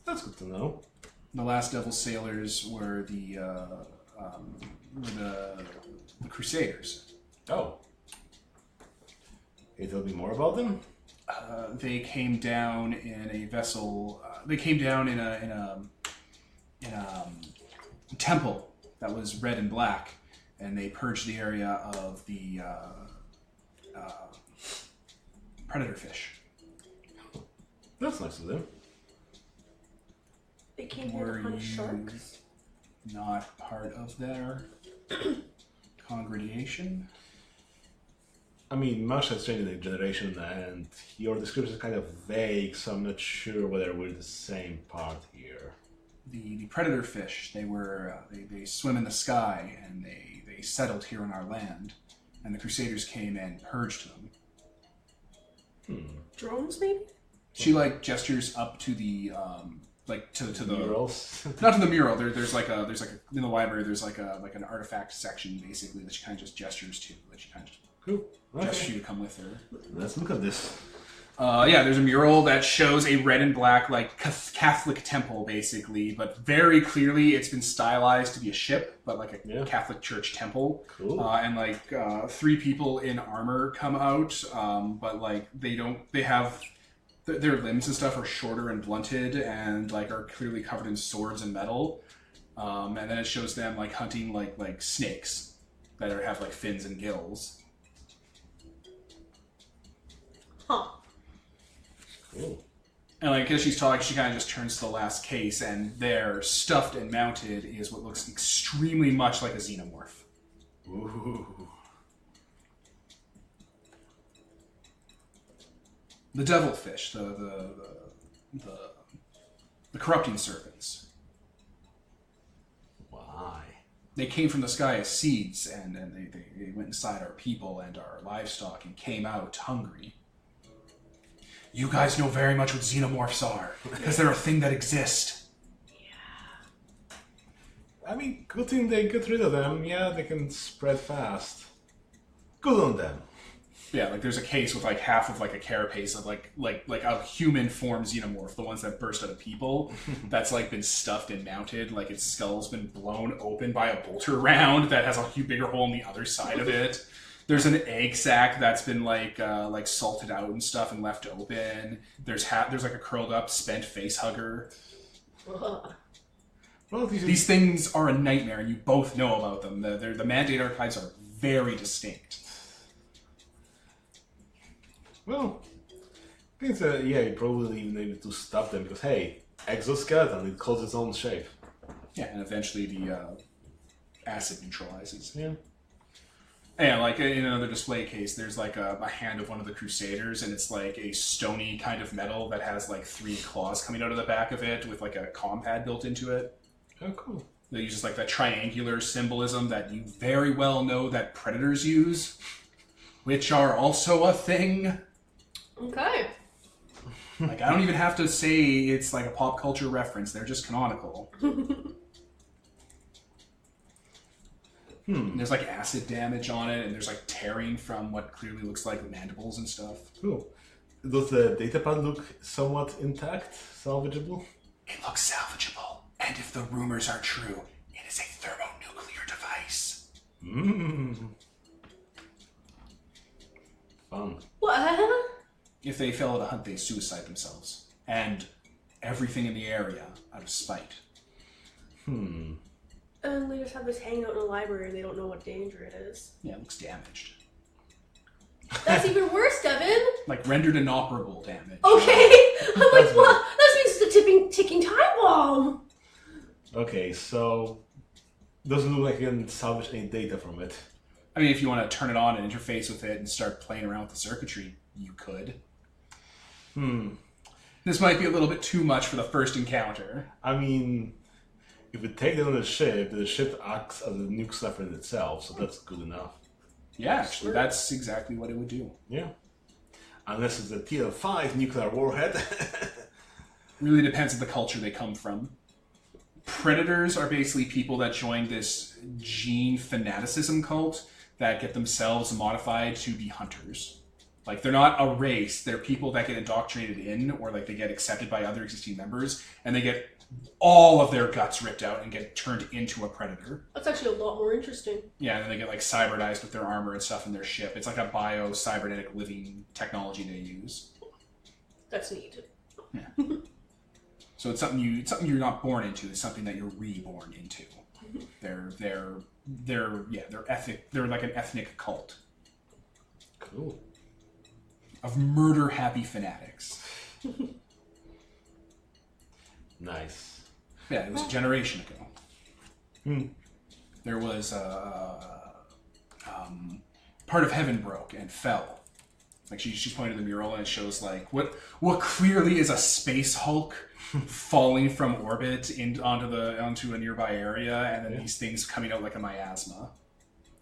That's good to know.
The last devil sailors were the Crusaders.
Oh. Can you tell me more about them?
They came down in a vessel. They came down in a temple that was red and black, and they purged the area of the predator fish.
That's nice of them.
They came here
Were
to hunt
you
sharks.
not part of their congregation?
I mean, much has changed in the generation, and your description is kind of vague, so I'm not sure whether we're the same part here.
The predator fish, they were they swim in the sky, and they settled here on our land, and the Crusaders came and purged them.
Drones, maybe?
She gestures up to the to the
Murals?
not to the mural. There's like a in the library. There's like an artifact section basically that she kind of just gestures to. That she kind of just
Cool.
gestures you to come with her.
Let's look at this.
Yeah, there's a mural that shows a red and black Catholic temple basically, but very clearly it's been stylized to be a ship, but like a Catholic church temple.
Cool.
And three people in armor come out, but they have their limbs and stuff are shorter and blunted and are clearly covered in swords and metal. And then it shows them hunting like snakes that have fins and gills.
Huh.
Cool.
And as she's talking, she kind of just turns to the last case, and there, stuffed and mounted, is what looks extremely much like a xenomorph.
Ooh.
The devilfish, the corrupting serpents.
Why?
They came from the sky as seeds, and they went inside our people and our livestock and came out hungry. You guys know very much what xenomorphs are, because they're a thing that exists.
I mean, good thing they got rid of them. Yeah, they can spread fast. Good on them.
Yeah, there's a case with half of a carapace of a human form xenomorph, the ones that burst out of people, that's been stuffed and mounted, its skull's been blown open by a bolter round that has a bigger hole on the other side of it. There's an egg sac that's been salted out and stuff and left open. There's a curled up spent face hugger.
Ugh.
Well,
These things are a nightmare, and you both know about them. The Mandate archives are very distinct.
Well, I think you probably even able to stop them because, hey, exoskeleton. It calls its own shape.
Yeah, and eventually the acid neutralizes.
Yeah.
And like in another display case, there's like a hand of one of the Crusaders, and it's like a stony kind of metal that has like 3 claws coming out of the back of it with like a comm pad built into it.
Oh, cool.
That uses like that triangular symbolism that you very well know that predators use, which are also a thing.
Okay.
Like, I don't even have to say it's like a pop culture reference. They're just canonical. And there's like acid damage on it, and there's like tearing from what clearly looks like mandibles and stuff.
Cool. Does the datapad look somewhat intact, salvageable?
It looks salvageable, and if the rumors are true, it is a thermonuclear device.
Fun.
What?
If they fail at a hunt, they suicide themselves. And everything in the area out of spite.
And they just have this hanging out in a library and they don't know what danger it is.
Yeah, it looks damaged.
That's even worse, Devin!
Like, rendered inoperable damage.
Okay! I'm like, what? That means it's a ticking time bomb!
Okay, so doesn't look like you can salvage any data from it.
I mean, if you want to turn it on and interface with it and start playing around with the circuitry, you could. This might be a little bit too much for the first encounter.
I mean, if we take it on the ship acts as a nuke sniffer in itself, so that's good enough.
Yeah, actually, that's exactly what it would do.
Yeah. Unless it's a TL5 nuclear warhead.
Really depends on the culture they come from. Predators are basically people that join this gene fanaticism cult that get themselves modified to be hunters. Like, they're not a race, they're people that get indoctrinated in, or like they get accepted by other existing members, and they get all of their guts ripped out and get turned into a predator.
That's actually a lot more interesting.
Yeah, and then they get like cybernized with their armor and stuff in their ship. It's like a bio-cybernetic living technology they use.
That's neat.
Yeah. So it's something you're not born into. It's something that you're reborn into. They're like an ethnic cult
Cool.
of murder-happy fanatics.
Nice.
Yeah, it was a generation ago. There was part of heaven broke and fell. Like she's pointing to the mural and it shows like what clearly is a space Hulk falling from orbit onto a nearby area, and then these things coming out like a miasma.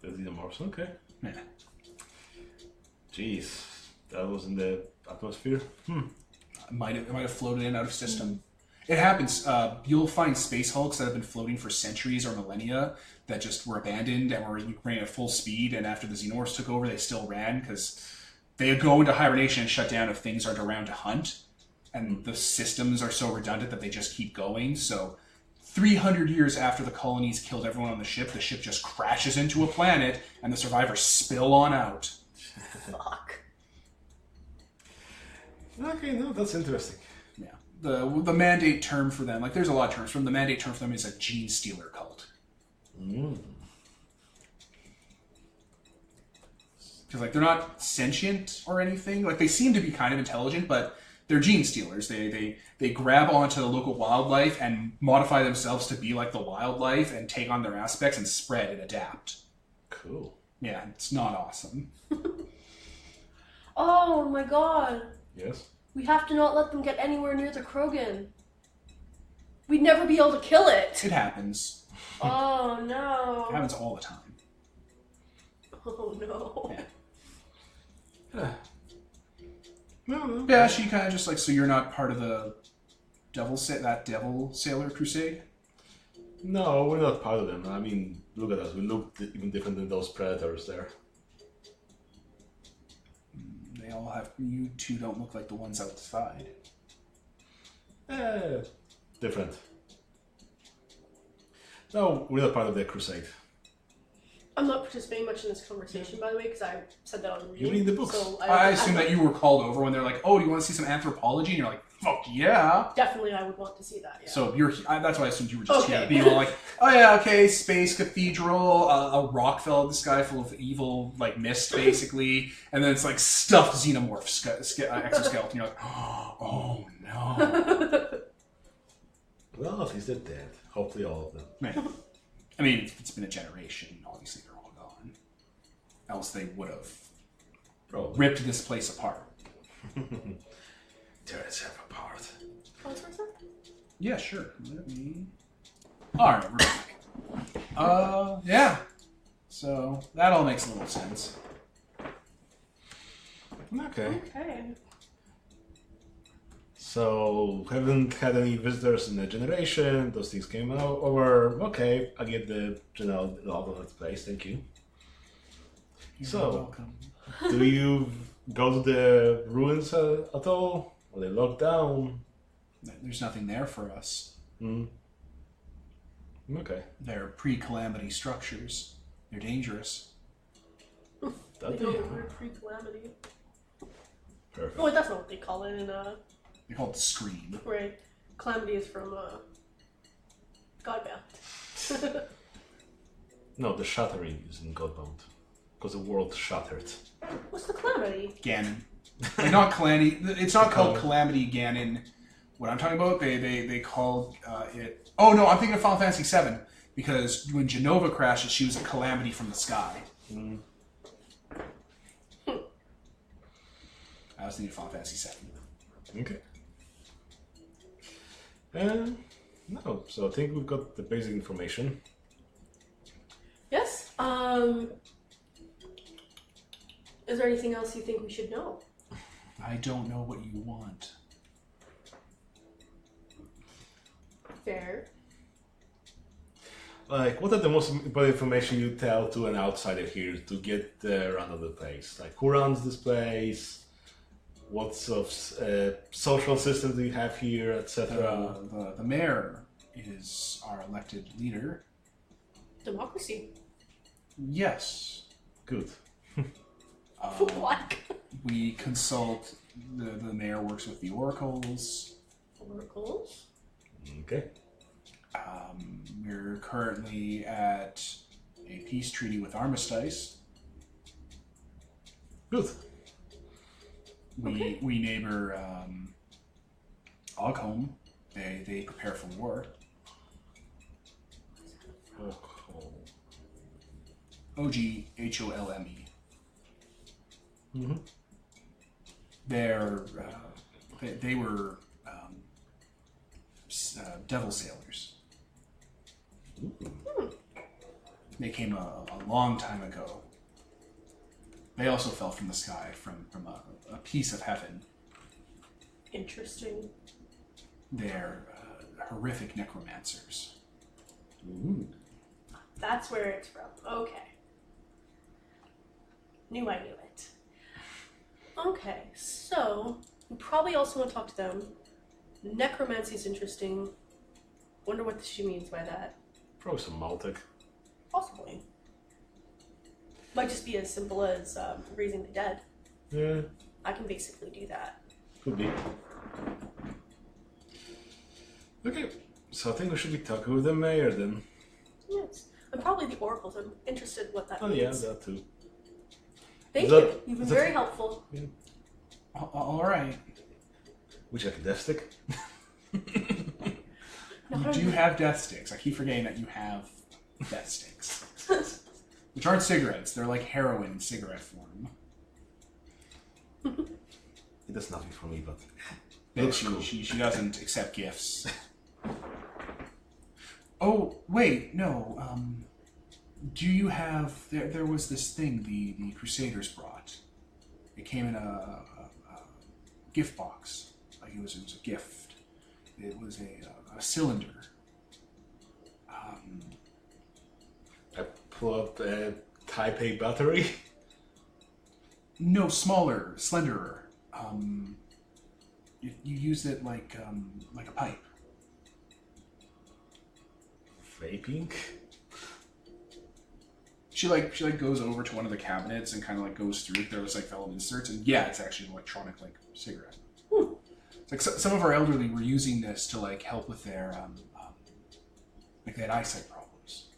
That's the Mars. Okay.
Yeah.
Jeez, that was in the atmosphere.
It might have floated in out of system. It happens. You'll find space hulks that have been floating for centuries or millennia that just were abandoned and were running at full speed, and after the Xenomorphs took over, they still ran because they go into hibernation and shut down if things aren't around to hunt, and the systems are so redundant that they just keep going. So 300 years after the colonies killed everyone on the ship just crashes into a planet, and the survivors spill on out.
Fuck.
Okay, no, that's interesting.
Yeah. The mandate term for them, like there's a lot of terms for them, the mandate term for them is a gene stealer cult. Because like they're not sentient or anything. Like they seem to be kind of intelligent, but they're gene stealers. They grab onto the local wildlife and modify themselves to be like the wildlife and take on their aspects and spread and adapt.
Cool.
Yeah, it's not awesome.
Oh my god.
Yes?
We have to not let them get anywhere near the Krogan. We'd never be able to kill it.
It happens.
Oh no.
It happens all the time.
Oh no.
Yeah.
No.
Yeah, she kind of just like, so you're not part of the Devil Sailor Crusade?
No, we're not part of them. I mean, look at us. We look even different than those predators there.
They all have. You two don't look like the ones outside.
Different. No, we're not part of the crusade.
I'm not participating much in this conversation, by the way, because I said that on the reading.
You read the books.
So
I assume that you were called over when they're like, "Oh, do you want to see some anthropology?" And you're like, "Fuck yeah!"
Definitely, I would want to see that. Yeah.
So that's why I assumed you were just
Okay.
being all like, "Oh yeah, okay, space cathedral, a rock fell out of the sky full of evil like mist, basically, and then it's like stuffed xenomorph exoskeleton." You're like, "Oh no."
Well, at least they're dead. Hopefully all of them.
Yeah. I mean, if it's been a generation, obviously they're all gone. Else they would have ripped this place apart.
Tear itself apart.
Oh, sorry, sir?
Yeah, sure. Let me... Alright, we're back. Yeah. So, that all makes a little sense.
Okay.
Okay.
So, haven't had any visitors in a generation. Those things came over. Okay, I get the general log of the place. Thank you.
You're
So-
welcome.
Do you go to the ruins at all? Are they locked down?
There's nothing there for us.
Hmm. Okay.
They're pre-calamity structures. They're dangerous.
They
That
go
they
over
are.
pre-calamity.
Perfect.
Oh, wait, that's not what they call it in
They call it the Scream.
right. Calamity is from Godbound.
No, the shattering is in Godbound. Because the world shattered.
What's the calamity?
Ganon. Like, not Calamity. It's not called
Oh.
Calamity Ganon. What I'm talking about, they called it... Oh, no, I'm thinking of Final Fantasy VII. Because when Genova crashes, she was a calamity from the sky.
Mm.
I was thinking of Final Fantasy VII.
Okay. No, so I think we've got the basic information.
Yes. Is there anything else you think we should know?
I don't know what you want.
Fair.
Like, what are the most important information you tell to an outsider here to get the run of the place? Like, who runs this place? What sort of social system do you have here, etc.?
The mayor is our elected leader.
Democracy.
Yes.
Good.
What?
We consult, the mayor works with the oracles.
Oracles.
Okay.
We're currently at a peace treaty with Armistice.
Good.
Okay.
We neighbor Ogholm. They prepare for war. Ogholme.
Mm-hmm.
They're they were devil sailors. They came a long time ago. They also fell from the sky from a piece of heaven.
Interesting.
They're horrific necromancers.
Ooh.
That's where it's from. Okay. Knew I knew it. Okay, so we probably also want to talk to them. Necromancy is interesting. Wonder what she means by that.
Probably some Maltic.
Possibly. Might just be as simple as raising the dead.
Yeah,
I can basically do that.
could be. Okay, so I think we should be talking with the mayor then.
Yes. And probably the oracles. I'm interested in what that
Oh
means.
yeah, that too.
Thank
Is
you.
that-
You've been
is that-
very helpful.
All right.
Would you like a death stick?
You do have death sticks. I keep forgetting that you have death sticks. Which aren't cigarettes. They're like heroin in cigarette form.
It does nothing for me, but
And
looks cool.
she doesn't accept gifts. Oh, wait, no. Do you have... There was this thing the Crusaders brought. It came in a gift box. Like it was a gift. It was a cylinder.
I pull up a Type A battery.
No, smaller, slenderer. You use it like a pipe.
Vaping.
She goes over to one of the cabinets and kind of like goes through it. There's like fellow inserts, and yeah, it's actually an electronic like cigarette. It's like some of our elderly were using this to like help with their like they had eyesight problems.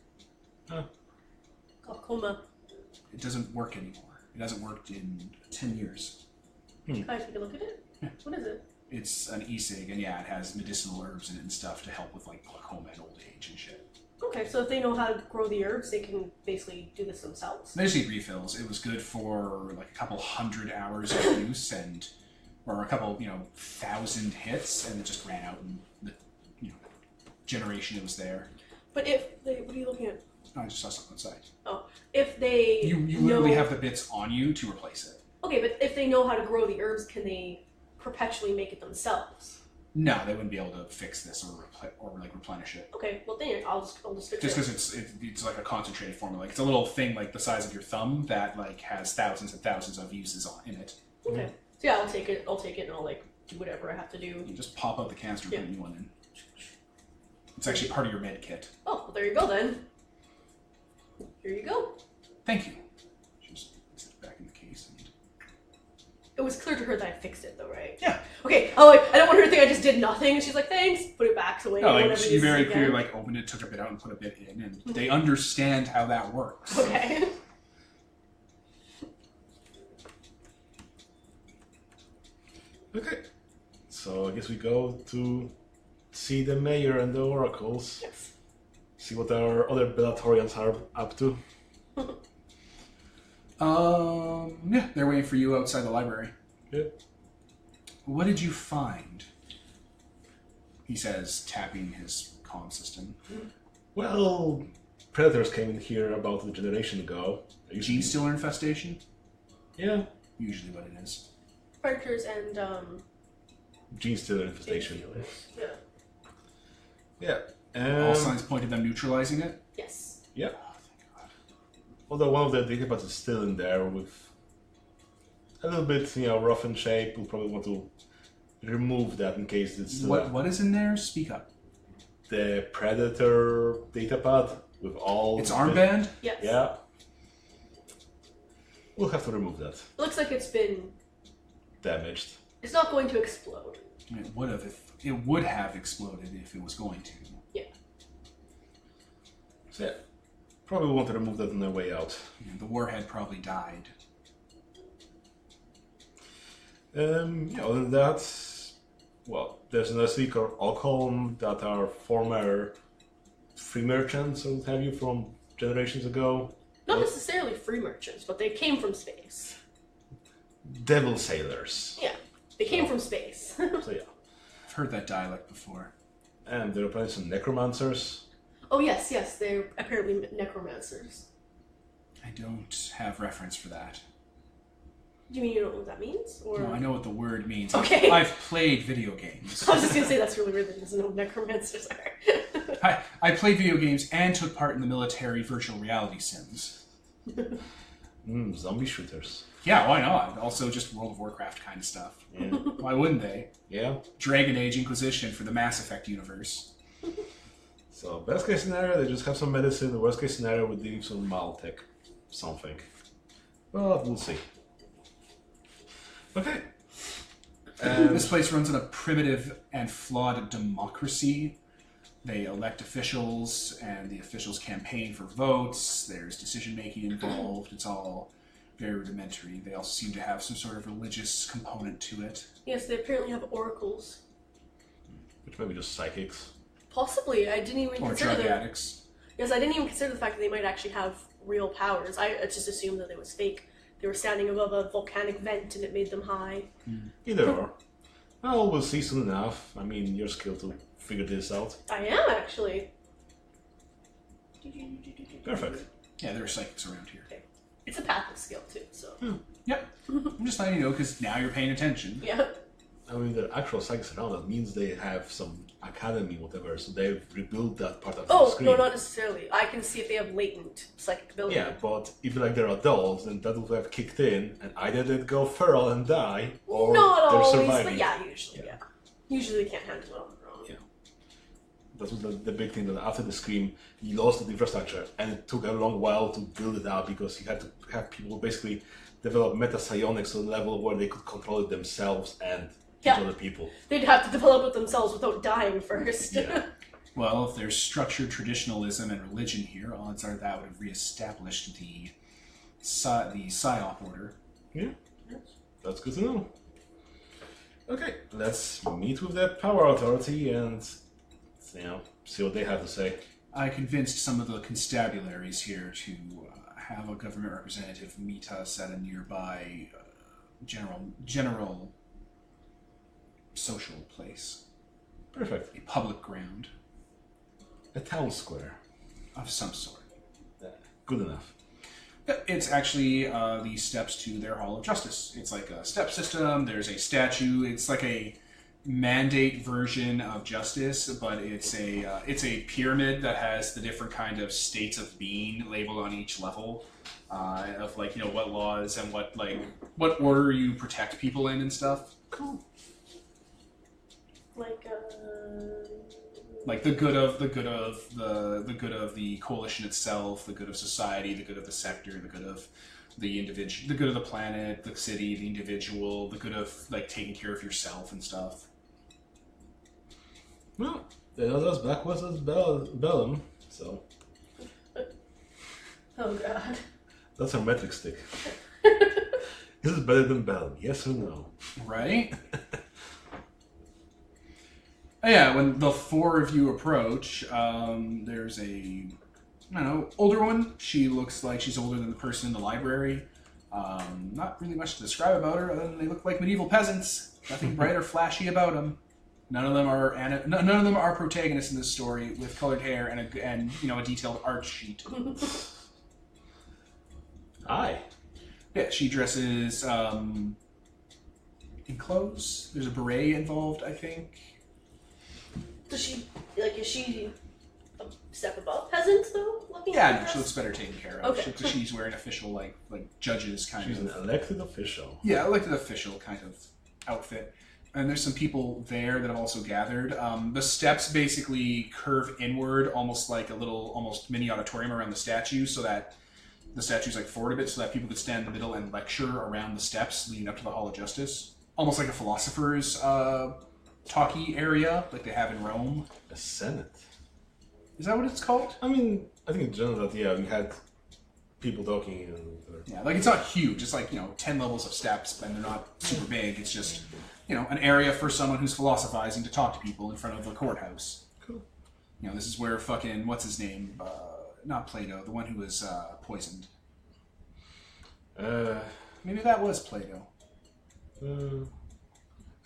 Huh.
Glaucoma.
It doesn't work anymore. It hasn't worked in 10 years.
Can I take a look at it?
Yeah.
What is it?
It's an e-cig, and yeah, it has medicinal herbs in it and stuff to help with like glaucoma and old age and shit.
Okay, so if they know how to grow the herbs, they can basically do this themselves.
They just need refills. It was good for like a couple 100 hours of use, or a couple 1,000 hits, and it just ran out in the generation it was there.
But if they, what are you looking at?
Oh, I just saw something outside.
Oh, if they
You literally have the bits on you to replace it.
Okay, but if they know how to grow the herbs, can they perpetually make it themselves?
No, they wouldn't be able to fix this or like replenish it.
Okay, well then I'll just fix
Just
it.
because it's like a concentrated formula. Like it's a little thing like the size of your thumb that like has thousands and thousands of uses in it.
Okay, so yeah, I'll take it. And I'll like do whatever I have to do.
You just pop out the canister and put a new one in. It's actually part of your med kit.
Oh, well, there you go then. Here you go.
Thank you. Just set it back in the case. And...
It was clear to her that I fixed it, though, right?
Yeah.
Okay. Oh, like, I don't want her to think I just did nothing. And she's like, "Thanks." Put it back away.
No, like she very clearly like opened it, took a bit out, and put a bit in, and they understand how that works.
Okay.
Okay. So I guess we go to see the mayor and the oracles.
Yes.
See what our other Bellatorians are up to.
Yeah, they're waiting for you outside the library.
Yeah.
What did you find? He says, tapping his comm system.
Well, predators came in here about a generation ago.
Gene stealer infestation?
Yeah.
Usually what it is.
Predators and
Gene stealer infestation.
Yeah.
Yeah.
All signs point to them neutralizing it?
Yes.
Yeah.
Oh, thank God.
Although one of the datapads is still in there with a little bit, rough in shape. We'll probably want to remove that in case it's
What is in there? Speak up.
the Predator datapad with all.
It's armband?
Yes.
Yeah. We'll have to remove that.
It looks like it's been.
Damaged.
It's not going to explode.
It would have exploded if it was going to.
Yeah.
So yeah, probably want to remove that on their way out.
Yeah, the warhead probably died.
Other than that, well, there's an SD called Alcon that are former free merchants or what have you from generations ago.
Not necessarily free merchants, but they came from space.
Devil sailors.
Yeah. They came from space.
So yeah.
I've heard that dialect before.
And there are probably some necromancers.
Oh, yes, they're apparently necromancers.
I don't have reference for that.
Do you mean you don't know what that means? Or
No, I know what the word means.
Okay.
I've played video games.
I was just gonna say that's really weird that he doesn't know what necromancers are.
I played video games and took part in the military virtual reality sims.
Zombie shooters.
Yeah, why not? Also just World of Warcraft kind of stuff.
Yeah.
Why wouldn't they?
Yeah.
Dragon Age Inquisition for the Mass Effect universe.
So best case scenario, they just have some medicine. The worst case scenario would leave some Maltech something. But we'll see. Okay.
This place runs on a primitive and flawed democracy. They elect officials, and the officials campaign for votes. There's decision-making involved. It's all very rudimentary. They also seem to have some sort of religious component to it.
Yes, they apparently have oracles.
Which may be just psychics.
Possibly. I didn't even
Or
consider
drug
them.
addicts.
Yes, I didn't even consider the fact that they might actually have real powers. I just assumed that it was fake. They were standing above a volcanic vent and it made them high.
Either or. Well, we'll see soon enough. I mean, you're skilled to figure this out.
I am, actually.
Perfect.
Yeah, there are psychics around here.
Okay. It's a passive skill, too, so.
Yep. I'm just letting you know, because now you're paying attention.
Yeah.
I mean, the actual psychics around that means they have some academy, whatever, so they've rebuilt that part of the
Oh,
screen.
no, not necessarily. I can see if they have latent psychic ability.
Yeah, but if they're adults, then that would have kicked in, and either they'd go feral and die, or
Not
they're
always,
surviving.
but yeah, usually, yeah. Usually they can't handle it on their own.
Yeah. That was the big thing, that after the Scream, he lost the infrastructure, and it took a long while to build it up, because he had to have people basically develop meta-psionics to the level where they could control it themselves and teach other people.
They'd have to develop it themselves without dying first.
Yeah.
Well, if there's structured traditionalism and religion here, odds are that would have reestablished the PSYOP order.
Yeah, that's good to know. Okay, let's meet with the Power Authority and, see what they have to say.
I convinced some of the constabularies here to have a government representative meet us at a nearby general social place.
Perfect.
A public ground
A town square.
of some sort.
Good enough.
It's actually the steps to their Hall of Justice. It's like a step system. There's a statue. It's like a mandate version of justice, but it's a pyramid that has the different kind of states of being labeled on each level of what laws and what order you protect people in and stuff.
Cool.
Like
The good of the coalition itself, the good of society, the good of the sector, the good of the individual, the good of the planet, the city, the individual, the good of taking care of yourself and stuff.
Well, they know us backwards as Bellum, so
oh god.
that's our metric stick. Is it better than Bellum? Yes or no?
Right? Yeah, when the four of you approach, there's older one. She looks like she's older than the person in the library. Not really much to describe about her, other than they look like medieval peasants. Nothing bright or flashy about them. None of them are protagonists in this story with colored hair and a detailed art sheet.
Aye.
Yeah, she dresses in clothes. There's a beret involved, I think.
Does she is she a step above peasants though?
Yeah, no, she looks better taken care of.
Okay.
She's wearing official like judges kind
She's
of.
an elected official.
Yeah, elected official kind of outfit. And there's some people there that have also gathered. The steps basically curve inward, almost like a little, almost mini auditorium around the statue, so that the statue's forward a bit, so that people could stand in the middle and lecture around the steps leading up to the Hall of Justice. Almost like a philosopher's talkie area, like they have in Rome.
A senate.
Is that what it's called?
I mean, I think in general that we had people talking and
Yeah, it's not huge. It's 10 levels of steps, and they're not super big. It's just an area for someone who's philosophizing to talk to people in front of the courthouse.
Cool.
This is where fucking what's his name? Not Plato, the one who was poisoned. Maybe that was Plato. Who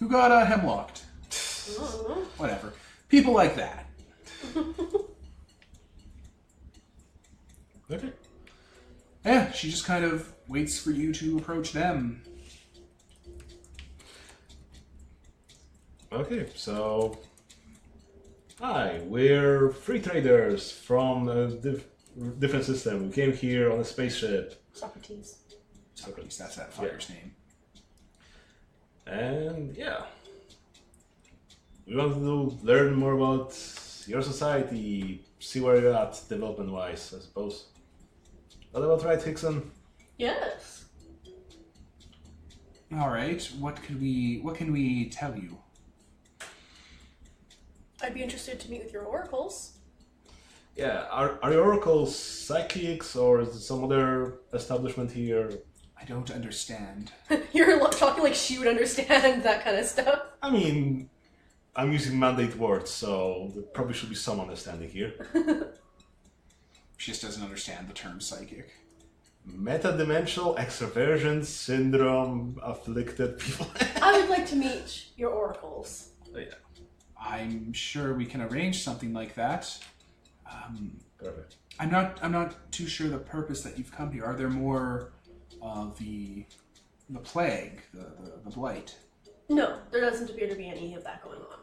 got hemlocked? Whatever. People like that.
Okay.
Yeah, she just kind of waits for you to approach them.
Okay, so hi, we're free traders from a different system. We came here on a spaceship.
Socrates.
Socrates, that's that fucker's name.
And yeah, we wanted to learn more about your society, see where you're at development-wise, I suppose. What about right, Hickson?
Yes.
All right, what can we tell you?
I'd be interested to meet with your oracles.
Yeah, are your oracles psychics or is it some other establishment here?
I don't understand.
You're talking like she would understand that kind of stuff.
I mean, I'm using mandate words, so there probably should be some understanding here.
She just doesn't understand the term psychic.
Metadimensional extraversion syndrome afflicted people.
I would like to meet your oracles.
Oh, yeah.
I'm sure we can arrange something like that.
Perfect.
I'm not too sure the purpose that you've come here. Are there more of the plague, the blight?
No, there doesn't appear to be any of that going on.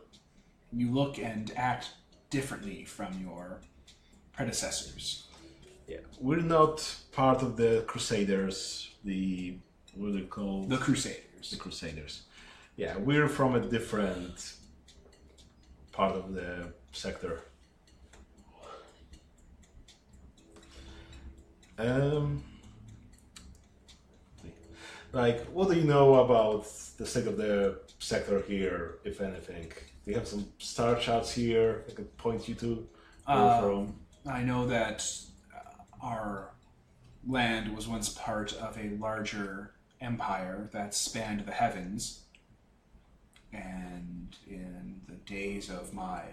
You look and act differently from your predecessors.
Yeah, we're not part of the Crusaders. What are they called?
The Crusaders.
The Crusaders. Yeah, we're from a different part of the sector. What do you know about the state of the sector here, if anything? Do you have some star charts here I could point you to? From?
I know that our land was once part of a larger empire that spanned the heavens. And in the days of my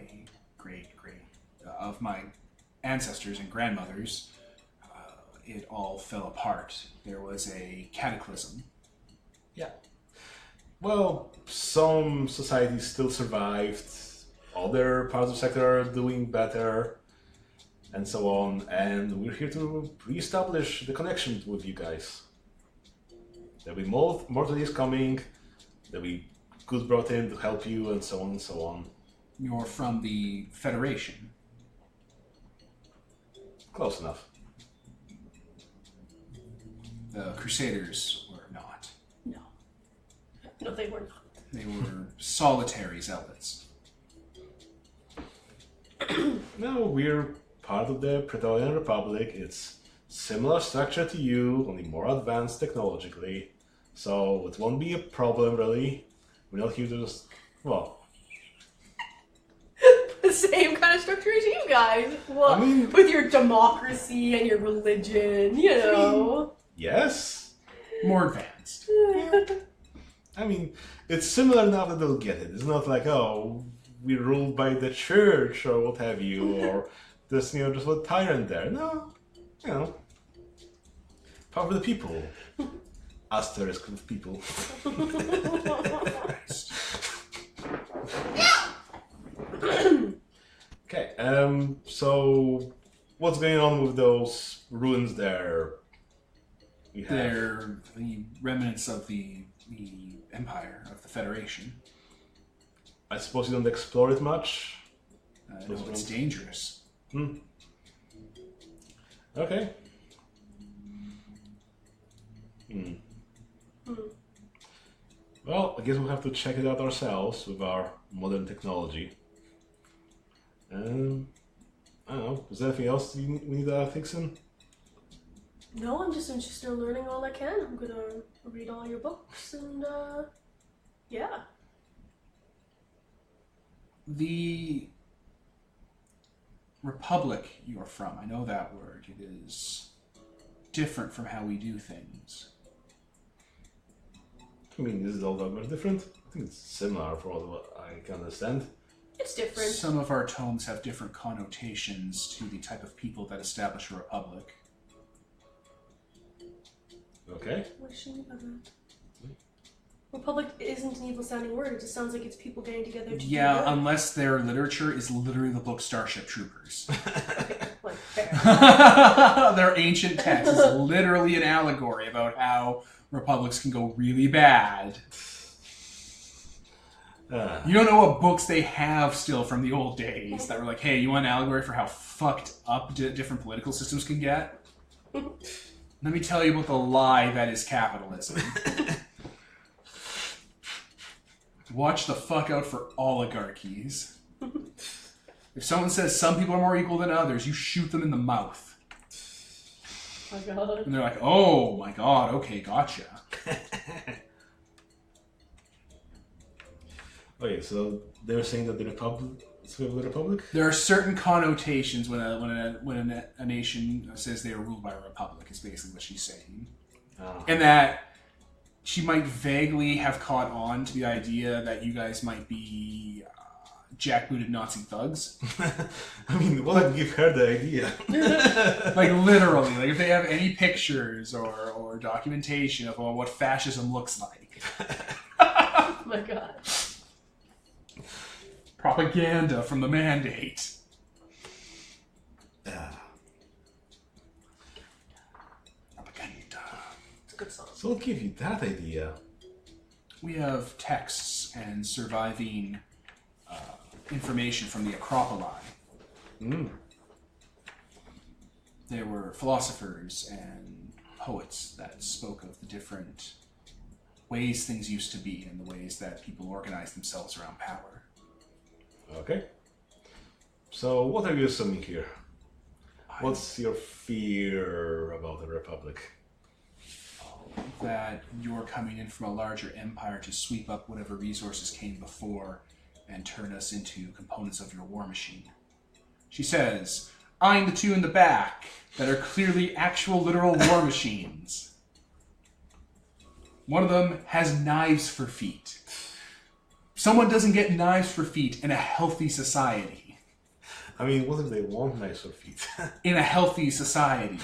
of my ancestors and grandmothers, it all fell apart. There was a cataclysm.
Yeah. Well, some societies still survived. Other parts of the sector are doing better, and so on. And we're here to reestablish the connection with you guys. There'll be more days coming. There'll be goods brought in to help you, and so on and so on.
You're from the Federation.
Close enough.
The Crusaders were not.
No. No, they were not.
They were solitary zealots.
No, we're part of the Praetorian Republic. It's similar structure to you, only more advanced technologically. So it won't be a problem, really. We're not here to just, well...
The same kind of structure as you guys. Well,
I mean-
with your democracy and your religion, you know.
Yes?
More advanced.
I mean, it's similar enough that they'll get it. It's not like, oh, we're ruled by the church or what have you, or there's, just a tyrant there. No, power of the people. Asterisk of people. Okay, so what's going on with those ruins there?
They're the remnants of the Empire, of the Federation.
I suppose you don't explore it much?
No, it's dangerous.
Okay. Well, I guess we'll have to check it out ourselves with our modern technology. I don't know, is there anything else we need fixing?
No, I'm just interested in learning all I can. I'm gonna read all your books and, yeah.
The Republic you're from, I know that word. It is different from how we do things.
I mean, is it all that much different? I think it's similar for all what I can understand.
It's different.
Some of our tomes have different connotations to the type of people that establish a republic.
Okay.
What does she mean by that? Republic isn't an evil-sounding word. It just sounds like it's people getting together to do
Yeah,
good.
unless their literature is literally the book Starship Troopers.
Like, fair.
Their ancient text is literally an allegory about how republics can go really bad. You don't know what books they have still from the old days that were like, hey, you want an allegory for how fucked up different political systems can get? Let me tell you about the lie that is capitalism. Watch the fuck out for oligarchies. If someone says some people are more equal than others, you shoot them in the mouth.
Oh my god.
And they're like, oh my god, okay, gotcha.
Okay, so they were saying that the Republic is the Republic?
There are certain connotations when a nation says they are ruled by a republic, is basically what she's saying.
Oh.
And that she might vaguely have caught on to the idea that you guys might be jackbooted Nazi thugs.
I mean, what would give her the idea?
Like, literally. Like, if they have any pictures or documentation of what fascism looks like.
Oh my god.
Propaganda from the mandate. Propaganda.
It's a good song.
So what gave you that idea?
We have texts and surviving information from the Acropoli. There were philosophers and poets that spoke of the different ways things used to be and the ways that people organized themselves around power.
Okay. So what are you assuming here? What's your fear about the Republic?
That you're coming in from a larger empire to sweep up whatever resources came before and turn us into components of your war machine. She says, eyeing the two in the back that are clearly actual literal war machines. One of them has knives for feet. Someone doesn't get knives for feet in a healthy society.
I mean, what if they want nicer feet?
In a healthy society.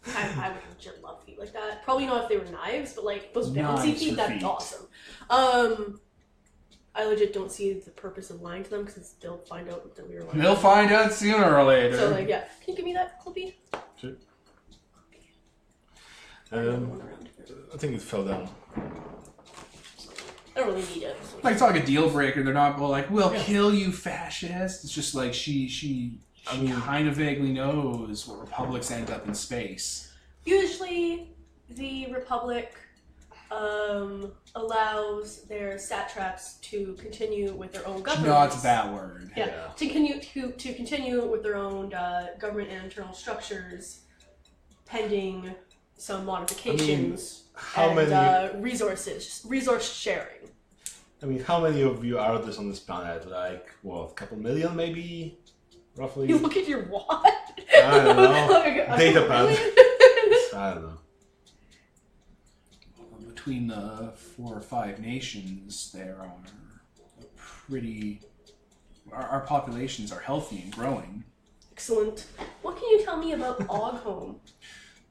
I would legit love feet like that. Probably not if they were knives, but like those bouncy
Knives
feet,
for
that'd be
feet.
awesome. I legit don't see the purpose of lying to them because they'll find out that we were lying.
They'll find out sooner or later.
So like, yeah. Can you give me that clippy?
Sure.
One around here.
I think it fell down.
I don't really need it. So.
Like, it's not like a deal breaker. They're not like, we'll
Yeah.
kill you, fascist. It's just like she kind of vaguely knows what republics end up in space.
Usually, the Republic allows their satraps to continue with their own
She
government.
nods that word.
Yeah,
Yeah.
to continue with their own government and internal structures, pending some modifications
How
and
many?
resources, just resource sharing.
I mean, how many of you are this on this planet? Like, what, a couple million, maybe, roughly?
You look at your watch.
I don't know.
Like,
Data pad.
really?
I don't know.
Between the 4 or 5 nations, there are pretty. Our populations are healthy and growing.
Excellent. What can you tell me about Oghome?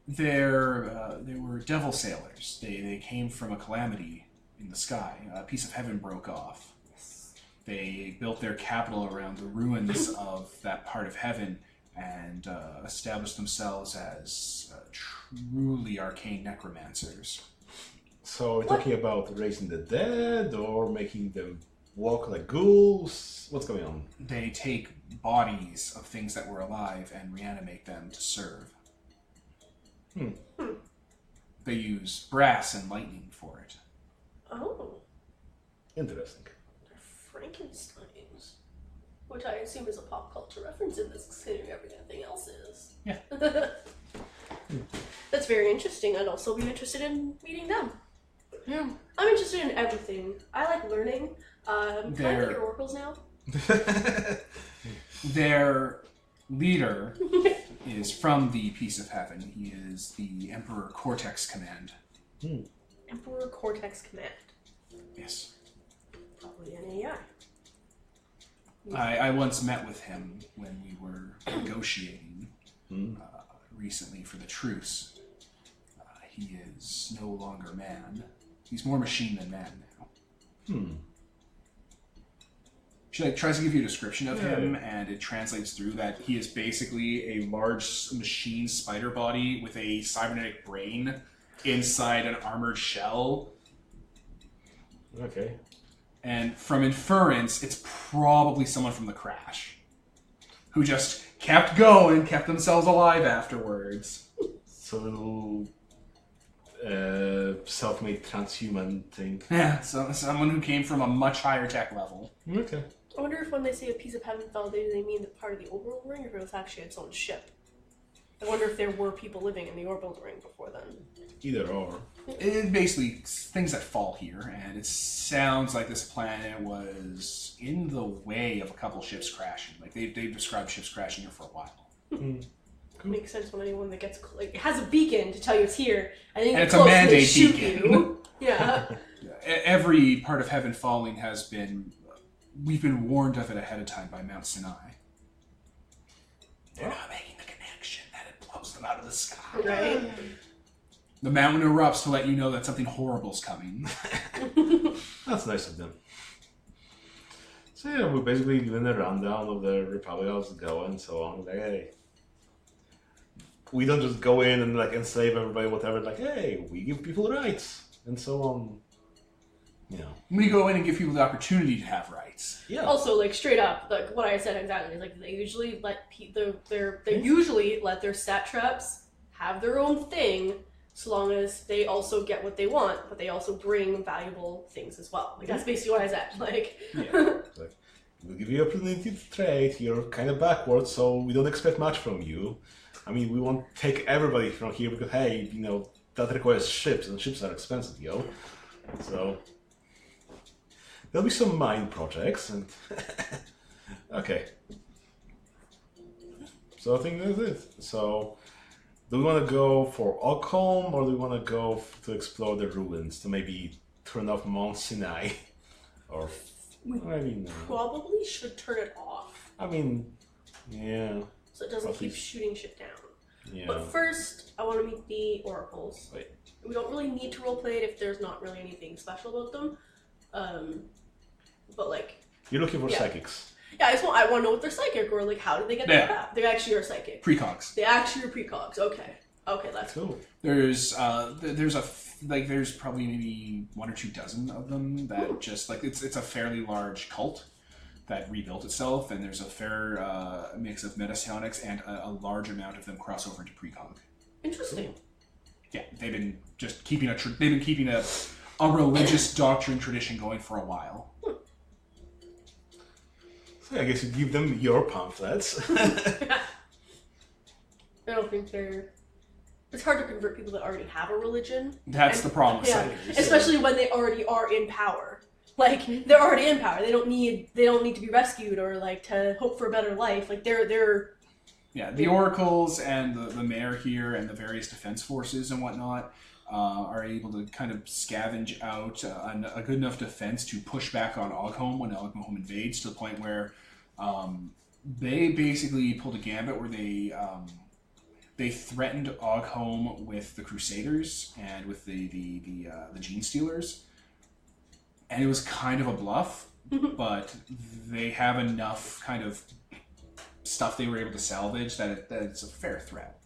They were devil sailors. They came from a calamity in the sky. A piece of heaven broke off. They built their capital around the ruins of that part of heaven and established themselves as truly arcane necromancers.
So we're talking about raising the dead or making them walk like ghouls? What's going on?
They take bodies of things that were alive and reanimate them to serve. They use brass and lightning for it.
Oh,
Interesting.
they're Frankensteins. Which I assume is a pop culture reference in this, considering everything else is.
Yeah.
That's very interesting. I'd also be interested in meeting them.
Yeah.
I'm interested in everything. I like learning. Can I
They're-
get your oracles now?
Their leader is from the Piece of Heaven. He is the Emperor Cortex Command.
Emperor Cortex Command.
Yes.
Probably an AI.
I once met with him when we were negotiating recently for the truce. He is no longer man. He's more machine than man now. She tries to give you a description of him, and it translates through that he is basically a large machine spider body with a cybernetic brain inside an armored shell.
Okay.
And from inference, it's probably someone from the crash who just kept going, kept themselves alive afterwards.
So little self-made transhuman thing.
Yeah, so someone who came from a much higher tech level.
Okay.
I wonder if when they say a piece of heaven fell, do they mean the part of the orbital ring, or if it was actually its own ship? I wonder if there were people living in the orbital ring before then.
Either or.
It basically things that fall here, and it sounds like this planet was in the way of a couple ships crashing. Like they've described ships crashing here for a while.
Makes sense when anyone that gets like it has a beacon to tell you it's here, and then you
And
get
it's a
close and they
mandate
shoot
beacon.
you. Yeah.
Every part of heaven falling has been. We've been warned of it ahead of time by Mount Sinai. They're not making the connection that it blows them out of the sky.
Right.
The mountain erupts to let you know that something horrible's coming.
That's nice of them. So yeah, we're basically giving a rundown of the Republic, how's it going, and so on. Like, hey, we don't just go in and like enslave everybody, whatever. Like, hey, we give people rights, and so on. You know.
We go in and give people the opportunity to have rights.
Yeah.
Also, like straight up, like what I said exactly is like they usually let they usually let their satraps have their own thing, so long as they also get what they want, but they also bring valuable things as well. Like that's basically what I said. Like,
It's like, we'll give you opportunity to trade. You're kind of backwards, so we don't expect much from you. I mean, we won't take everybody from here because hey, you know that requires ships, and ships are expensive, yo. So. There'll be some mine projects, and okay. So I think that's it. So, do we want to go for Oghome, or do we want to go to explore the ruins to maybe turn off Mount Sinai? Or
We
I mean,
probably should turn it off
I mean, yeah,
so it doesn't
Probably.
keep shooting shit down.
yeah.
But first, I want to meet the oracles.
Wait.
We don't really need to roleplay it if there's not really anything special about them. But like,
You're looking for
Yeah.
psychics.
yeah, I want to know what they're psychic or like how did they get
Yeah.
that crap? They actually are psychic.
Precogs.
They actually are precogs. Okay, that's
Cool.
There's there's probably maybe 1 or 2 dozen of them that just like it's a fairly large cult that rebuilt itself, and there's a fair mix of metasionics and a large amount of them cross over into precog.
interesting.
Yeah, they've been just keeping a religious doctrine tradition going for a while.
So I guess you give them your pamphlets.
I don't think they're. It's hard to convert people that already have a religion.
That's
And-
the problem with
yeah,
psychics.
especially when they already are in power. Like they're already in power. They don't need to be rescued or like to hope for a better life. Like they're
Yeah, the oracles and the mayor here and the various defense forces and whatnot are able to kind of scavenge out a good enough defense to push back on Ogholm when Ogholm invades, to the point where they basically pulled a gambit where they threatened Ogholm with the Crusaders and with the Gene Stealers, and it was kind of a bluff, but they have enough kind of stuff they were able to salvage that it's a fair threat.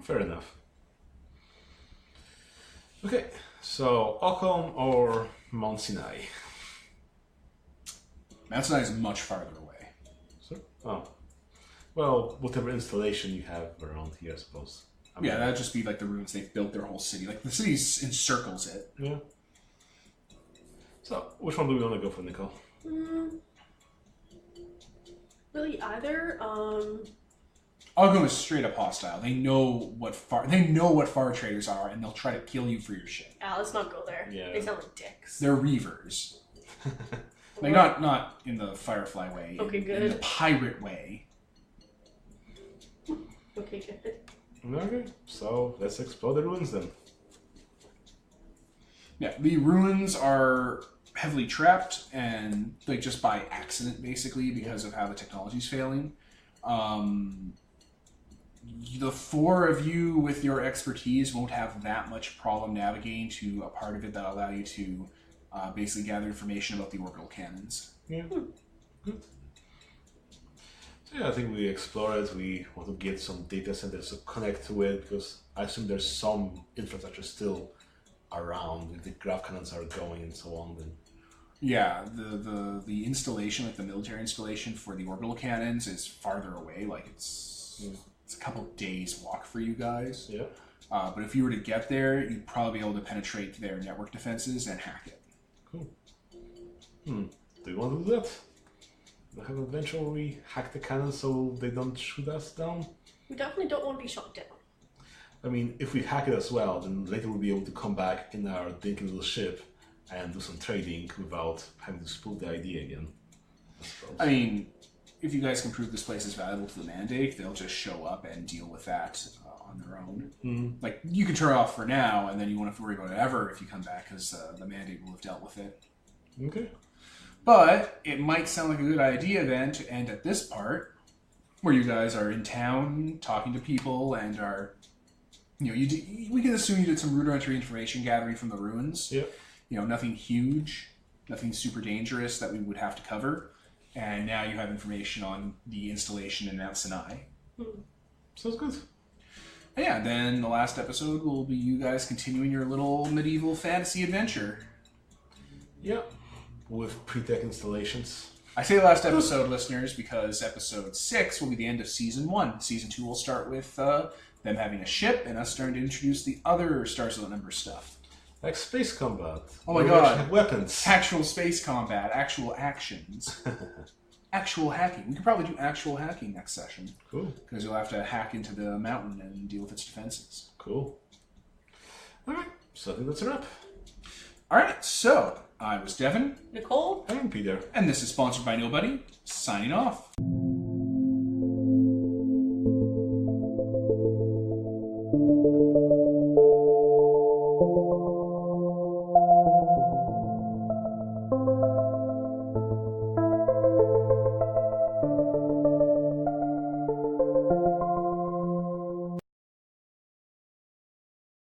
Fair enough. Okay, so Ockham or Mount Sinai?
Mount Sinai is much farther away.
So, oh. Well, whatever installation you have around here, I suppose. I mean,
Yeah, that'd just be like the ruins. They've built their whole city. Like the city encircles it.
Yeah. So, which one do we want to go for, Nicole?
really either.
Ogholm is straight up hostile. They know what far traders are, and they'll try to kill you for your shit.
Let's not go there.
Yeah.
They sound like dicks.
They're reavers. Like not in the Firefly way.
Okay,
In
good.
the pirate way.
Okay, good.
Okay, so let's explore the ruins then.
Yeah, the ruins are heavily trapped and like just by accident, basically, because of how the technology's failing. The 4 of you with your expertise won't have that much problem navigating to a part of it that'll allow you to basically gather information about the orbital cannons.
Yeah. Good. So yeah, I think we explore it. We want to get some data centers to connect to it, because I assume there's some infrastructure still around. If the graph cannons are going and so on, then
Yeah, the installation, like the military installation for the orbital cannons, is farther away. Like it's a couple days walk for you guys.
yeah.
But if you were to get there, you'd probably be able to penetrate their network defenses and hack it.
Cool. Do you want to do that? Have an adventure where we hack the cannon so they don't shoot us down?
We definitely don't want to be shot down.
I mean, if we hack it as well, then later we'll be able to come back in our dinky little ship and do some trading without having to spool the ID again, I suppose.
I mean, if you guys can prove this place is valuable to the mandate, they'll just show up and deal with that on their own. Like, you can turn it off for now, and then you won't have to worry about it ever if you come back, because the mandate will have dealt with it.
Okay.
But it might sound like a good idea then to end at this part, where you guys are in town talking to people and are, we can assume you did some rudimentary information gathering from the ruins.
Yep.
Nothing huge, nothing super dangerous that we would have to cover. And now you have information on the installation in Mount Sinai.
Sounds good.
And yeah, then the last episode will be you guys continuing your little medieval fantasy adventure.
Yeah. With pre-tech installations.
I say last episode, listeners, because episode 6 will be the end of season 1. Season 2 will start with them having a ship and us starting to introduce the other Stars Without Number stuff.
Like space combat.
Oh my
where we
god.
actually have weapons.
Actual space combat, actual actions, actual hacking. We could probably do actual hacking next session.
Cool.
Because you'll have to hack into the mountain and deal with its defenses.
Cool. Alright, so I think that's a wrap.
Alright, so I was Devin.
Nicole?
I'm Peter.
And this is sponsored by Nobody, signing off.